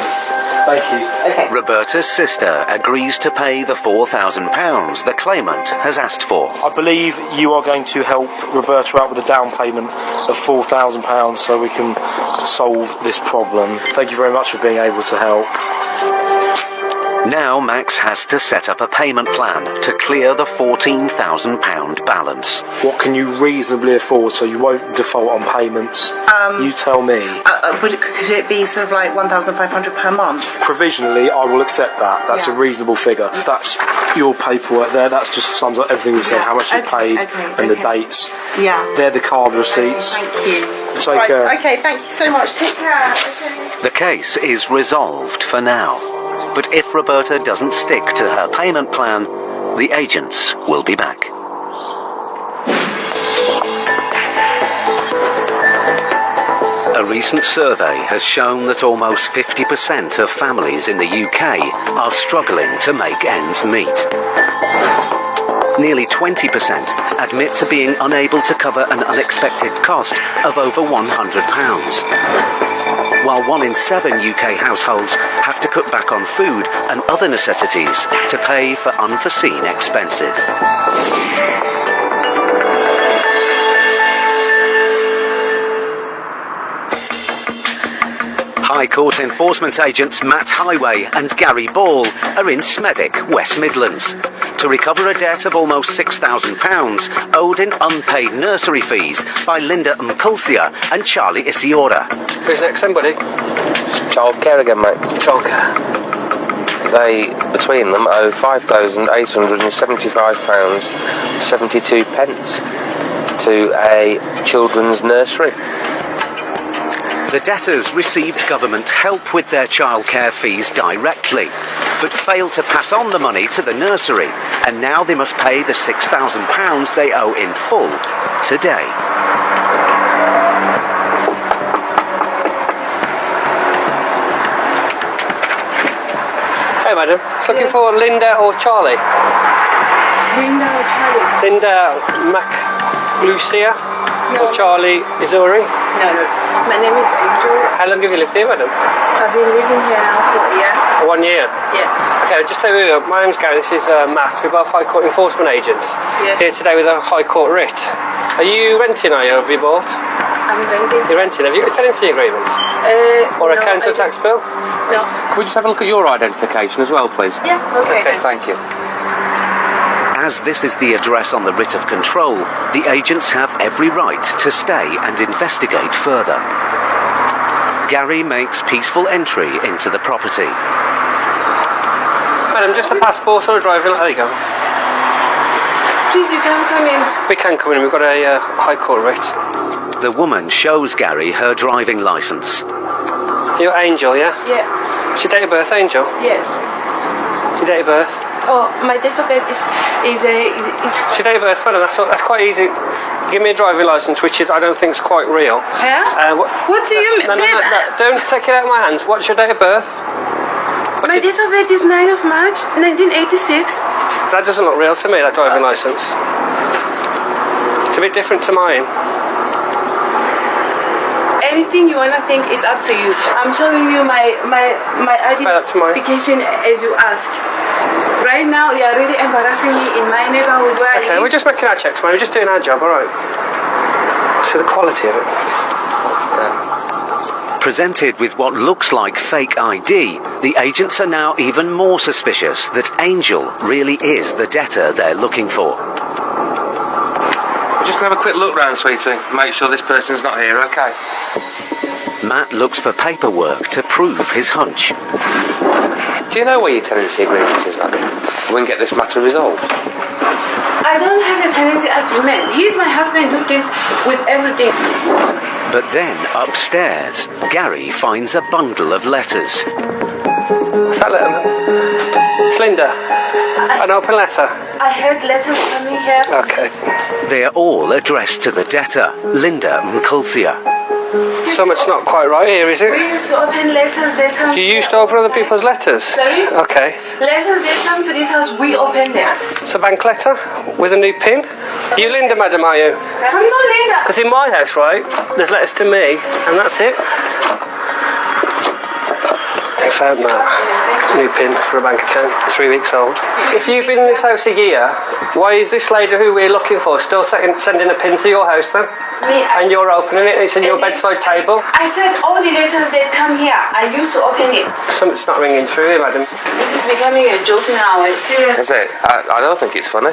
Thank you. Okay. Roberta's sister agrees to pay the £4,000 the claimant has asked for. I believe you are going to help Roberta out with a down payment of £4,000 so we can solve this problem. Thank you very much for being able to help. Now Max has to set up a payment plan to clear the £14,000 balance. What can you reasonably afford so you won't default on payments? You tell me. Could it be sort of like £1,500 per month? Provisionally, I will accept that. That's a reasonable figure. That's your paperwork there. That's just sums up everything you said, how much you paid and the dates. Yeah. They're the card receipts. Thank you. Take care. Okay, thank you so much. Take care. Okay. The case is resolved for now. But if Roberta doesn't stick to her payment plan, the agents will be back. A recent survey has shown that almost 50% of families in the UK are struggling to make ends meet. Nearly 20% admit to being unable to cover an unexpected cost of over £100. While 1 in 7 UK households have to cut back on food and other necessities to pay for unforeseen expenses. High Court enforcement agents Matt Highway and Gary Ball are in Smethwick, West Midlands, to recover a debt of almost £6,000 owed in unpaid nursery fees by Linda Mpulsia and Charlie Isiora. Who's next, somebody? Childcare again, mate. Childcare. They, between them, owe £5,875.72 to a children's nursery. The debtors received government help with their childcare fees directly, but failed to pass on the money to the nursery, and now they must pay the £6,000 they owe in full today. Hey, madam. It's looking for Linda or Charlie. Linda or Charlie? Linda McLucia or Charlie Izuri? No. My name is Angel. How long have you lived here, madam? I've been living here now for a year. 1 year? Yeah. Okay, just tell you, my name's Gary, this is Matt, we're both High Court enforcement agents. Yeah. Here today with a High Court writ. Are you renting, are you? Have you bought? I'm renting. You're renting. Have you got a tenancy agreement? Or a council tax bill? No. Can we just have a look at your identification as well, please? Yeah, okay. Thank you. As this is the address on the writ of control, the agents have every right to stay and investigate further. Gary makes peaceful entry into the property. Madam, just a passport or a driving license. There you go. Please, you can come in. We can come in. We've got a High Court writ. The woman shows Gary her driving licence. You're Angel, yeah? Yeah. What's your date of birth, Angel? Yes. Your date of birth? Oh, my date of birth is What's your date of birth? Well, that's quite easy. Give me a driving licence, which I don't think is quite real. Huh? What do you mean? No, don't take it out of my hands. What's your date of birth? My date of birth is 9 of March, 1986. That doesn't look real to me, that driving licence. It's a bit different to mine. Anything you wanna think is up to you. I'm showing you my identification as you ask. Right now, you are really embarrassing me in my neighborhood where I live. We're just making our checks, man. We're just doing our job, all right? For the quality of it. Presented with what looks like fake ID, the agents are now even more suspicious that Angel really is the debtor they're looking for. We're just going to have a quick look round, sweetie. Make sure this person's not here, okay? Matt looks for paperwork to prove his hunch. Do you know where your tenancy agreement is, madam? We can get this matter resolved. I don't have a tenancy agreement. He's my husband who deals with everything. But then, upstairs, Gary finds a bundle of letters. What's that letter? It's Linda. An open letter. I had letters coming here. Okay. They're all addressed to the debtor, Linda Nkulsia. Something's not quite right here, is it? We used to open letters, they come You used to open other people's letters? Sorry? Okay. Letters, they come to this house, we open them. It's a bank letter with a new pin. You Linda, madam, are you? I'm not Linda. Because in my house, right, there's letters to me, and that's it. I found that new pin for a bank account, 3 weeks old. If you've been in this house a year, why is this lady who we're looking for still sending a pin to your house then? And you're opening it, it's in your bedside table? I said all the letters that come here, I used to open it. Something's not ringing through here, madam. This is becoming a joke now, seriously. Is it? I don't think it's funny.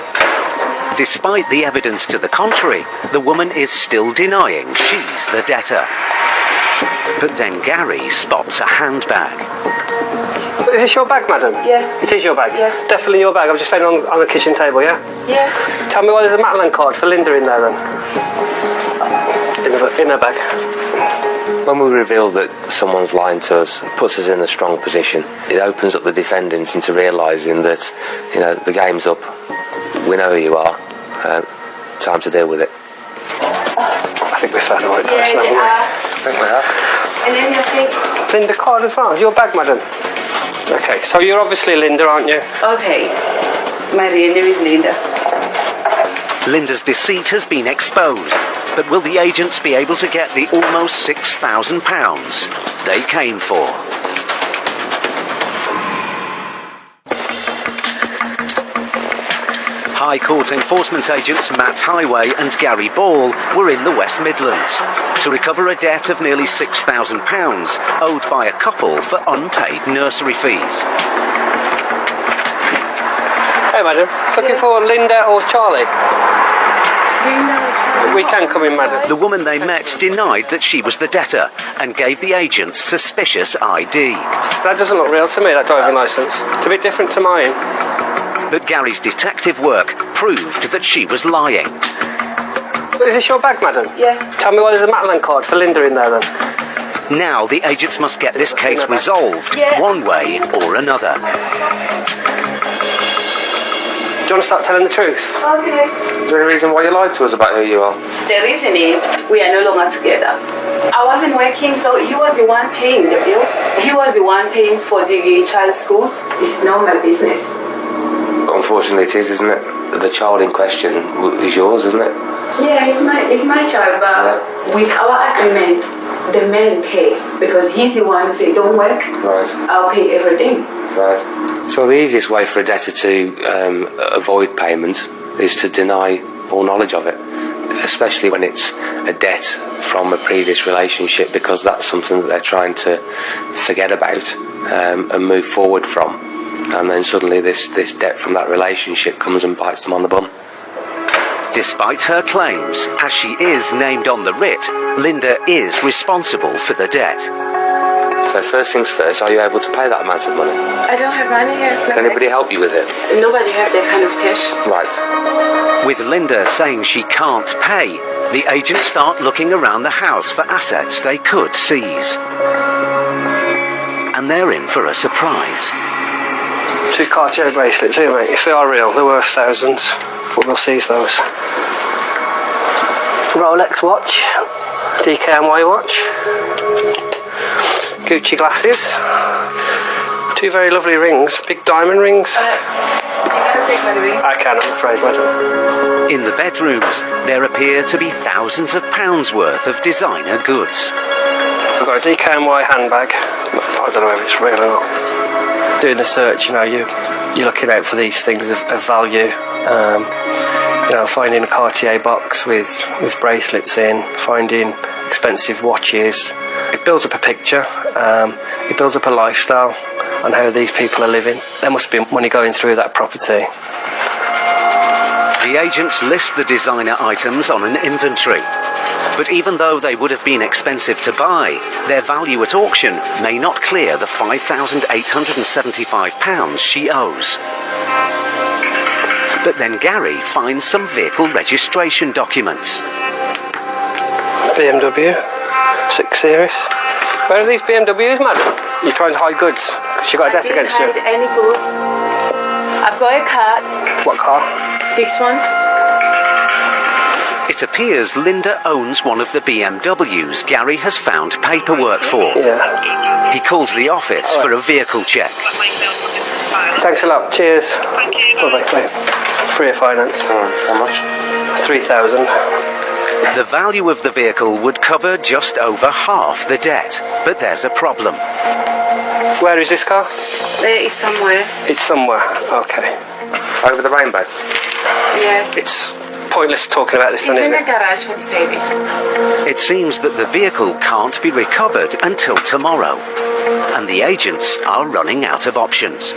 Despite the evidence to the contrary, the woman is still denying she's the debtor. But then Gary spots a handbag. Is this your bag, madam? Yeah. It is your bag? Yeah. Definitely your bag. I've just found it on the kitchen table, yeah? Yeah. Tell me why there's a Matlan card for Linda in there then. In her bag. When we reveal that someone's lying to us, it puts us in a strong position. It opens up the defendants into realising that, the game's up. We know who you are. Time to deal with it. I think we found the right person, haven't we? I think we have. And then you think... Linda card as well. Is your bag, madam? Okay, so you're obviously Linda, aren't you? Okay. My real name is Linda. Linda's deceit has been exposed, but will the agents be able to get the almost £6,000 they came for? High Court enforcement agents Matt Highway and Gary Ball were in the West Midlands to recover a debt of nearly £6,000 owed by a couple for unpaid nursery fees. Hey, madam. Looking for Linda or Charlie? Linda or Charlie? We can come in, madam. The woman they met denied that she was the debtor and gave the agents suspicious ID. That doesn't look real to me, that driving licence. It's a bit different to mine. But Gary's detective work proved that she was lying. Is this your bag, madam? Yeah. Tell me why there's a Matlan card for Linda in there then. Now the agents must get this case resolved, one way or another. Do you want to start telling the truth? Okay. Is there any reason why you lied to us about who you are? The reason is we are no longer together. I wasn't working, so he was the one paying the bill. He was the one paying for the child's school. This is not my business. Unfortunately, it is, isn't it? The child in question is yours, isn't it? Yeah, it's my child, but with our agreement, the man pays because he's the one who said, don't work, right. I'll pay everything. Right. So the easiest way for a debtor to avoid payment is to deny all knowledge of it, especially when it's a debt from a previous relationship, because that's something that they're trying to forget about and move forward from. And then suddenly this debt from that relationship comes and bites them on the bum. Despite her claims, as she is named on the writ, Linda is responsible for the debt. So first things first, are you able to pay that amount of money? I don't have money here. Can anybody help you with it? Nobody have that kind of cash. Right. With Linda saying she can't pay, the agents start looking around the house for assets they could seize. And they're in for a surprise. 2 Cartier bracelets here, mate. If they are real, they're worth thousands. But we'll seize those. Rolex watch. DKNY watch. Gucci glasses. 2 very lovely rings. Big diamond rings. I can, I'm afraid, madam. In the bedrooms, there appear to be thousands of pounds worth of designer goods. I've got a DKNY handbag. I don't know if it's real or not. Doing the search, you're looking out for these things of value. Finding a Cartier box with bracelets in, finding expensive watches. It builds up a picture. It builds up a lifestyle on how these people are living. There must be money going through that property. The agents list the designer items on an inventory. But even though they would have been expensive to buy, their value at auction may not clear the £5,875 she owes. But then Gary finds some vehicle registration documents. BMW 6 Series. Where are these BMWs, madam? You're trying to hide goods because you got a debt against you. I didn't hide any goods. I've got a car. What car? This one. It appears Linda owns one of the BMWs Gary has found paperwork for. Yeah. He calls the office for a vehicle check. Thanks a lot. Cheers. Bye-bye. Free of finance. How much? 3,000. The value of the vehicle would cover just over half the debt, but there's a problem. Where is this car? It's somewhere. It's somewhere. Okay. Over the rainbow? Yeah. It's pointless talking about this It's then, in isn't the it? garage for service. It seems that the vehicle can't be recovered until tomorrow, and the agents are running out of options.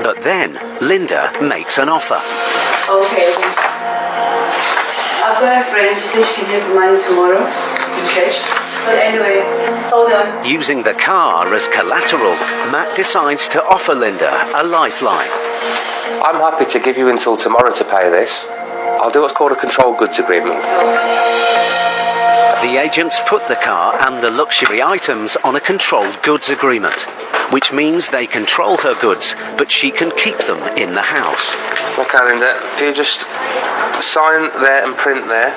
But then Linda makes an offer. Okay. I've got a friend, she says she can have money tomorrow in cash. But anyway, hold on. Using the car as collateral, Matt decides to offer Linda a lifeline. I'm happy to give you until tomorrow to pay this. I'll do what's called a controlled goods agreement. The agents put the car and the luxury items on a controlled goods agreement, which means they control her goods, but she can keep them in the house. Okay, Linda, if you just sign there and print there.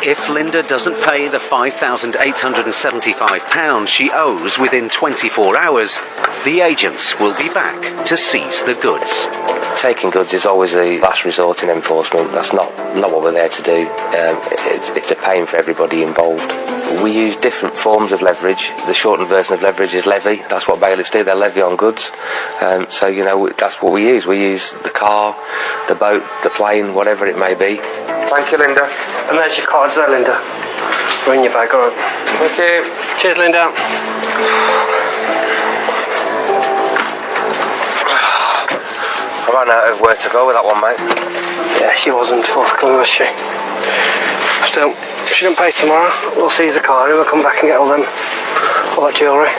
If Linda doesn't pay the £5,875 she owes within 24 hours, the agents will be back to seize the goods. Taking goods is always the last resort in enforcement. That's not what we're there to do. It's a pain for everybody involved. We use different forms of leverage. The shortened version of leverage is levy. That's what bailiffs do. They levy on goods. So that's what we use. We use the car, the boat, the plane, whatever it may be. Thank you, Linda. And there's your cards there, Linda. They're in your bag, alright. Thank you. Cheers, Linda. I ran out of where to go with that one, mate. Yeah, she wasn't forthcoming, was she? Still, if she didn't pay tomorrow, we'll seize the car and we'll come back and get all that jewellery.